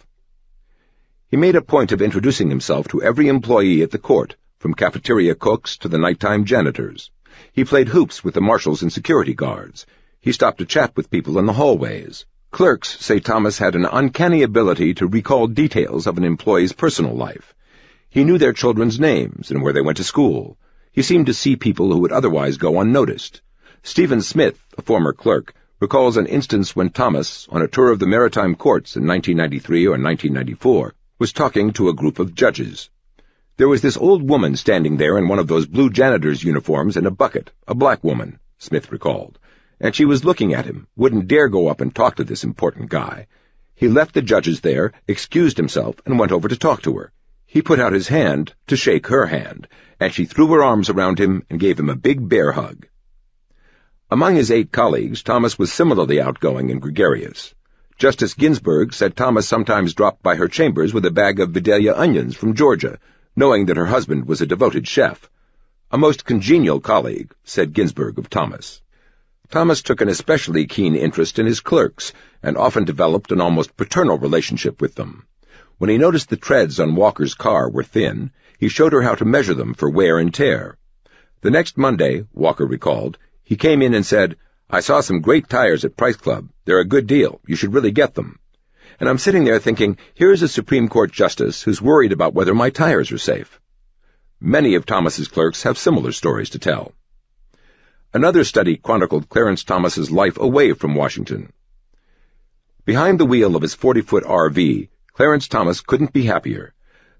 He made a point of introducing himself to every employee at the court, from cafeteria cooks to the nighttime janitors. He played hoops with the marshals and security guards. He stopped to chat with people in the hallways. Clerks say Thomas had an uncanny ability to recall details of an employee's personal life. He knew their children's names and where they went to school. He seemed to see people who would otherwise go unnoticed. Stephen Smith, a former clerk, recalls an instance when Thomas, on a tour of the maritime courts in 1993 or 1994, was talking to a group of judges. There was this old woman standing there in one of those blue janitor's uniforms and a bucket, a black woman, Smith recalled, and she was looking at him, wouldn't dare go up and talk to this important guy. He left the judges there, excused himself, and went over to talk to her. He put out his hand to shake her hand, and she threw her arms around him and gave him a big bear hug. Among his 8 colleagues, Thomas was similarly outgoing and gregarious. Justice Ginsburg said Thomas sometimes dropped by her chambers with a bag of Vidalia onions from Georgia, knowing that her husband was a devoted chef. "A most congenial colleague," said Ginsburg of Thomas. Thomas took an especially keen interest in his clerks, and often developed an almost paternal relationship with them. When he noticed the treads on Walker's car were thin, he showed her how to measure them for wear and tear. The next Monday, Walker recalled, he came in and said, "I saw some great tires at Price Club. They're a good deal. You should really get them." And I'm sitting there thinking, here's a Supreme Court justice who's worried about whether my tires are safe. Many of Thomas's clerks have similar stories to tell. Another study chronicled Clarence Thomas's life away from Washington. Behind the wheel of his 40-foot RV, Clarence Thomas couldn't be happier.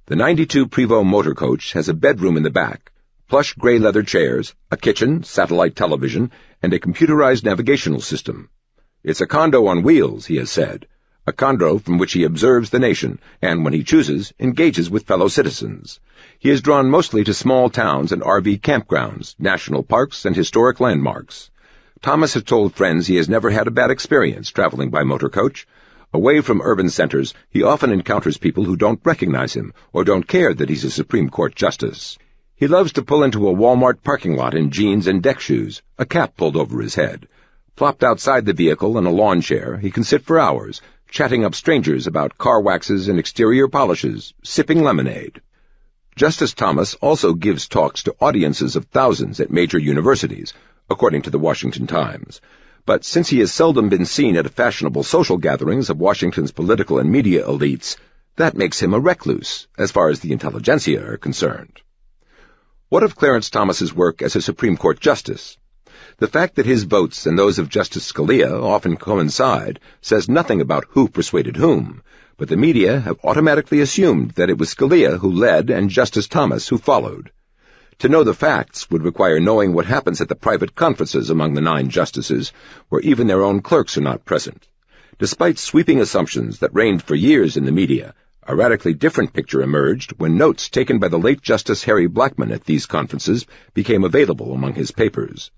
The 92 Prevost motor coach has a bedroom in the back, plush gray leather chairs, a kitchen, satellite television, and a computerized navigational system. "It's a condo on wheels," he has said, a condo from which he observes the nation and, when he chooses, engages with fellow citizens. He is drawn mostly to small towns and RV campgrounds, national parks, and historic landmarks. Thomas has told friends he has never had a bad experience traveling by motor coach. Away from urban centers, he often encounters people who don't recognize him or don't care that he's a Supreme Court justice. He loves to pull into a Walmart parking lot in jeans and deck shoes, a cap pulled over his head. Plopped outside the vehicle in a lawn chair, he can sit for hours, chatting up strangers about car waxes and exterior polishes, sipping lemonade. Justice Thomas also gives talks to audiences of thousands at major universities, according to the Washington Times. But since he has seldom been seen at fashionable social gatherings of Washington's political and media elites, that makes him a recluse, as far as the intelligentsia are concerned. What of Clarence Thomas's work as a Supreme Court justice? The fact that his votes and those of Justice Scalia often coincide says nothing about who persuaded whom, but the media have automatically assumed that it was Scalia who led and Justice Thomas who followed. To know the facts would require knowing what happens at the private conferences among the 9 justices, where even their own clerks are not present. Despite sweeping assumptions that reigned for years in the media, a radically different picture emerged when notes taken by the late Justice Harry Blackmun at these conferences became available among his papers.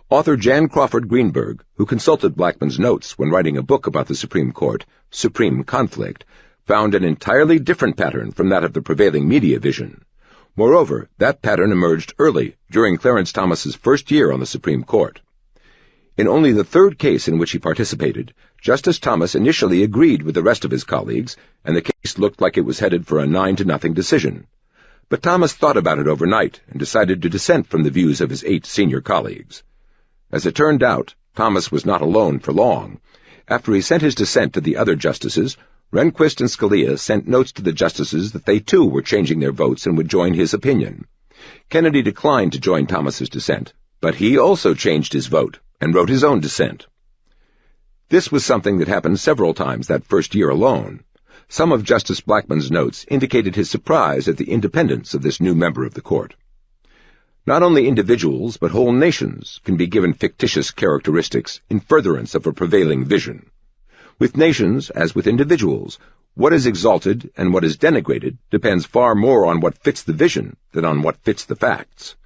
Author Jan Crawford Greenberg, who consulted Blackmun's notes when writing a book about the Supreme Court, Supreme Conflict, found an entirely different pattern from that of the prevailing media vision. Moreover, that pattern emerged early, during Clarence Thomas's first year on the Supreme Court. In only the 3rd case in which he participated, Justice Thomas initially agreed with the rest of his colleagues, and the case looked like it was headed for a 9-0 decision. But Thomas thought about it overnight and decided to dissent from the views of his 8 senior colleagues. As it turned out, Thomas was not alone for long. After he sent his dissent to the other justices, Rehnquist and Scalia sent notes to the justices that they too were changing their votes and would join his opinion. Kennedy declined to join Thomas's dissent, but he also changed his vote and wrote his own dissent. This was something that happened several times that first year alone. Some of Justice Blackmun's notes indicated his surprise at the independence of this new member of the court. Not only individuals, but whole nations can be given fictitious characteristics in furtherance of a prevailing vision. With nations, as with individuals, what is exalted and what is denigrated depends far more on what fits the vision than on what fits the facts.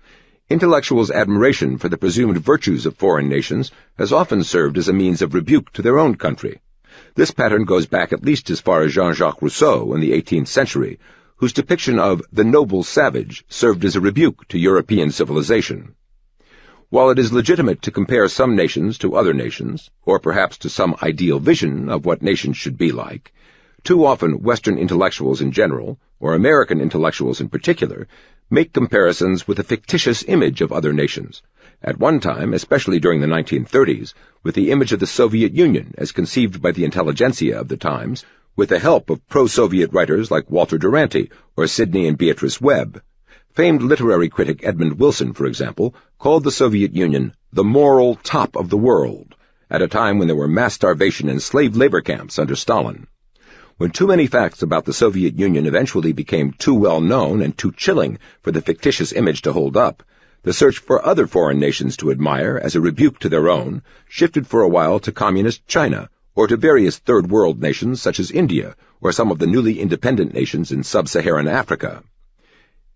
Intellectuals' admiration for the presumed virtues of foreign nations has often served as a means of rebuke to their own country. This pattern goes back at least as far as Jean-Jacques Rousseau in the 18th century, whose depiction of the noble savage served as a rebuke to European civilization. While it is legitimate to compare some nations to other nations, or perhaps to some ideal vision of what nations should be like, too often Western intellectuals in general, or American intellectuals in particular, make comparisons with a fictitious image of other nations. At one time, especially during the 1930s, with the image of the Soviet Union as conceived by the intelligentsia of the times, with the help of pro-Soviet writers like Walter Duranty or Sidney and Beatrice Webb. Famed literary critic Edmund Wilson, for example, called the Soviet Union the moral top of the world, at a time when there were mass starvation and slave labor camps under Stalin. When too many facts about the Soviet Union eventually became too well known and too chilling for the fictitious image to hold up, the search for other foreign nations to admire as a rebuke to their own shifted for a while to communist China, or to various Third World nations such as India, or some of the newly independent nations in sub-Saharan Africa.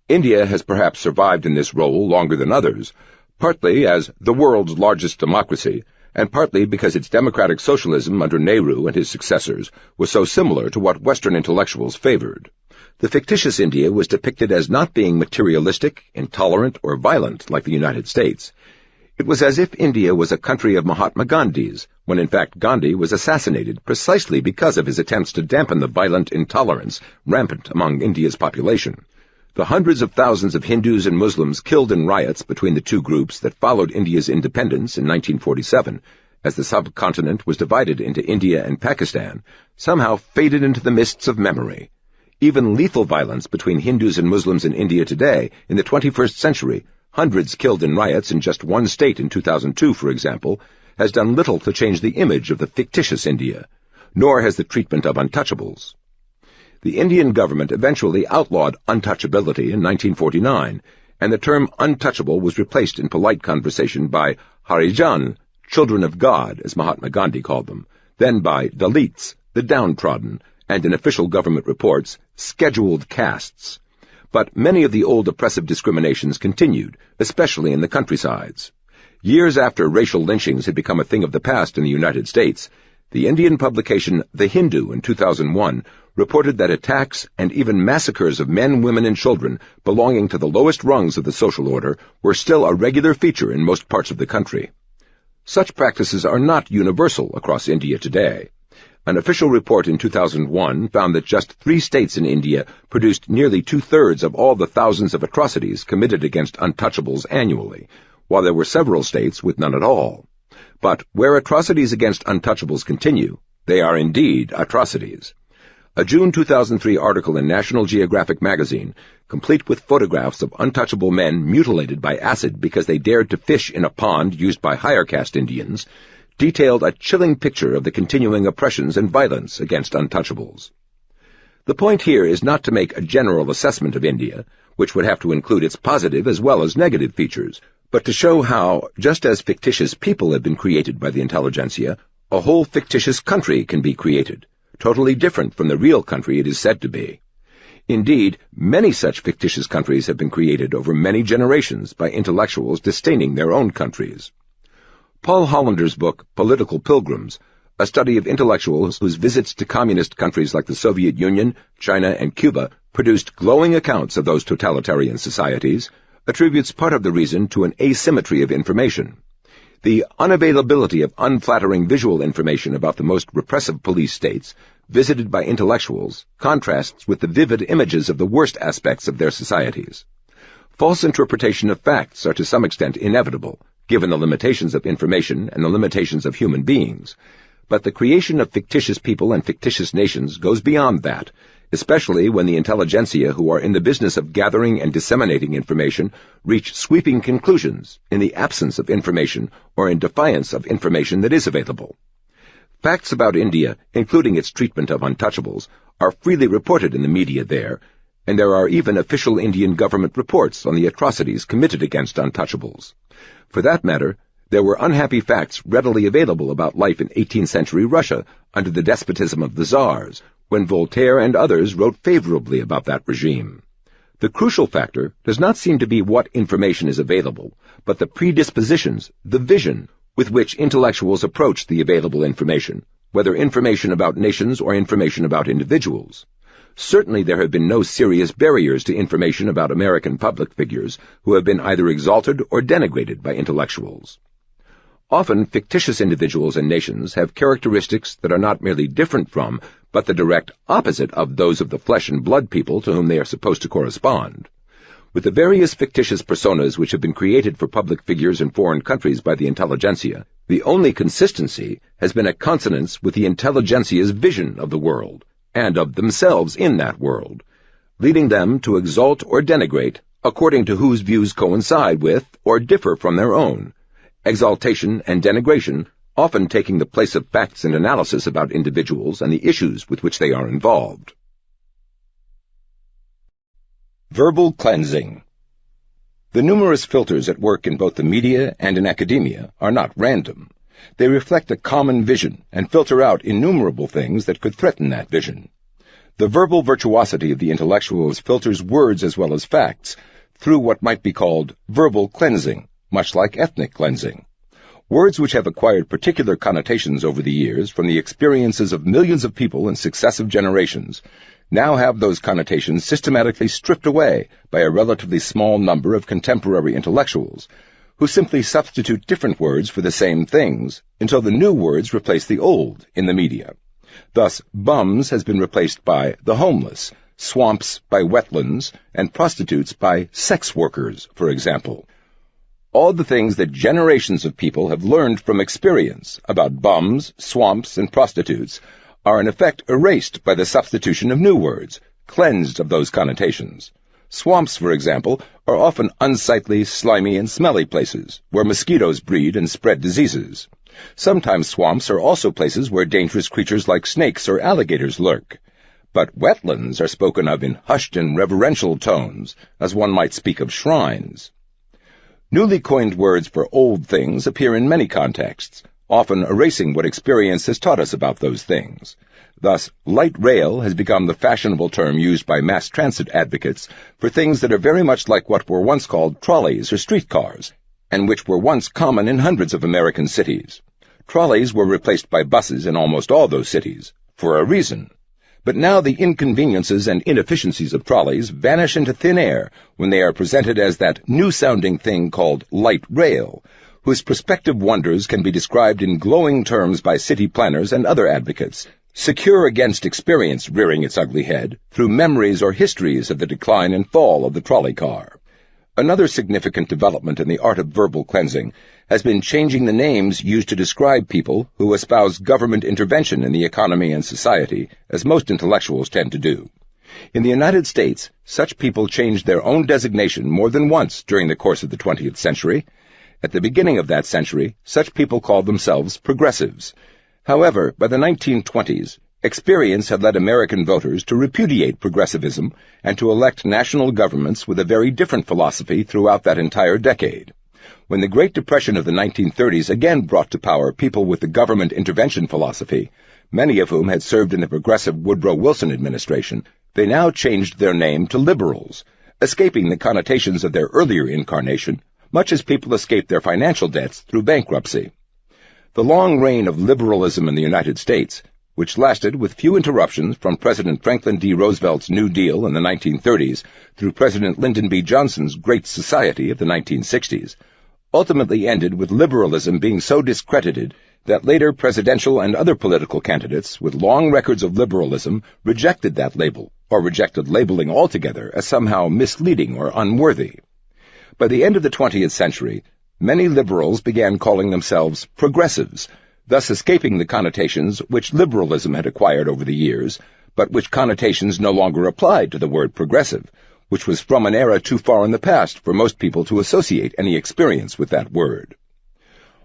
India has perhaps survived in this role longer than others, partly as the world's largest democracy, and partly because its democratic socialism under Nehru and his successors was so similar to what Western intellectuals favored. The fictitious India was depicted as not being materialistic, intolerant, or violent like the United States. It was as if India was a country of Mahatma Gandhi's, when in fact Gandhi was assassinated precisely because of his attempts to dampen the violent intolerance rampant among India's population. The hundreds of thousands of Hindus and Muslims killed in riots between the two groups that followed India's independence in 1947, as the subcontinent was divided into India and Pakistan, somehow faded into the mists of memory. Even lethal violence between Hindus and Muslims in India today, in the 21st century, hundreds killed in riots in just one state in 2002, for example, has done little to change the image of the fictitious India, nor has the treatment of untouchables. The Indian government eventually outlawed untouchability in 1949, and the term untouchable was replaced in polite conversation by Harijan, children of God, as Mahatma Gandhi called them, then by Dalits, the downtrodden, and in official government reports, scheduled castes. But many of the old oppressive discriminations continued, especially in the countrysides. Years after racial lynchings had become a thing of the past in the United States, the Indian publication The Hindu in 2001 reported that attacks and even massacres of men, women, and children belonging to the lowest rungs of the social order were still a regular feature in most parts of the country. Such practices are not universal across India today. An official report in 2001 found that just 3 states in India produced nearly 2/3 of all the thousands of atrocities committed against untouchables annually, while there were several states with none at all. But where atrocities against untouchables continue, they are indeed atrocities. A June 2003 article in National Geographic magazine, complete with photographs of untouchable men mutilated by acid because they dared to fish in a pond used by higher caste Indians, detailed a chilling picture of the continuing oppressions and violence against untouchables. The point here is not to make a general assessment of India, which would have to include its positive as well as negative features, but to show how, just as fictitious people have been created by the intelligentsia, a whole fictitious country can be created, totally different from the real country it is said to be. Indeed, many such fictitious countries have been created over many generations by intellectuals disdaining their own countries. Paul Hollander's book, Political Pilgrims, a study of intellectuals whose visits to communist countries like the Soviet Union, China, and Cuba produced glowing accounts of those totalitarian societies, attributes part of the reason to an asymmetry of information. The unavailability of unflattering visual information about the most repressive police states, visited by intellectuals, contrasts with the vivid images of the worst aspects of their societies. False interpretation of facts are to some extent inevitable, given the limitations of information and the limitations of human beings. But the creation of fictitious people and fictitious nations goes beyond that, especially when the intelligentsia who are in the business of gathering and disseminating information reach sweeping conclusions in the absence of information or in defiance of information that is available. Facts about India, including its treatment of untouchables, are freely reported in the media there, and there are even official Indian government reports on the atrocities committed against untouchables. For that matter, there were unhappy facts readily available about life in 18th century Russia under the despotism of the Tsars, when Voltaire and others wrote favorably about that regime. The crucial factor does not seem to be what information is available, but the predispositions, the vision, with which intellectuals approach the available information, whether information about nations or information about individuals. Certainly there have been no serious barriers to information about American public figures who have been either exalted or denigrated by intellectuals. Often fictitious individuals and nations have characteristics that are not merely different from, but the direct opposite of those of the flesh and blood people to whom they are supposed to correspond. With the various fictitious personas which have been created for public figures in foreign countries by the intelligentsia, the only consistency has been a consonance with the intelligentsia's vision of the world, and of themselves in that world, leading them to exalt or denigrate according to whose views coincide with or differ from their own, exaltation and denigration often taking the place of facts and analysis about individuals and the issues with which they are involved. Verbal cleansing. The numerous filters at work in both the media and in academia are not random. They reflect a common vision and filter out innumerable things that could threaten that vision. The verbal virtuosity of the intellectuals filters words as well as facts through what might be called verbal cleansing, much like ethnic cleansing. Words which have acquired particular connotations over the years from the experiences of millions of people in successive generations now have those connotations systematically stripped away by a relatively small number of contemporary intellectuals, who simply substitute different words for the same things until the new words replace the old in the media. Thus, bums has been replaced by the homeless, swamps by wetlands, and prostitutes by sex workers, for example. All the things that generations of people have learned from experience about bums, swamps, and prostitutes are in effect erased by the substitution of new words, cleansed of those connotations. Swamps, for example, are often unsightly, slimy, and smelly places where mosquitoes breed and spread diseases. Sometimes swamps are also places where dangerous creatures like snakes or alligators lurk. But wetlands are spoken of in hushed and reverential tones, as one might speak of shrines. Newly coined words for old things appear in many contexts, often erasing what experience has taught us about those things. Thus, light rail has become the fashionable term used by mass transit advocates for things that are very much like what were once called trolleys or streetcars, and which were once common in hundreds of American cities. Trolleys were replaced by buses in almost all those cities, for a reason. But now the inconveniences and inefficiencies of trolleys vanish into thin air when they are presented as that new-sounding thing called light rail, whose prospective wonders can be described in glowing terms by city planners and other advocates, secure against experience rearing its ugly head through memories or histories of the decline and fall of the trolley car. Another significant development in the art of verbal cleansing has been changing the names used to describe people who espouse government intervention in the economy and society, as most intellectuals tend to do. In the United States, such people changed their own designation more than once during the course of the 20th century. At the beginning of that century, such people called themselves progressives. However, by the 1920s, experience had led American voters to repudiate progressivism and to elect national governments with a very different philosophy throughout that entire decade. When the Great Depression of the 1930s again brought to power people with the government intervention philosophy, many of whom had served in the progressive Woodrow Wilson administration, they now changed their name to liberals, escaping the connotations of their earlier incarnation, much as people escape their financial debts through bankruptcy. The long reign of liberalism in the United States, which lasted with few interruptions from President Franklin D. Roosevelt's New Deal in the 1930s through President Lyndon B. Johnson's Great Society of the 1960s, ultimately ended with liberalism being so discredited that later presidential and other political candidates with long records of liberalism rejected that label, or rejected labeling altogether as somehow misleading or unworthy. By the end of the 20th century, many liberals began calling themselves progressives, thus escaping the connotations which liberalism had acquired over the years, but which connotations no longer applied to the word progressive, which was from an era too far in the past for most people to associate any experience with that word.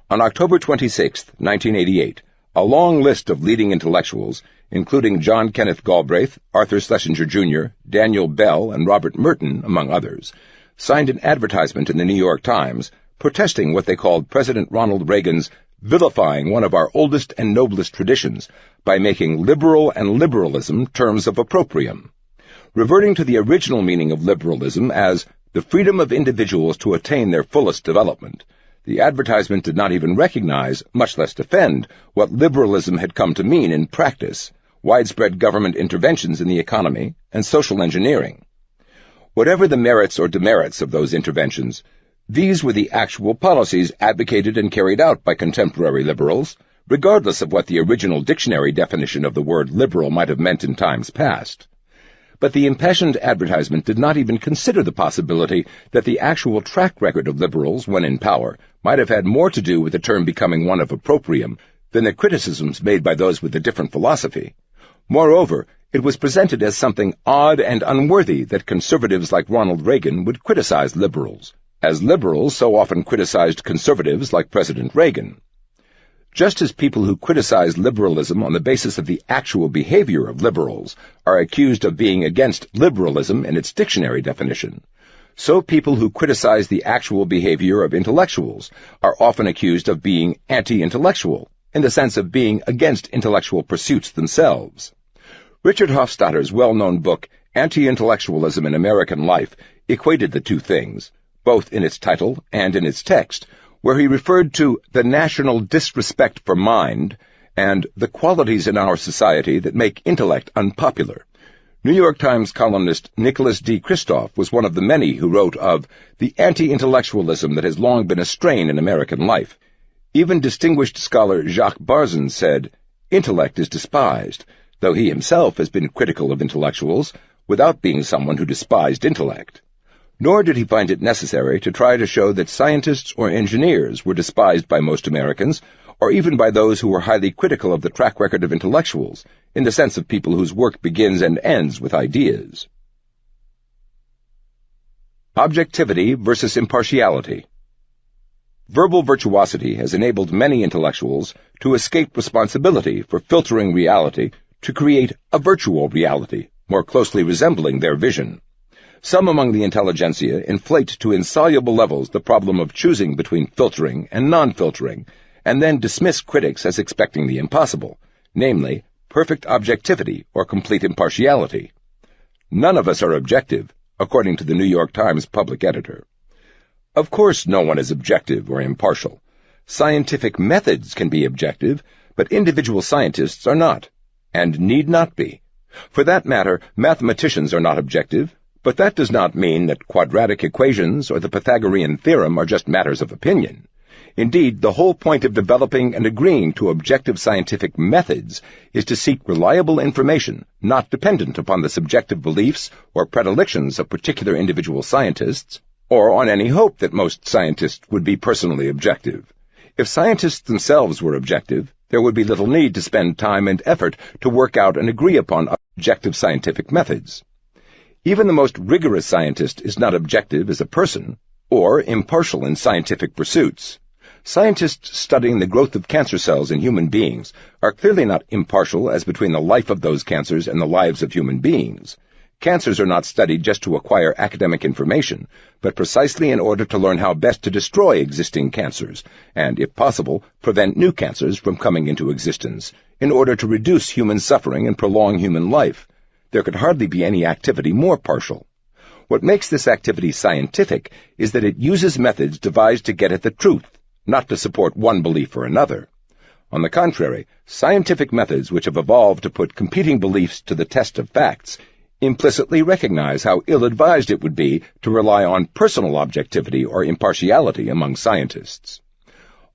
On October 26, 1988, a long list of leading intellectuals, including John Kenneth Galbraith, Arthur Schlesinger Jr., Daniel Bell, and Robert Merton, among others, signed an advertisement in the New York Times protesting what they called President Ronald Reagan's vilifying one of our oldest and noblest traditions by making liberal and liberalism terms of opprobrium. Reverting to the original meaning of liberalism as the freedom of individuals to attain their fullest development, the advertisement did not even recognize, much less defend, what liberalism had come to mean in practice: widespread government interventions in the economy and social engineering. Whatever the merits or demerits of those interventions, these were the actual policies advocated and carried out by contemporary liberals, regardless of what the original dictionary definition of the word liberal might have meant in times past. But the impassioned advertisement did not even consider the possibility that the actual track record of liberals when in power might have had more to do with the term becoming one of opprobrium than the criticisms made by those with a different philosophy. Moreover, it was presented as something odd and unworthy that conservatives like Ronald Reagan would criticize liberals, as liberals so often criticized conservatives like President Reagan. Just as people who criticize liberalism on the basis of the actual behavior of liberals are accused of being against liberalism in its dictionary definition, so people who criticize the actual behavior of intellectuals are often accused of being anti-intellectual, in the sense of being against intellectual pursuits themselves. Richard Hofstadter's well-known book, Anti-Intellectualism in American Life, equated the two things, both in its title and in its text, where he referred to the national disrespect for mind and the qualities in our society that make intellect unpopular. New York Times columnist Nicholas D. Kristof was one of the many who wrote of the anti-intellectualism that has long been a strain in American life. Even distinguished scholar Jacques Barzun said, "Intellect is despised," though he himself has been critical of intellectuals, without being someone who despised intellect. Nor did he find it necessary to try to show that scientists or engineers were despised by most Americans, or even by those who were highly critical of the track record of intellectuals, in the sense of people whose work begins and ends with ideas. Objectivity versus impartiality. Verbal virtuosity has enabled many intellectuals to escape responsibility for filtering reality to create a virtual reality, more closely resembling their vision. Some among the intelligentsia inflate to insoluble levels the problem of choosing between filtering and non-filtering, and then dismiss critics as expecting the impossible, namely, perfect objectivity or complete impartiality. None of us are objective, according to the New York Times public editor. Of course no one is objective or impartial. Scientific methods can be objective, but individual scientists are not, and need not be. For that matter, mathematicians are not objective, but that does not mean that quadratic equations or the Pythagorean theorem are just matters of opinion. Indeed, the whole point of developing and agreeing to objective scientific methods is to seek reliable information, not dependent upon the subjective beliefs or predilections of particular individual scientists, or on any hope that most scientists would be personally objective. If scientists themselves were objective, there would be little need to spend time and effort to work out and agree upon objective scientific methods. Even the most rigorous scientist is not objective as a person, or impartial in scientific pursuits. Scientists studying the growth of cancer cells in human beings are clearly not impartial as between the life of those cancers and the lives of human beings. Cancers are not studied just to acquire academic information, but precisely in order to learn how best to destroy existing cancers, and, if possible, prevent new cancers from coming into existence, in order to reduce human suffering and prolong human life. There could hardly be any activity more partial. What makes this activity scientific is that it uses methods devised to get at the truth, not to support one belief or another. On the contrary, scientific methods which have evolved to put competing beliefs to the test of facts implicitly recognize how ill-advised it would be to rely on personal objectivity or impartiality among scientists.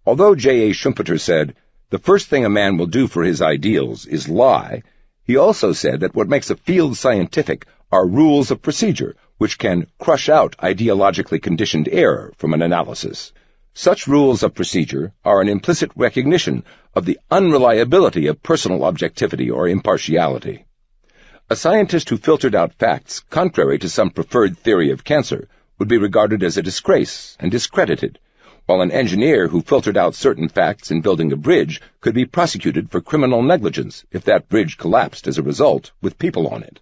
Although J.A. Schumpeter said, "The first thing a man will do for his ideals is lie," he also said that what makes a field scientific are rules of procedure which can crush out ideologically conditioned error from an analysis. Such rules of procedure are an implicit recognition of the unreliability of personal objectivity or impartiality. A scientist who filtered out facts contrary to some preferred theory of cancer would be regarded as a disgrace and discredited, while an engineer who filtered out certain facts in building a bridge could be prosecuted for criminal negligence if that bridge collapsed as a result with people on it.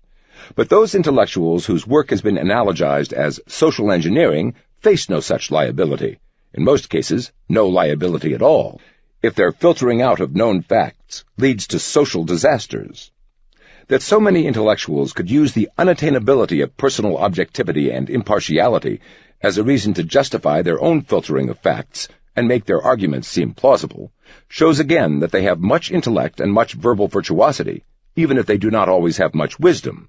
But those intellectuals whose work has been analogized as social engineering face no such liability. In most cases, no liability at all, if their filtering out of known facts leads to social disasters. That so many intellectuals could use the unattainability of personal objectivity and impartiality as a reason to justify their own filtering of facts and make their arguments seem plausible shows again that they have much intellect and much verbal virtuosity, even if they do not always have much wisdom.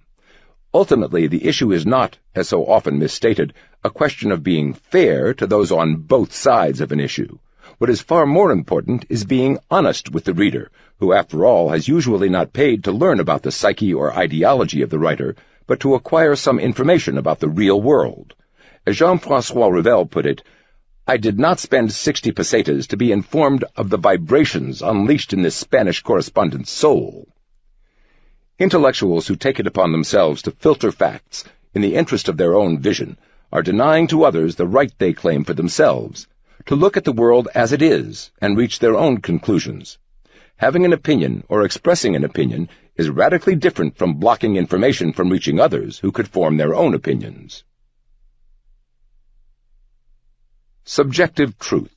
Ultimately, the issue is not, as so often misstated, a question of being fair to those on both sides of an issue. What is far more important is being honest with the reader, who, after all, has usually not paid to learn about the psyche or ideology of the writer, but to acquire some information about the real world. As Jean-François Revel put it, "I did not spend 60 pesetas to be informed of the vibrations unleashed in this Spanish correspondent's soul." Intellectuals who take it upon themselves to filter facts in the interest of their own vision are denying to others the right they claim for themselves, to look at the world as it is and reach their own conclusions. Having an opinion or expressing an opinion is radically different from blocking information from reaching others who could form their own opinions. Subjective truth.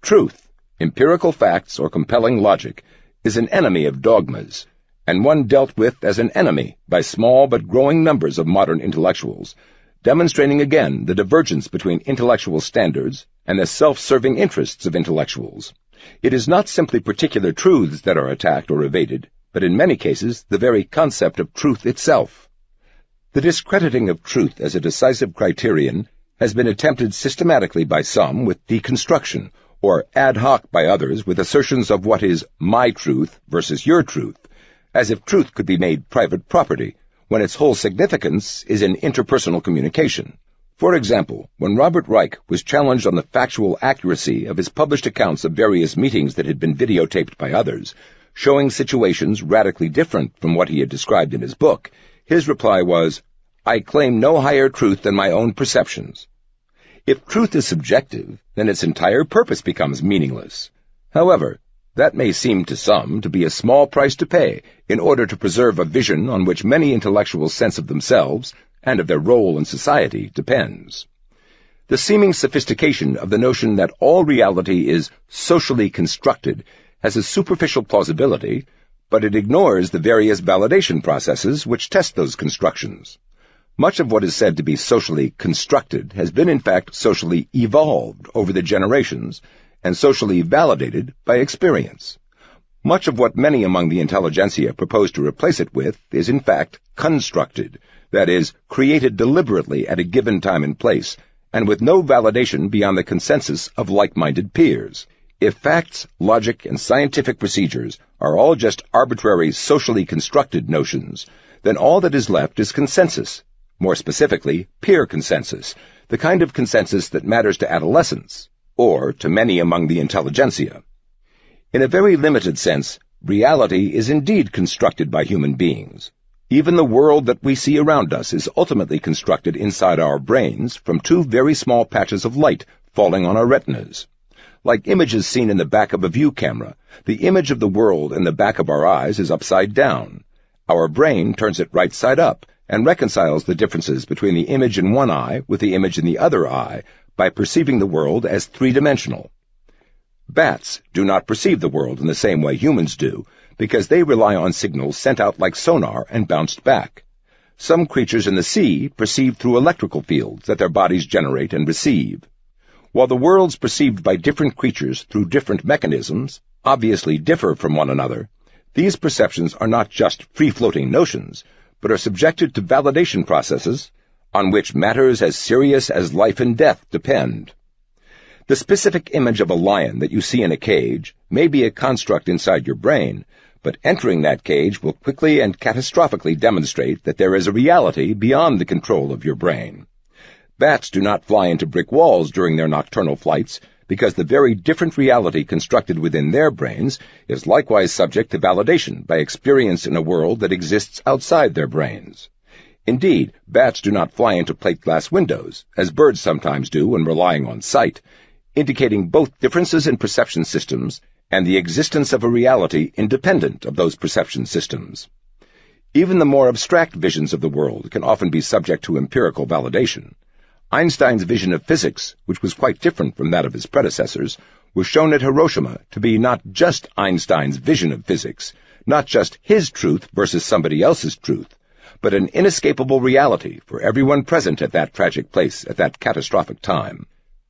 Truth, empirical facts or compelling logic, is an enemy of dogmas, and one dealt with as an enemy by small but growing numbers of modern intellectuals, demonstrating again the divergence between intellectual standards and the self-serving interests of intellectuals. It is not simply particular truths that are attacked or evaded, but in many cases the very concept of truth itself. The discrediting of truth as a decisive criterion has been attempted systematically by some with deconstruction, or ad hoc by others with assertions of what is my truth versus your truth, as if truth could be made private property, when its whole significance is in interpersonal communication. For example, when Robert Reich was challenged on the factual accuracy of his published accounts of various meetings that had been videotaped by others, showing situations radically different from what he had described in his book, his reply was, "I claim no higher truth than my own perceptions." If truth is subjective, then its entire purpose becomes meaningless. However, that may seem to some to be a small price to pay in order to preserve a vision on which many intellectuals' sense of themselves and of their role in society depends. The seeming sophistication of the notion that all reality is socially constructed has a superficial plausibility, but it ignores the various validation processes which test those constructions. Much of what is said to be socially constructed has been in fact socially evolved over the generations and socially validated by experience. Much of what many among the intelligentsia propose to replace it with is in fact constructed, that is, created deliberately at a given time and place, and with no validation beyond the consensus of like-minded peers. If facts, logic, and scientific procedures are all just arbitrary socially constructed notions, then all that is left is consensus. More specifically, peer consensus, the kind of consensus that matters to adolescents, or to many among the intelligentsia. In a very limited sense, reality is indeed constructed by human beings. Even the world that we see around us is ultimately constructed inside our brains from two very small patches of light falling on our retinas. Like images seen in the back of a view camera, the image of the world in the back of our eyes is upside down. Our brain turns it right side up, and reconciles the differences between the image in one eye with the image in the other eye by perceiving the world as three-dimensional. Bats do not perceive the world in the same way humans do, because they rely on signals sent out like sonar and bounced back. Some creatures in the sea perceive through electrical fields that their bodies generate and receive. While the worlds perceived by different creatures through different mechanisms obviously differ from one another, these perceptions are not just free-floating notions, but are subjected to validation processes on which matters as serious as life and death depend. The specific image of a lion that you see in a cage may be a construct inside your brain, but entering that cage will quickly and catastrophically demonstrate that there is a reality beyond the control of your brain. Bats do not fly into brick walls during their nocturnal flights, because the very different reality constructed within their brains is likewise subject to validation by experience in a world that exists outside their brains. Indeed, bats do not fly into plate glass windows, as birds sometimes do when relying on sight, indicating both differences in perception systems and the existence of a reality independent of those perception systems. Even the more abstract visions of the world can often be subject to empirical validation. Einstein's vision of physics, which was quite different from that of his predecessors, was shown at Hiroshima to be not just Einstein's vision of physics, not just his truth versus somebody else's truth, but an inescapable reality for everyone present at that tragic place at that catastrophic time.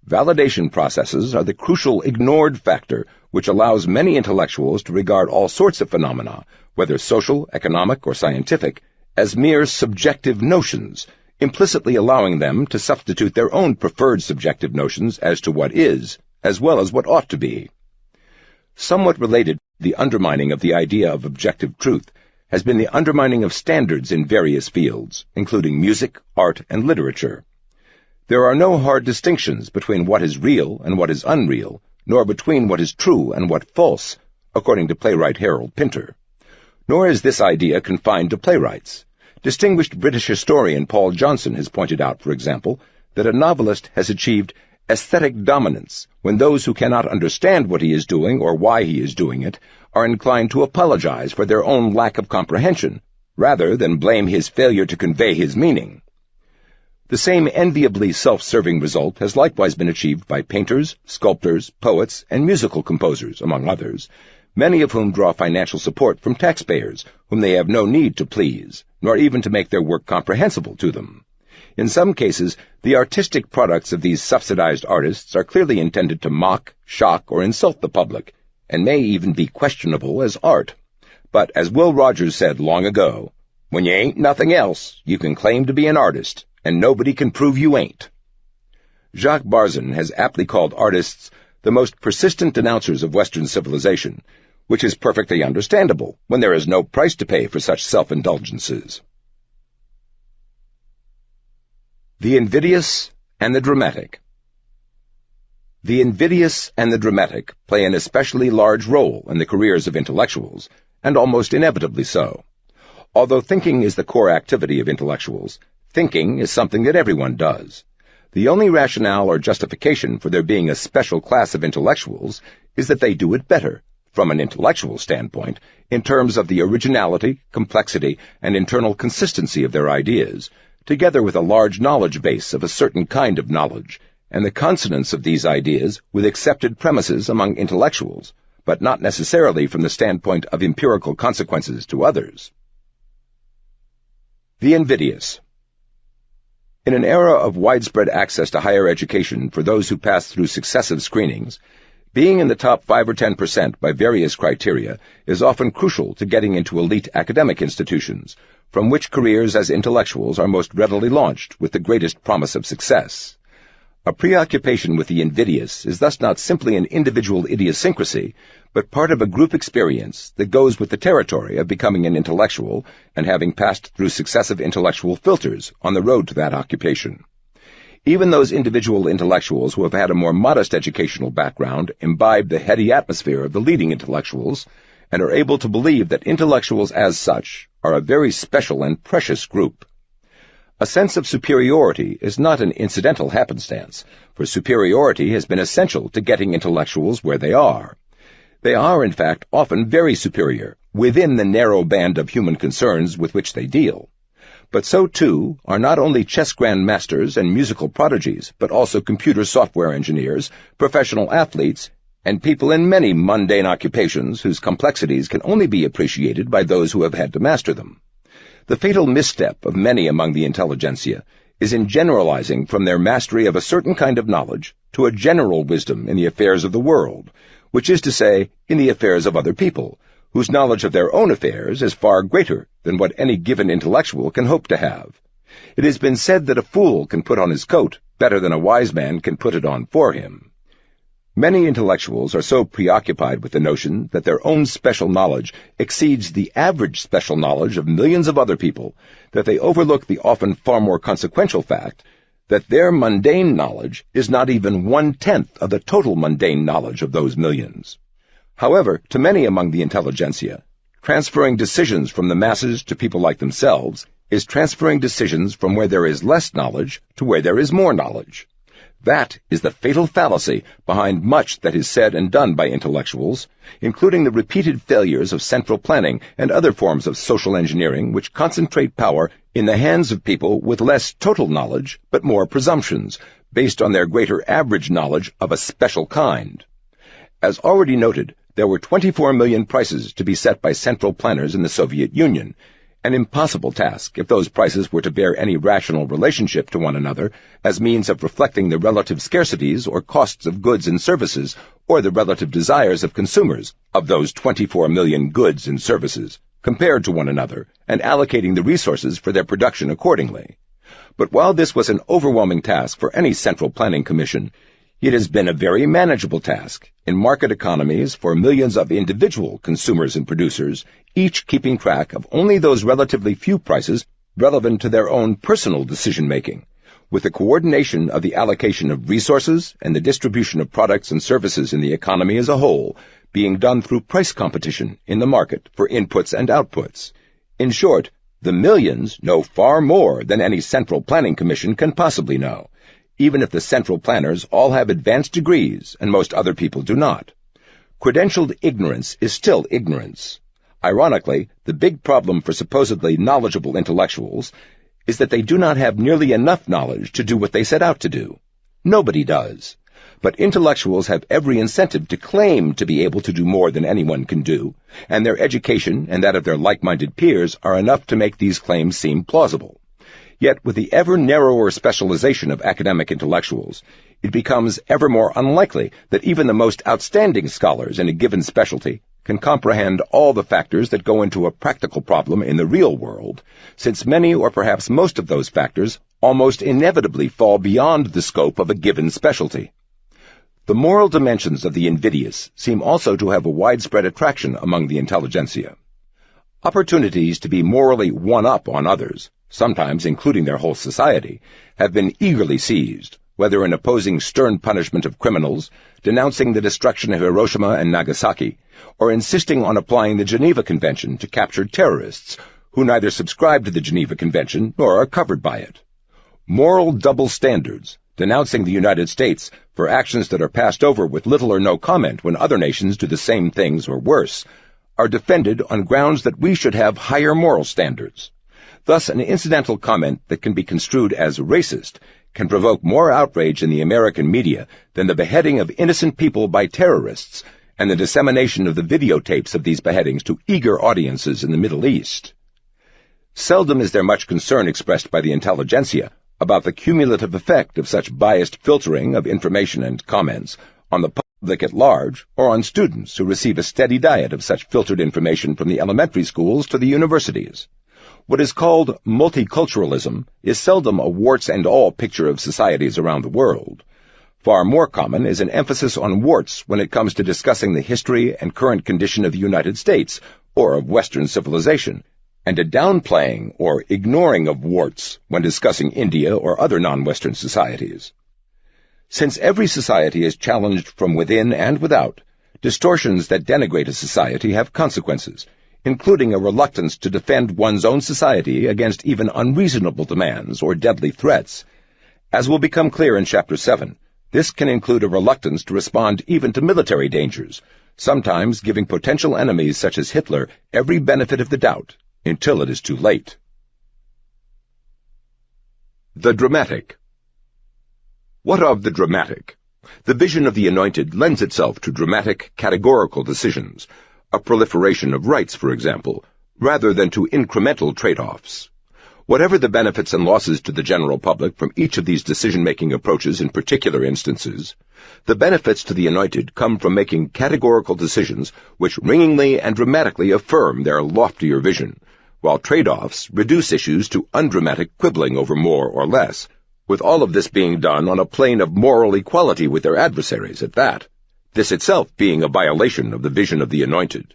Validation processes are the crucial ignored factor which allows many intellectuals to regard all sorts of phenomena, whether social, economic, or scientific, as mere subjective notions, implicitly allowing them to substitute their own preferred subjective notions as to what is, as well as what ought to be. Somewhat related, the undermining of the idea of objective truth has been the undermining of standards in various fields, including music, art, and literature. There are no hard distinctions between what is real and what is unreal, nor between what is true and what false, according to playwright Harold Pinter. Nor is this idea confined to playwrights. Distinguished British historian Paul Johnson has pointed out, for example, that a novelist has achieved aesthetic dominance when those who cannot understand what he is doing or why he is doing it are inclined to apologize for their own lack of comprehension, rather than blame his failure to convey his meaning. The same enviably self-serving result has likewise been achieved by painters, sculptors, poets, and musical composers, among others, many of whom draw financial support from taxpayers, whom they have no need to please, nor even to make their work comprehensible to them. In some cases, the artistic products of these subsidized artists are clearly intended to mock, shock, or insult the public, and may even be questionable as art. But as Will Rogers said long ago, when you ain't nothing else, you can claim to be an artist, and nobody can prove you ain't. Jacques Barzun has aptly called artists the most persistent denouncers of Western civilization, which is perfectly understandable when there is no price to pay for such self-indulgences. The invidious and the dramatic. The invidious and the dramatic play an especially large role in the careers of intellectuals, and almost inevitably so. Although thinking is the core activity of intellectuals, thinking is something that everyone does. The only rationale or justification for there being a special class of intellectuals is that they do it better, from an intellectual standpoint, in terms of the originality, complexity, and internal consistency of their ideas, together with a large knowledge base of a certain kind of knowledge, and the consonance of these ideas with accepted premises among intellectuals, but not necessarily from the standpoint of empirical consequences to others. The invidious. In an era of widespread access to higher education for those who pass through successive screenings, being in the top 5 or 10% by various criteria is often crucial to getting into elite academic institutions, from which careers as intellectuals are most readily launched with the greatest promise of success. A preoccupation with the invidious is thus not simply an individual idiosyncrasy, but part of a group experience that goes with the territory of becoming an intellectual and having passed through successive intellectual filters on the road to that occupation. Even those individual intellectuals who have had a more modest educational background imbibe the heady atmosphere of the leading intellectuals and are able to believe that intellectuals as such are a very special and precious group. A sense of superiority is not an incidental happenstance, for superiority has been essential to getting intellectuals where they are. They are, in fact, often very superior, within the narrow band of human concerns with which they deal. But so, too, are not only chess grandmasters and musical prodigies, but also computer software engineers, professional athletes, and people in many mundane occupations whose complexities can only be appreciated by those who have had to master them. The fatal misstep of many among the intelligentsia is in generalizing from their mastery of a certain kind of knowledge to a general wisdom in the affairs of the world, which is to say, in the affairs of other people, whose knowledge of their own affairs is far greater than what any given intellectual can hope to have. It has been said that a fool can put on his coat better than a wise man can put it on for him. Many intellectuals are so preoccupied with the notion that their own special knowledge exceeds the average special knowledge of millions of other people that they overlook the often far more consequential fact that their mundane knowledge is not even 1/10 of the total mundane knowledge of those millions. However, to many among the intelligentsia, transferring decisions from the masses to people like themselves is transferring decisions from where there is less knowledge to where there is more knowledge. That is the fatal fallacy behind much that is said and done by intellectuals, including the repeated failures of central planning and other forms of social engineering which concentrate power in the hands of people with less total knowledge but more presumptions, based on their greater average knowledge of a special kind. As already noted, there were 24 million prices to be set by central planners in the Soviet Union, an impossible task if those prices were to bear any rational relationship to one another as means of reflecting the relative scarcities or costs of goods and services or the relative desires of consumers of those 24 million goods and services compared to one another and allocating the resources for their production accordingly. But while this was an overwhelming task for any central planning commission, it has been a very manageable task in market economies for millions of individual consumers and producers, each keeping track of only those relatively few prices relevant to their own personal decision-making, with the coordination of the allocation of resources and the distribution of products and services in the economy as a whole being done through price competition in the market for inputs and outputs. In short, the millions know far more than any central planning commission can possibly know, even if the central planners all have advanced degrees and most other people do not. Credentialed ignorance is still ignorance. Ironically, the big problem for supposedly knowledgeable intellectuals is that they do not have nearly enough knowledge to do what they set out to do. Nobody does. But intellectuals have every incentive to claim to be able to do more than anyone can do, and their education and that of their like-minded peers are enough to make these claims seem plausible. Yet with the ever narrower specialization of academic intellectuals, it becomes ever more unlikely that even the most outstanding scholars in a given specialty can comprehend all the factors that go into a practical problem in the real world, since many or perhaps most of those factors almost inevitably fall beyond the scope of a given specialty. The moral dimensions of the invidious seem also to have a widespread attraction among the intelligentsia. Opportunities to be morally one-up on others, sometimes including their whole society, have been eagerly seized, whether in opposing stern punishment of criminals, denouncing the destruction of Hiroshima and Nagasaki, or insisting on applying the Geneva Convention to capture terrorists who neither subscribe to the Geneva Convention nor are covered by it. Moral double standards, denouncing the United States for actions that are passed over with little or no comment when other nations do the same things or worse, are defended on grounds that we should have higher moral standards. Thus, an incidental comment that can be construed as racist can provoke more outrage in the American media than the beheading of innocent people by terrorists and the dissemination of the videotapes of these beheadings to eager audiences in the Middle East. Seldom is there much concern expressed by the intelligentsia about the cumulative effect of such biased filtering of information and comments on the public at large or on students who receive a steady diet of such filtered information from the elementary schools to the universities. What is called multiculturalism is seldom a warts-and-all picture of societies around the world. Far more common is an emphasis on warts when it comes to discussing the history and current condition of the United States or of Western civilization, and a downplaying or ignoring of warts when discussing India or other non-Western societies. Since every society is challenged from within and without, distortions that denigrate a society have consequences, including a reluctance to defend one's own society against even unreasonable demands or deadly threats. As will become clear in Chapter 7, this can include a reluctance to respond even to military dangers, sometimes giving potential enemies such as Hitler every benefit of the doubt, until it is too late. The dramatic. What of the dramatic? The vision of the anointed lends itself to dramatic, categorical decisions, a proliferation of rights, for example, rather than to incremental trade-offs. Whatever the benefits and losses to the general public from each of these decision-making approaches in particular instances, the benefits to the anointed come from making categorical decisions which ringingly and dramatically affirm their loftier vision, while trade-offs reduce issues to undramatic quibbling over more or less, with all of this being done on a plane of moral equality with their adversaries at that, this itself being a violation of the vision of the anointed.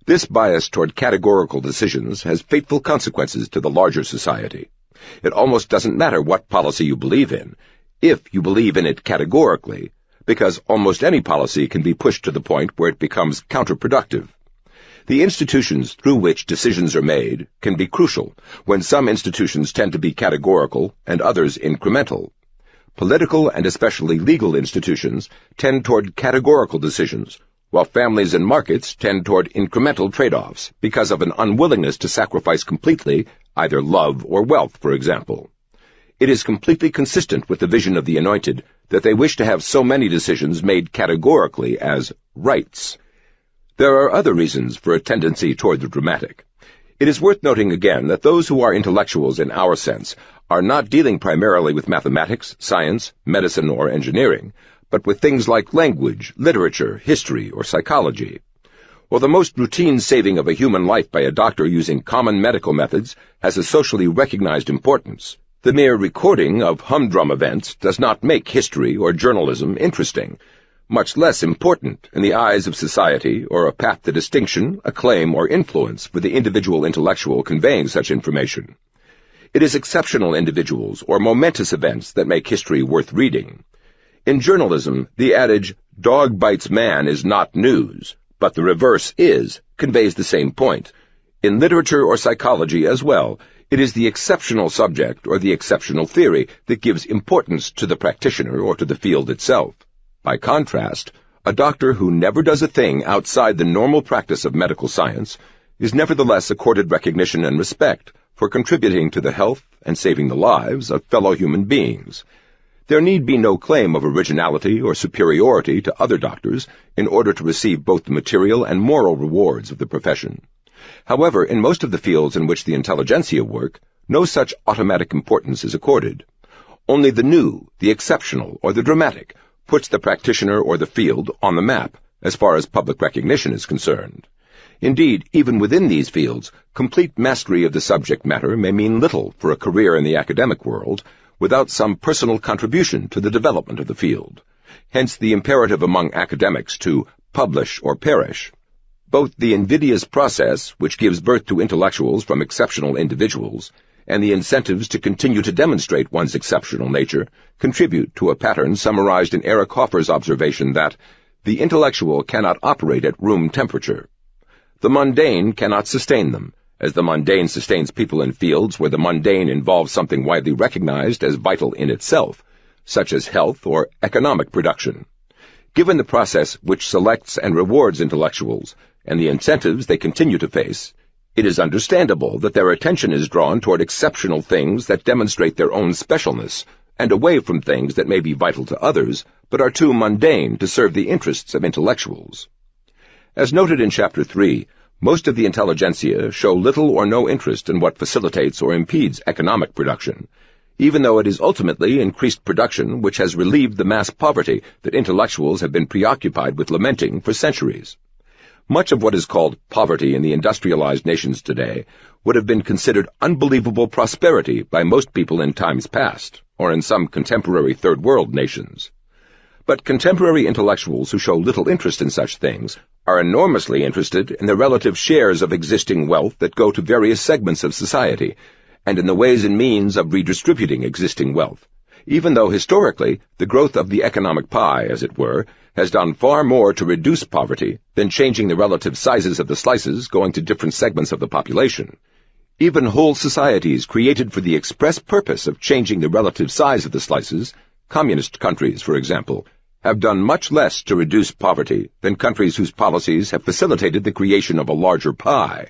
This bias toward categorical decisions has fateful consequences to the larger society. It almost doesn't matter what policy you believe in, if you believe in it categorically, because almost any policy can be pushed to the point where it becomes counterproductive. The institutions through which decisions are made can be crucial, when some institutions tend to be categorical and others incremental. Political and especially legal institutions tend toward categorical decisions, while families and markets tend toward incremental trade-offs because of an unwillingness to sacrifice completely either love or wealth, for example. It is completely consistent with the vision of the anointed that they wish to have so many decisions made categorically as rights. There are other reasons for a tendency toward the dramatic. It is worth noting again that those who are intellectuals in our sense are not dealing primarily with mathematics, science, medicine, or engineering, but with things like language, literature, history, or psychology. While the most routine saving of a human life by a doctor using common medical methods has a socially recognized importance, the mere recording of humdrum events does not make history or journalism interesting, much less important in the eyes of society or a path to distinction, acclaim, or influence for the individual intellectual conveying such information. It is exceptional individuals or momentous events that make history worth reading. In journalism, the adage, "dog bites man" is not news, but the reverse is, conveys the same point. In literature or psychology as well, it is the exceptional subject or the exceptional theory that gives importance to the practitioner or to the field itself. By contrast, a doctor who never does a thing outside the normal practice of medical science is nevertheless accorded recognition and respect for contributing to the health and saving the lives of fellow human beings. There need be no claim of originality or superiority to other doctors in order to receive both the material and moral rewards of the profession. However, in most of the fields in which the intelligentsia work, no such automatic importance is accorded. Only the new, the exceptional, or the dramatic puts the practitioner or the field on the map as far as public recognition is concerned. Indeed, even within these fields, complete mastery of the subject matter may mean little for a career in the academic world without some personal contribution to the development of the field. Hence the imperative among academics to publish or perish. Both the invidious process, which gives birth to intellectuals from exceptional individuals, and the incentives to continue to demonstrate one's exceptional nature contribute to a pattern summarized in Eric Hoffer's observation that the intellectual cannot operate at room temperature. The mundane cannot sustain them, as the mundane sustains people in fields where the mundane involves something widely recognized as vital in itself, such as health or economic production. Given the process which selects and rewards intellectuals, and the incentives they continue to face, it is understandable that their attention is drawn toward exceptional things that demonstrate their own specialness, and away from things that may be vital to others, but are too mundane to serve the interests of intellectuals. As noted in Chapter 3, most of the intelligentsia show little or no interest in what facilitates or impedes economic production, even though it is ultimately increased production which has relieved the mass poverty that intellectuals have been preoccupied with lamenting for centuries. Much of what is called poverty in the industrialized nations today would have been considered unbelievable prosperity by most people in times past, or in some contemporary Third World nations. But contemporary intellectuals who show little interest in such things are enormously interested in the relative shares of existing wealth that go to various segments of society, and in the ways and means of redistributing existing wealth, even though historically the growth of the economic pie, as it were, has done far more to reduce poverty than changing the relative sizes of the slices going to different segments of the population. Even whole societies created for the express purpose of changing the relative size of the slices, communist countries, for example, have done much less to reduce poverty than countries whose policies have facilitated the creation of a larger pie.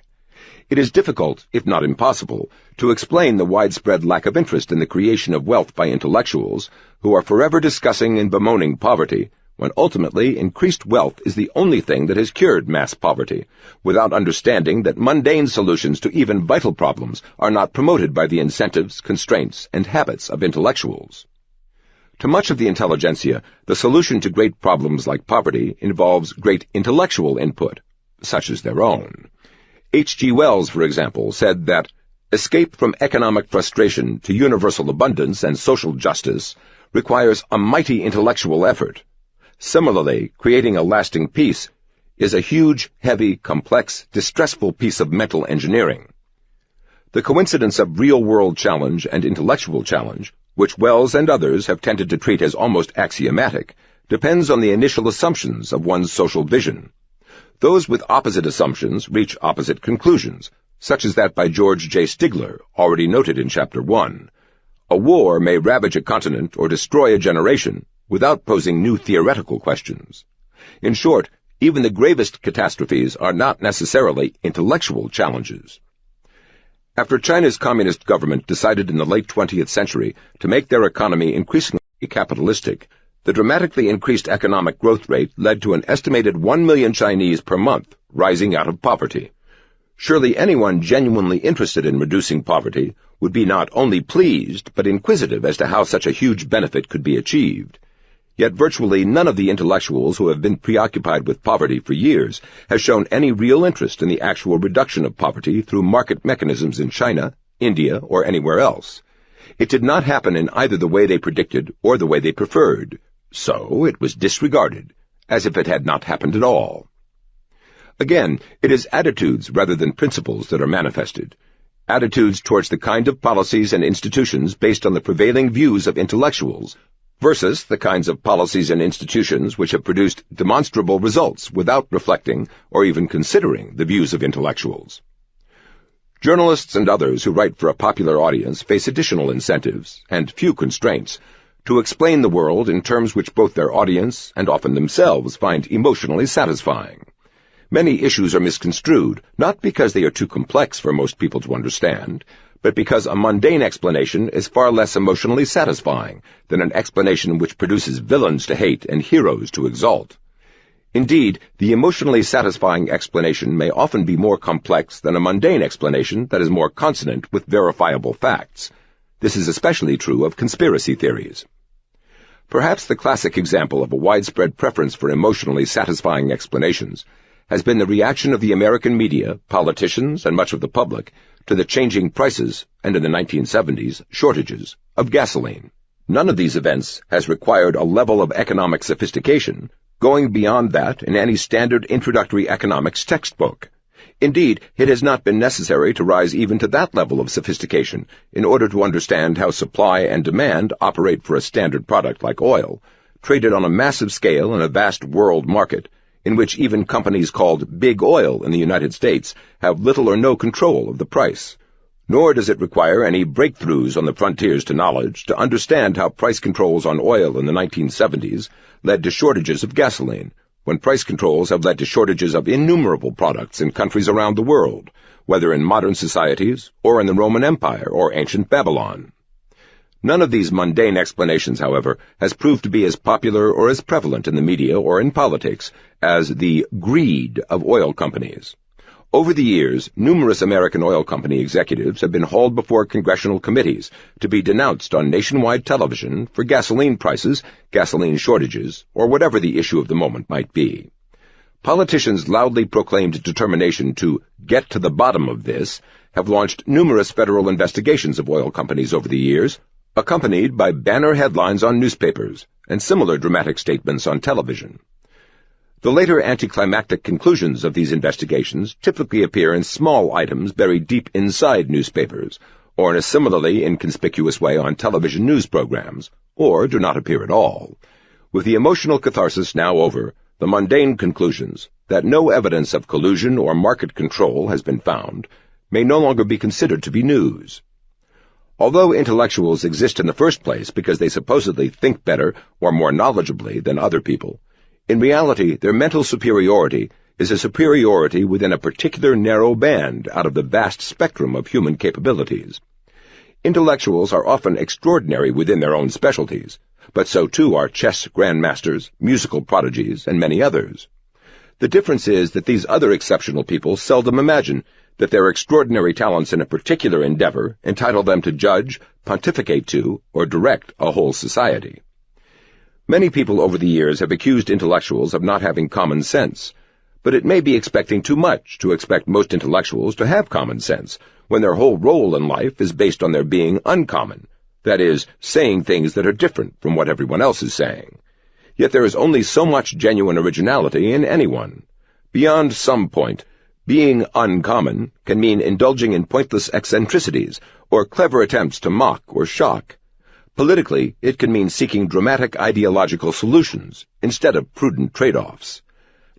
It is difficult, if not impossible, to explain the widespread lack of interest in the creation of wealth by intellectuals who are forever discussing and bemoaning poverty, when ultimately increased wealth is the only thing that has cured mass poverty, without understanding that mundane solutions to even vital problems are not promoted by the incentives, constraints, and habits of intellectuals. To much of the intelligentsia, the solution to great problems like poverty involves great intellectual input, such as their own. H.G. Wells, for example, said that escape from economic frustration to universal abundance and social justice requires a mighty intellectual effort. Similarly, creating a lasting peace is a huge, heavy, complex, distressful piece of mental engineering. The coincidence of real-world challenge and intellectual challenge, which Wells and others have tended to treat as almost axiomatic, depends on the initial assumptions of one's social vision. Those with opposite assumptions reach opposite conclusions, such as that by George J. Stigler, already noted in Chapter 1. A war may ravage a continent or destroy a generation without posing new theoretical questions. In short, even the gravest catastrophes are not necessarily intellectual challenges. After China's communist government decided in the late 20th century to make their economy increasingly capitalistic, the dramatically increased economic growth rate led to an estimated 1 million Chinese per month rising out of poverty. Surely anyone genuinely interested in reducing poverty would be not only pleased but inquisitive as to how such a huge benefit could be achieved. Yet virtually none of the intellectuals who have been preoccupied with poverty for years has shown any real interest in the actual reduction of poverty through market mechanisms in China, India, or anywhere else. It did not happen in either the way they predicted or the way they preferred, so it was disregarded, as if it had not happened at all. Again, it is attitudes rather than principles that are manifested. Attitudes towards the kind of policies and institutions based on the prevailing views of intellectuals, versus the kinds of policies and institutions which have produced demonstrable results without reflecting or even considering the views of intellectuals. Journalists and others who write for a popular audience face additional incentives, and few constraints, to explain the world in terms which both their audience and often themselves find emotionally satisfying. Many issues are misconstrued, not because they are too complex for most people to understand, but because a mundane explanation is far less emotionally satisfying than an explanation which produces villains to hate and heroes to exalt. Indeed, the emotionally satisfying explanation may often be more complex than a mundane explanation that is more consonant with verifiable facts. This is especially true of conspiracy theories. Perhaps the classic example of a widespread preference for emotionally satisfying explanations has been the reaction of the American media, politicians, and much of the public to the changing prices, and in the 1970s, shortages, of gasoline. None of these events has required a level of economic sophistication going beyond that in any standard introductory economics textbook. Indeed, it has not been necessary to rise even to that level of sophistication in order to understand how supply and demand operate for a standard product like oil, traded on a massive scale in a vast world market, in which even companies called Big Oil in the United States have little or no control of the price. Nor does it require any breakthroughs on the frontiers to knowledge to understand how price controls on oil in the 1970s led to shortages of gasoline, when price controls have led to shortages of innumerable products in countries around the world, whether in modern societies or in the Roman Empire or ancient Babylon. None of these mundane explanations, however, has proved to be as popular or as prevalent in the media or in politics as the greed of oil companies. Over the years, numerous American oil company executives have been hauled before congressional committees to be denounced on nationwide television for gasoline prices, gasoline shortages, or whatever the issue of the moment might be. Politicians' loudly proclaimed determination to get to the bottom of this have launched numerous federal investigations of oil companies over the years, accompanied by banner headlines on newspapers and similar dramatic statements on television. The later anticlimactic conclusions of these investigations typically appear in small items buried deep inside newspapers, or in a similarly inconspicuous way on television news programs, or do not appear at all. With the emotional catharsis now over, the mundane conclusions that no evidence of collusion or market control has been found may no longer be considered to be news. Although intellectuals exist in the first place because they supposedly think better or more knowledgeably than other people, in reality, their mental superiority is a superiority within a particular narrow band out of the vast spectrum of human capabilities. Intellectuals are often extraordinary within their own specialties, but so too are chess grandmasters, musical prodigies, and many others. The difference is that these other exceptional people seldom imagine that their extraordinary talents in a particular endeavor entitle them to judge, pontificate to, or direct a whole society. Many people over the years have accused intellectuals of not having common sense, but it may be expecting too much to expect most intellectuals to have common sense when their whole role in life is based on their being uncommon, that is, saying things that are different from what everyone else is saying. Yet there is only so much genuine originality in anyone. Beyond some point, being uncommon can mean indulging in pointless eccentricities or clever attempts to mock or shock. Politically, it can mean seeking dramatic ideological solutions instead of prudent trade-offs.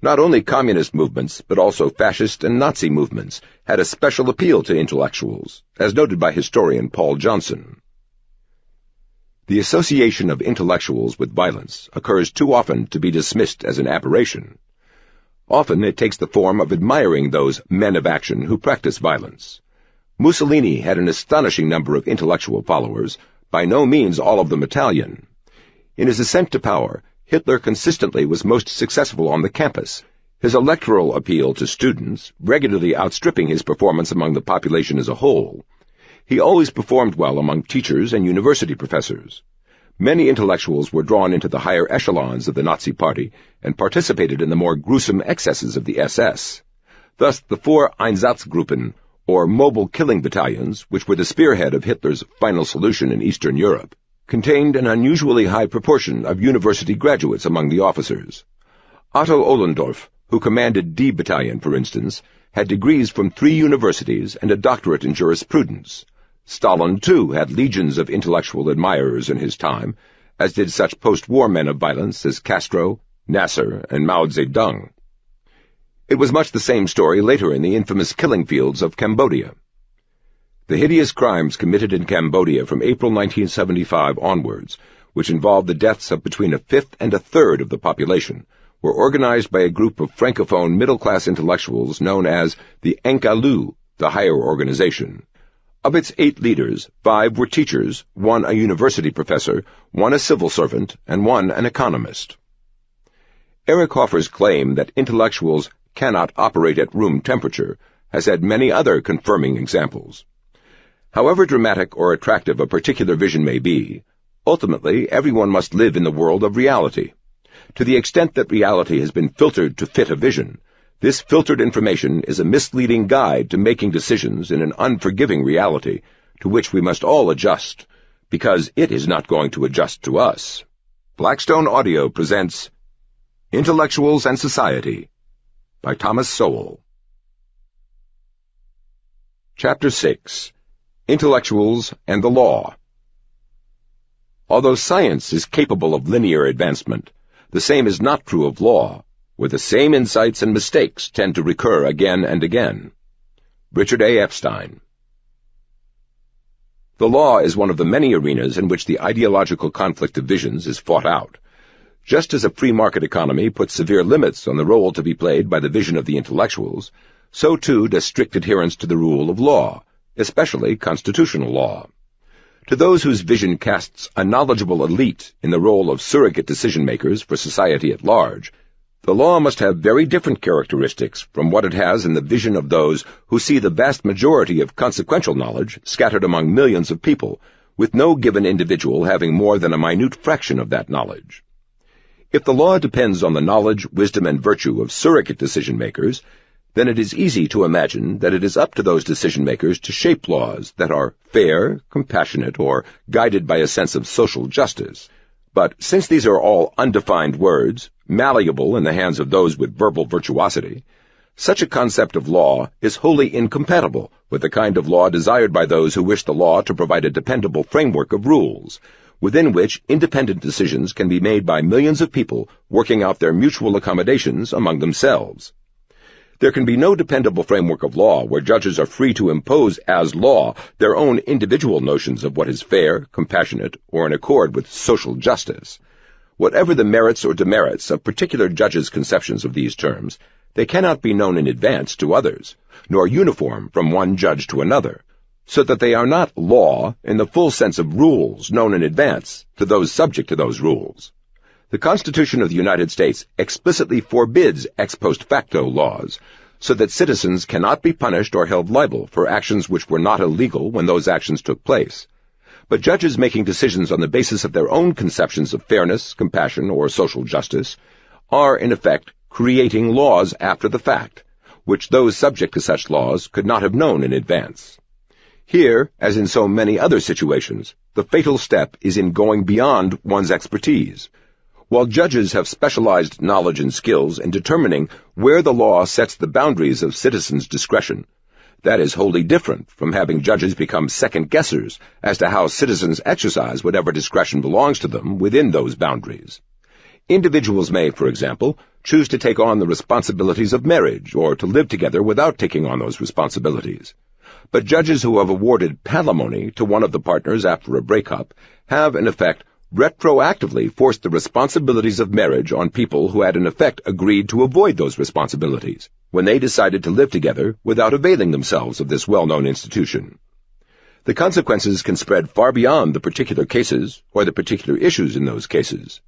Not only communist movements, but also fascist and Nazi movements had a special appeal to intellectuals, as noted by historian Paul Johnson. The association of intellectuals with violence occurs too often to be dismissed as an aberration. Often it takes the form of admiring those men of action who practice violence. Mussolini had an astonishing number of intellectual followers, by no means all of them Italian. In his ascent to power, Hitler consistently was most successful on the campus, his electoral appeal to students regularly outstripping his performance among the population as a whole. He always performed well among teachers and university professors. Many intellectuals were drawn into the higher echelons of the Nazi Party and participated in the more gruesome excesses of the SS. Thus, the 4 Einsatzgruppen, or mobile killing battalions, which were the spearhead of Hitler's final solution in Eastern Europe, contained an unusually high proportion of university graduates among the officers. Otto Ohlendorf, who commanded D Battalion, for instance, had degrees from 3 universities and a doctorate in jurisprudence. Stalin, too, had legions of intellectual admirers in his time, as did such post-war men of violence as Castro, Nasser, and Mao Zedong. It was much the same story later in the infamous killing fields of Cambodia. The hideous crimes committed in Cambodia from April 1975 onwards, which involved the deaths of between a fifth and a third of the population, were organized by a group of francophone middle-class intellectuals known as the Enkalu, the higher organization. Of its 8 leaders, 5 were teachers, 1 a university professor, 1 a civil servant, and 1 an economist. Eric Hoffer's claim that intellectuals cannot operate at room temperature has had many other confirming examples. However dramatic or attractive a particular vision may be, ultimately everyone must live in the world of reality. To the extent that reality has been filtered to fit a vision, this filtered information is a misleading guide to making decisions in an unforgiving reality to which we must all adjust, because it is not going to adjust to us. Blackstone Audio presents Intellectuals and Society by Thomas Sowell. Chapter 6. Intellectuals and the Law. Although science is capable of linear advancement, the same is not true of law, where the same insights and mistakes tend to recur again and again. Richard A. Epstein. The law is one of the many arenas in which the ideological conflict of visions is fought out. Just as a free market economy puts severe limits on the role to be played by the vision of the intellectuals, so too does strict adherence to the rule of law, especially constitutional law. To those whose vision casts a knowledgeable elite in the role of surrogate decision-makers for society at large, the law must have very different characteristics from what it has in the vision of those who see the vast majority of consequential knowledge scattered among millions of people, with no given individual having more than a minute fraction of that knowledge. If the law depends on the knowledge, wisdom, and virtue of surrogate decision-makers, then it is easy to imagine that it is up to those decision-makers to shape laws that are fair, compassionate, or guided by a sense of social justice. But since these are all undefined words, malleable in the hands of those with verbal virtuosity, such a concept of law is wholly incompatible with the kind of law desired by those who wish the law to provide a dependable framework of rules, within which independent decisions can be made by millions of people working out their mutual accommodations among themselves. There can be no dependable framework of law where judges are free to impose as law their own individual notions of what is fair, compassionate, or in accord with social justice. Whatever the merits or demerits of particular judges' conceptions of these terms, they cannot be known in advance to others, nor uniform from one judge to another, so that they are not law in the full sense of rules known in advance to those subject to those rules. The Constitution of the United States explicitly forbids ex post facto laws, so that citizens cannot be punished or held liable for actions which were not illegal when those actions took place. But judges making decisions on the basis of their own conceptions of fairness, compassion, or social justice are, in effect, creating laws after the fact, which those subject to such laws could not have known in advance. Here, as in so many other situations, the fatal step is in going beyond one's expertise. While judges have specialized knowledge and skills in determining where the law sets the boundaries of citizens' discretion, that is wholly different from having judges become second-guessers as to how citizens exercise whatever discretion belongs to them within those boundaries. Individuals may, for example, choose to take on the responsibilities of marriage or to live together without taking on those responsibilities. But judges who have awarded palimony to one of the partners after a breakup have, in effect, retroactively forced the responsibilities of marriage on people who had in effect agreed to avoid those responsibilities when they decided to live together without availing themselves of this well-known institution. The consequences can spread far beyond the particular cases or the particular issues in those cases.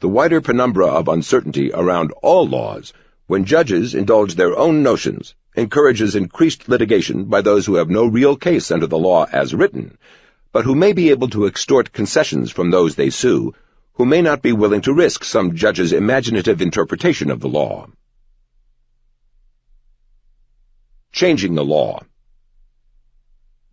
The wider penumbra of uncertainty around all laws, when judges indulge their own notions, encourages increased litigation by those who have no real case under the law as written, but who may be able to extort concessions from those they sue, who may not be willing to risk some judge's imaginative interpretation of the law. Changing the law.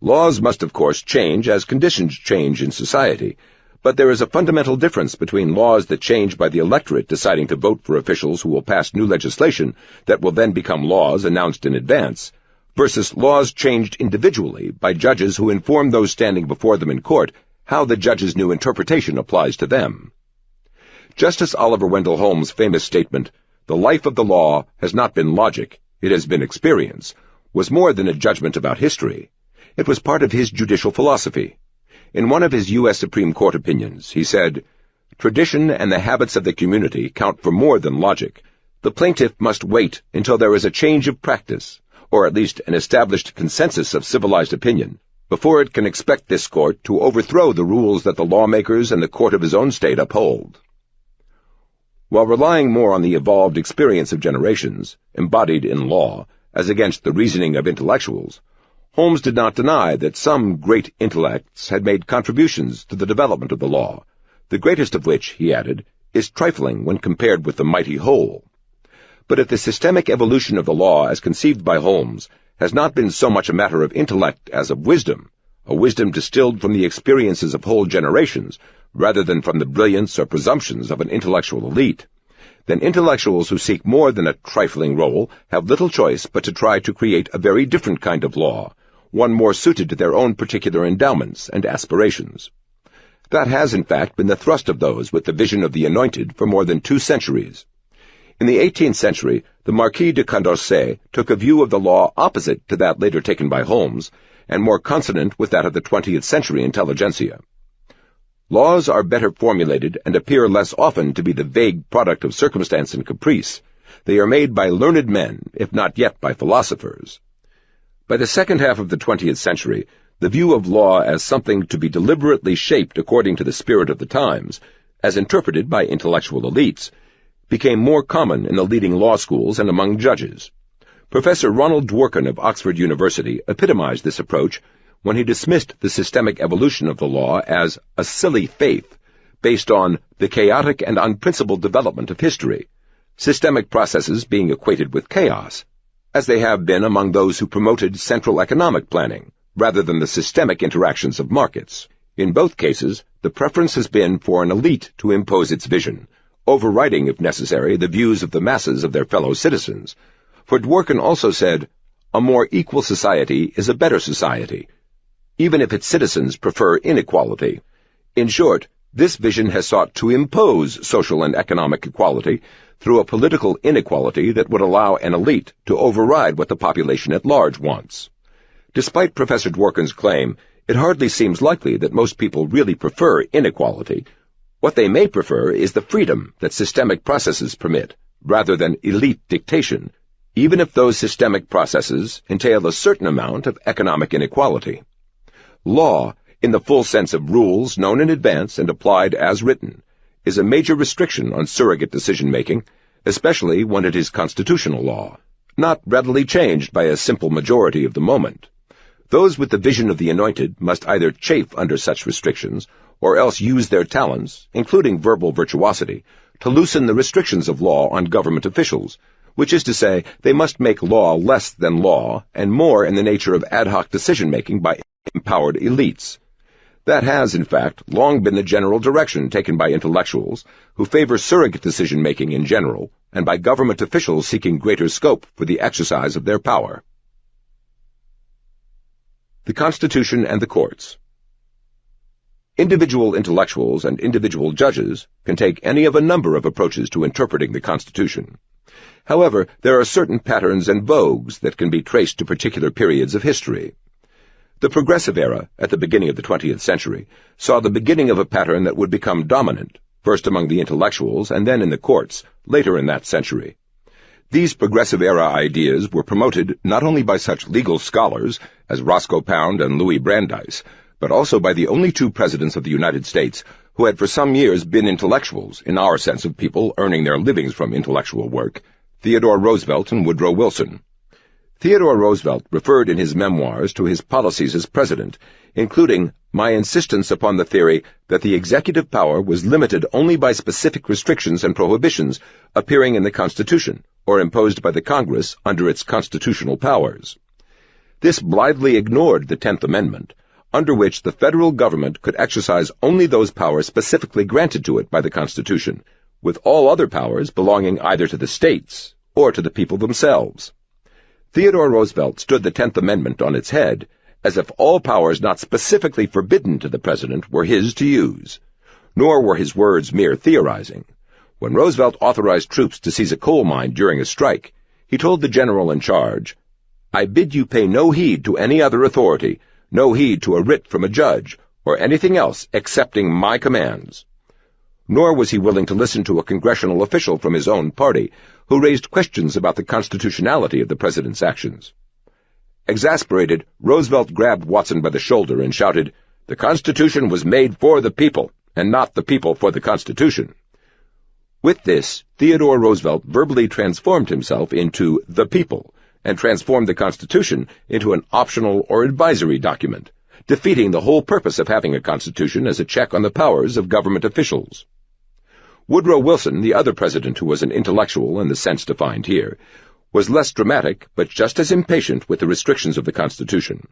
Laws must, of course, change as conditions change in society, but there is a fundamental difference between laws that change by the electorate deciding to vote for officials who will pass new legislation that will then become laws announced in advance, versus laws changed individually by judges who inform those standing before them in court how the judge's new interpretation applies to them. Justice Oliver Wendell Holmes' famous statement, "The life of the law has not been logic, it has been experience," was more than a judgment about history. It was part of his judicial philosophy. In one of his U.S. Supreme Court opinions, he said, "Tradition and the habits of the community count for more than logic. The plaintiff must wait until there is a change of practice, or at least an established consensus of civilized opinion, before it can expect this court to overthrow the rules that the lawmakers and the court of his own state uphold." While relying more on the evolved experience of generations, embodied in law, as against the reasoning of intellectuals, Holmes did not deny that some great intellects had made contributions to the development of the law, the greatest of which, he added, is trifling when compared with the mighty whole. But if the systemic evolution of the law as conceived by Holmes has not been so much a matter of intellect as of wisdom, a wisdom distilled from the experiences of whole generations, rather than from the brilliance or presumptions of an intellectual elite, then intellectuals who seek more than a trifling role have little choice but to try to create a very different kind of law, one more suited to their own particular endowments and aspirations. That has, in fact, been the thrust of those with the vision of the anointed for more than 2 centuries. In the 18th century, the Marquis de Condorcet took a view of the law opposite to that later taken by Holmes, and more consonant with that of the 20th century intelligentsia. Laws are better formulated and appear less often to be the vague product of circumstance and caprice. They are made by learned men, if not yet by philosophers. By the second half of the 20th century, the view of law as something to be deliberately shaped according to the spirit of the times, as interpreted by intellectual elites, became more common in the leading law schools and among judges. Professor Ronald Dworkin of Oxford University epitomized this approach when he dismissed the systemic evolution of the law as a silly faith based on the chaotic and unprincipled development of history, systemic processes being equated with chaos, as they have been among those who promoted central economic planning, rather than the systemic interactions of markets. In both cases, the preference has been for an elite to impose its vision, overriding, if necessary, the views of the masses of their fellow citizens. For Dworkin also said, "A more equal society is a better society, even if its citizens prefer inequality." In short, this vision has sought to impose social and economic equality through a political inequality that would allow an elite to override what the population at large wants. Despite Professor Dworkin's claim, it hardly seems likely that most people really prefer inequality. What they may prefer is the freedom that systemic processes permit, rather than elite dictation, even if those systemic processes entail a certain amount of economic inequality. Law, in the full sense of rules known in advance and applied as written, is a major restriction on surrogate decision-making, especially when it is constitutional law, not readily changed by a simple majority of the moment. Those with the vision of the anointed must either chafe under such restrictions, or else use their talents, including verbal virtuosity, to loosen the restrictions of law on government officials, which is to say, they must make law less than law and more in the nature of ad hoc decision-making by empowered elites. That has, in fact, long been the general direction taken by intellectuals, who favor surrogate decision-making in general, and by government officials seeking greater scope for the exercise of their power. The Constitution and the Courts. Individual intellectuals and individual judges can take any of a number of approaches to interpreting the Constitution. However, there are certain patterns and vogues that can be traced to particular periods of history. The Progressive Era, at the beginning of the 20th century, saw the beginning of a pattern that would become dominant, first among the intellectuals and then in the courts, later in that century. These Progressive Era ideas were promoted not only by such legal scholars as Roscoe Pound and Louis Brandeis, but also by the only 2 presidents of the United States who had for some years been intellectuals, in our sense of people earning their livings from intellectual work, Theodore Roosevelt and Woodrow Wilson. Theodore Roosevelt referred in his memoirs to his policies as president, including my insistence upon the theory that the executive power was limited only by specific restrictions and prohibitions appearing in the Constitution, or imposed by the Congress under its constitutional powers. This blithely ignored the 10th Amendment, under which the federal government could exercise only those powers specifically granted to it by the Constitution, with all other powers belonging either to the states or to the people themselves. Theodore Roosevelt stood the 10th Amendment on its head, as if all powers not specifically forbidden to the president were his to use. Nor were his words mere theorizing. When Roosevelt authorized troops to seize a coal mine during a strike, he told the general in charge, "I bid you pay no heed to any other authority, no heed to a writ from a judge, or anything else excepting my commands." Nor was he willing to listen to a congressional official from his own party who raised questions about the constitutionality of the president's actions. Exasperated, Roosevelt grabbed Watson by the shoulder and shouted, "The Constitution was made for the people, and not the people for the Constitution." With this, Theodore Roosevelt verbally transformed himself into the people, and transformed the Constitution into an optional or advisory document, defeating the whole purpose of having a Constitution as a check on the powers of government officials. Woodrow Wilson, the other president who was an intellectual in the sense defined here, was less dramatic but just as impatient with the restrictions of the Constitution.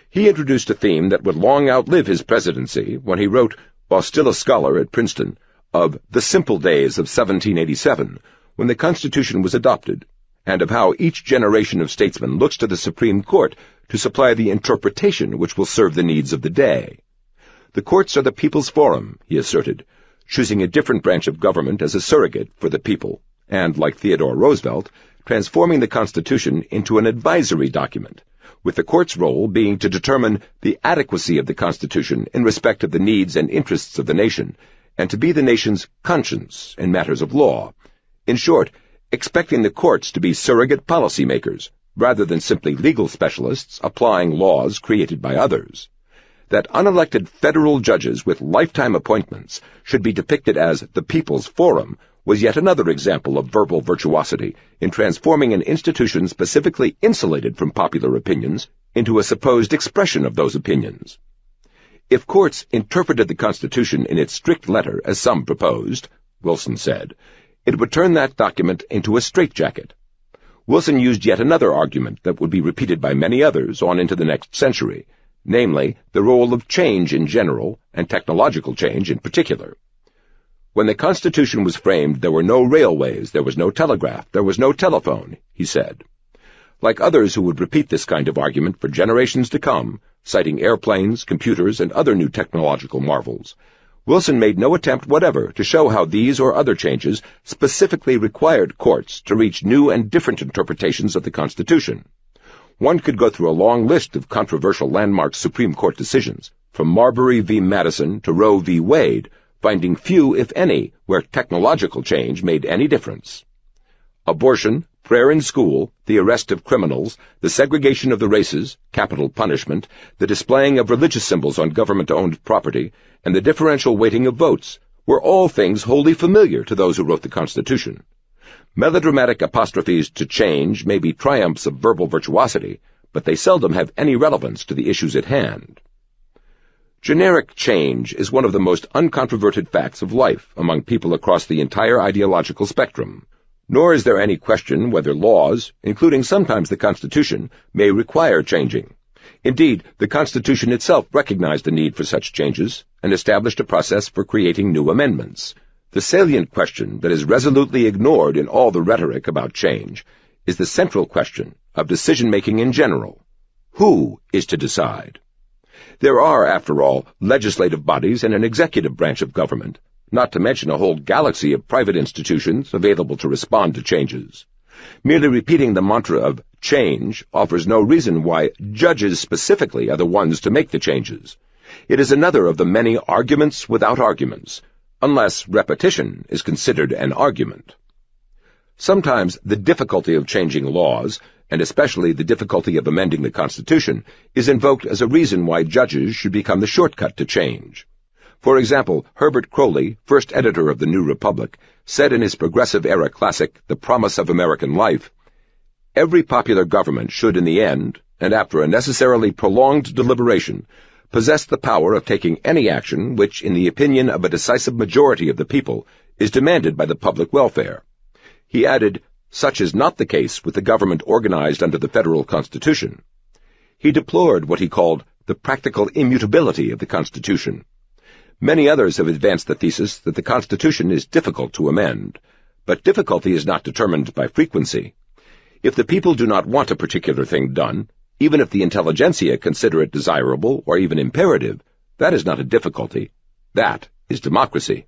He introduced a theme that would long outlive his presidency when he wrote, while still a scholar at Princeton, of the simple days of 1787, when the Constitution was adopted, and of how each generation of statesmen looks to the Supreme Court to supply the interpretation which will serve the needs of the day. The courts are the people's forum, he asserted, choosing a different branch of government as a surrogate for the people, and, like Theodore Roosevelt, transforming the Constitution into an advisory document, with the court's role being to determine the adequacy of the Constitution in respect of the needs and interests of the nation, and to be the nation's conscience in matters of law. In short, expecting the courts to be surrogate policymakers, rather than simply legal specialists applying laws created by others. That unelected federal judges with lifetime appointments should be depicted as the people's forum was yet another example of verbal virtuosity in transforming an institution specifically insulated from popular opinions into a supposed expression of those opinions. If courts interpreted the Constitution in its strict letter, as some proposed, Wilson said, it would turn that document into a straitjacket. Wilson used yet another argument that would be repeated by many others on into the next century, namely, the role of change in general and technological change in particular. When the Constitution was framed, there were no railways, there was no telegraph, there was no telephone, he said. Like others who would repeat this kind of argument for generations to come, citing airplanes, computers, and other new technological marvels, Wilson made no attempt whatever to show how these or other changes specifically required courts to reach new and different interpretations of the Constitution. One could go through a long list of controversial landmark Supreme Court decisions, from Marbury v. Madison to Roe v. Wade, finding few, if any, where technological change made any difference. Abortion, prayer in school, the arrest of criminals, the segregation of the races, capital punishment, the displaying of religious symbols on government-owned property, and the differential weighting of votes were all things wholly familiar to those who wrote the Constitution. Melodramatic apostrophes to change may be triumphs of verbal virtuosity, but they seldom have any relevance to the issues at hand. Generic change is one of the most uncontroverted facts of life among people across the entire ideological spectrum. Nor is there any question whether laws, including sometimes the Constitution, may require changing. Indeed, the Constitution itself recognized the need for such changes and established a process for creating new amendments. The salient question that is resolutely ignored in all the rhetoric about change is the central question of decision-making in general. Who is to decide? There are, after all, legislative bodies and an executive branch of government, not to mention a whole galaxy of private institutions available to respond to changes. Merely repeating the mantra of change offers no reason why judges specifically are the ones to make the changes. It is another of the many arguments without arguments, unless repetition is considered an argument. Sometimes the difficulty of changing laws, and especially the difficulty of amending the Constitution, is invoked as a reason why judges should become the shortcut to change. For example, Herbert Croly, first editor of the New Republic, said in his Progressive-era classic, The Promise of American Life, "Every popular government should in the end, and after a necessarily prolonged deliberation, possess the power of taking any action which, in the opinion of a decisive majority of the people, is demanded by the public welfare." He added, "Such is not the case with the government organized under the federal Constitution." He deplored what he called the practical immutability of the Constitution. Many others have advanced the thesis that the Constitution is difficult to amend, but difficulty is not determined by frequency. If the people do not want a particular thing done, even if the intelligentsia consider it desirable or even imperative, that is not a difficulty. That is democracy.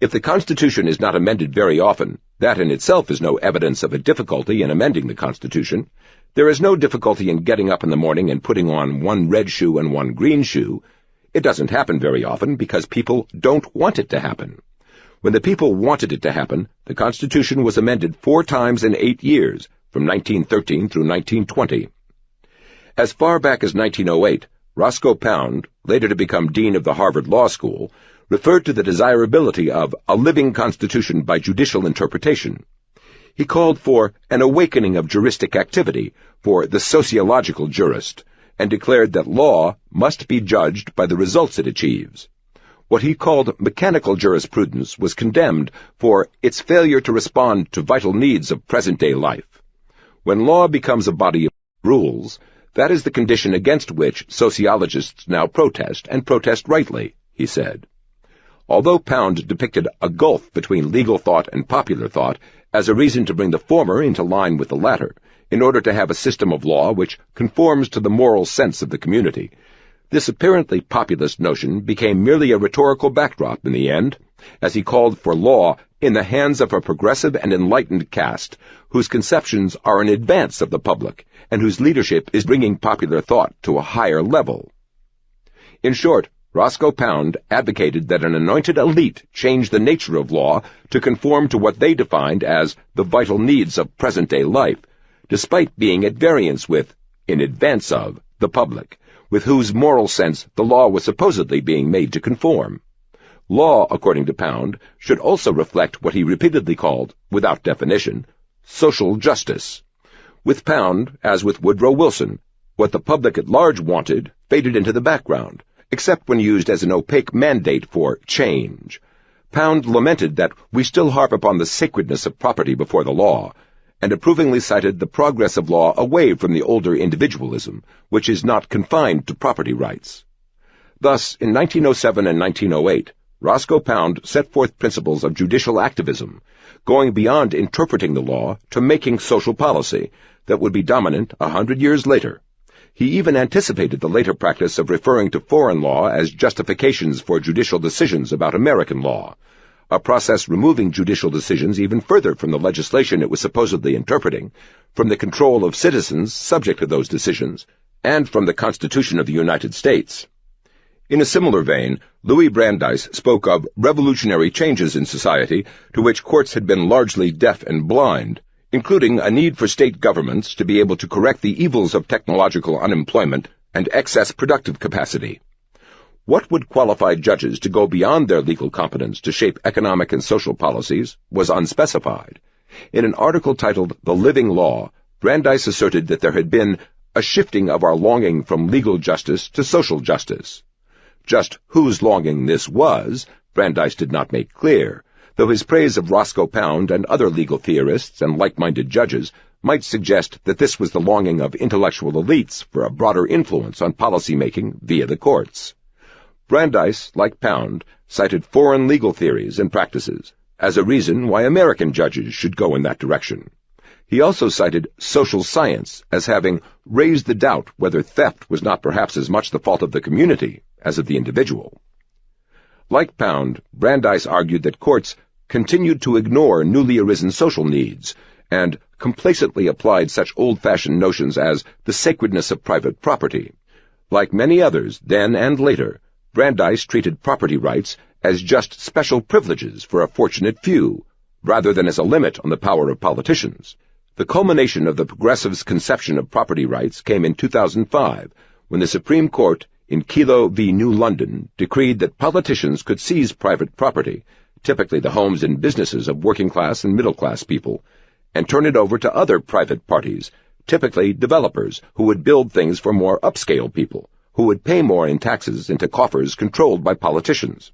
If the Constitution is not amended very often, that in itself is no evidence of a difficulty in amending the Constitution. There is no difficulty in getting up in the morning and putting on one red shoe and one green shoe. It doesn't happen very often because people don't want it to happen. When the people wanted it to happen, the Constitution was amended 4 times in 8 years, from 1913 through 1920. As far back as 1908, Roscoe Pound, later to become dean of the Harvard Law School, referred to the desirability of a living constitution by judicial interpretation. He called for an awakening of juristic activity for the sociological jurist, and declared that law must be judged by the results it achieves. What he called mechanical jurisprudence was condemned for its failure to respond to vital needs of present-day life. When law becomes a body of rules, that is the condition against which sociologists now protest, and protest rightly, he said. Although Pound depicted a gulf between legal thought and popular thought as a reason to bring the former into line with the latter, in order to have a system of law which conforms to the moral sense of the community, this apparently populist notion became merely a rhetorical backdrop in the end, as he called for law in the hands of a progressive and enlightened caste whose conceptions are in advance of the public and whose leadership is bringing popular thought to a higher level. In short, Roscoe Pound advocated that an anointed elite change the nature of law to conform to what they defined as the vital needs of present-day life, despite being at variance with, in advance of, the public, with whose moral sense the law was supposedly being made to conform. Law, according to Pound, should also reflect what he repeatedly called, without definition, social justice. With Pound, as with Woodrow Wilson, what the public at large wanted faded into the background, except when used as an opaque mandate for change. Pound lamented that we still harp upon the sacredness of property before the law, and approvingly cited the progress of law away from the older individualism, which is not confined to property rights. Thus, in 1907 and 1908, Roscoe Pound set forth principles of judicial activism, going beyond interpreting the law to making social policy that would be dominant 100 years later. He even anticipated the later practice of referring to foreign law as justifications for judicial decisions about American law, a process removing judicial decisions even further from the legislation it was supposedly interpreting, from the control of citizens subject to those decisions, and from the Constitution of the United States. In a similar vein, Louis Brandeis spoke of revolutionary changes in society to which courts had been largely deaf and blind, including a need for state governments to be able to correct the evils of technological unemployment and excess productive capacity. What would qualify judges to go beyond their legal competence to shape economic and social policies was unspecified. In an article titled The Living Law, Brandeis asserted that there had been a shifting of our longing from legal justice to social justice. Just whose longing this was, Brandeis did not make clear, though his praise of Roscoe Pound and other legal theorists and like-minded judges might suggest that this was the longing of intellectual elites for a broader influence on policy-making via the courts. Brandeis, like Pound, cited foreign legal theories and practices as a reason why American judges should go in that direction. He also cited social science as having raised the doubt whether theft was not perhaps as much the fault of the community as of the individual. Like Pound, Brandeis argued that courts continued to ignore newly arisen social needs and complacently applied such old-fashioned notions as the sacredness of private property. Like many others, then and later, Brandeis treated property rights as just special privileges for a fortunate few, rather than as a limit on the power of politicians. The culmination of the progressives' conception of property rights came in 2005, when the Supreme Court, in Kelo v. New London, decreed that politicians could seize private property, typically the homes and businesses of working-class and middle-class people, and turn it over to other private parties, typically developers who would build things for more upscale people, who would pay more in taxes into coffers controlled by politicians.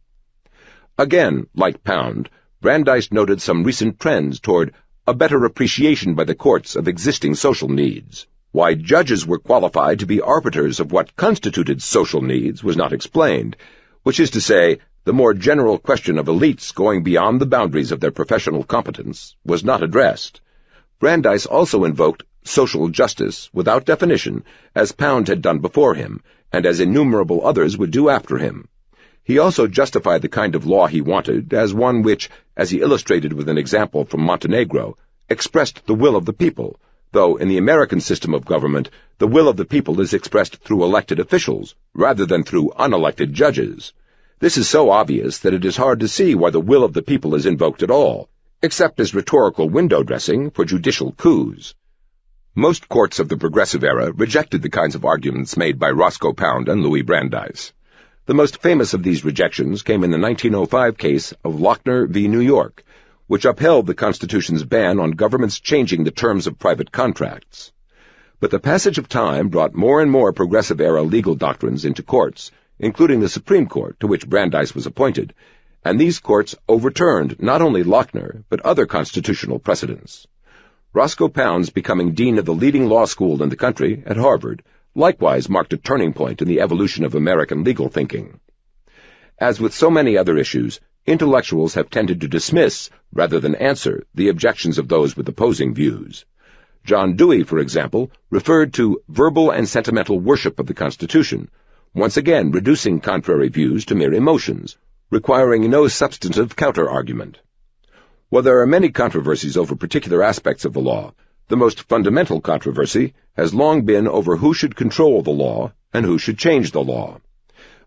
Again, like Pound, Brandeis noted some recent trends toward a better appreciation by the courts of existing social needs. Why judges were qualified to be arbiters of what constituted social needs was not explained, which is to say, the more general question of elites going beyond the boundaries of their professional competence was not addressed. Brandeis also invoked social justice without definition, as Pound had done before him, and as innumerable others would do after him. He also justified the kind of law he wanted as one which, as he illustrated with an example from Montenegro, expressed the will of the people, though in the American system of government the will of the people is expressed through elected officials, rather than through unelected judges. This is so obvious that it is hard to see why the will of the people is invoked at all, except as rhetorical window-dressing for judicial coups. Most courts of the Progressive era rejected the kinds of arguments made by Roscoe Pound and Louis Brandeis. The most famous of these rejections came in the 1905 case of Lochner v. New York, which upheld the Constitution's ban on governments changing the terms of private contracts. But the passage of time brought more and more progressive-era legal doctrines into courts, including the Supreme Court, to which Brandeis was appointed, and these courts overturned not only Lochner, but other constitutional precedents. Roscoe Pound's becoming dean of the leading law school in the country, at Harvard, likewise marked a turning point in the evolution of American legal thinking. As with so many other issues, intellectuals have tended to dismiss, rather than answer, the objections of those with opposing views. John Dewey, for example, referred to verbal and sentimental worship of the Constitution, once again reducing contrary views to mere emotions, requiring no substantive counter-argument. While there are many controversies over particular aspects of the law, the most fundamental controversy has long been over who should control the law and who should change the law.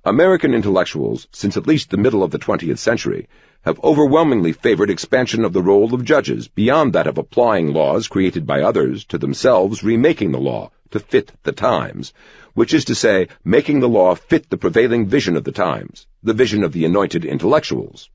American intellectuals, since at least the middle of the 20th century, have overwhelmingly favored expansion of the role of judges beyond that of applying laws created by others to themselves remaking the law to fit the times, which is to say, making the law fit the prevailing vision of the times, the vision of the anointed intellectuals.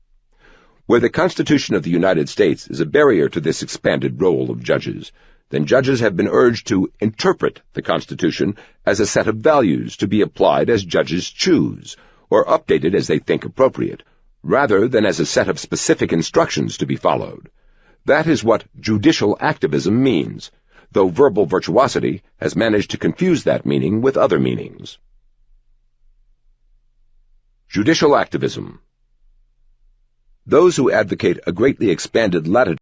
Where the Constitution of the United States is a barrier to this expanded role of judges, then judges have been urged to interpret the Constitution as a set of values to be applied as judges choose, or updated as they think appropriate, rather than as a set of specific instructions to be followed. That is what judicial activism means, though verbal virtuosity has managed to confuse that meaning with other meanings. Judicial activism. Those who advocate a greatly expanded latitude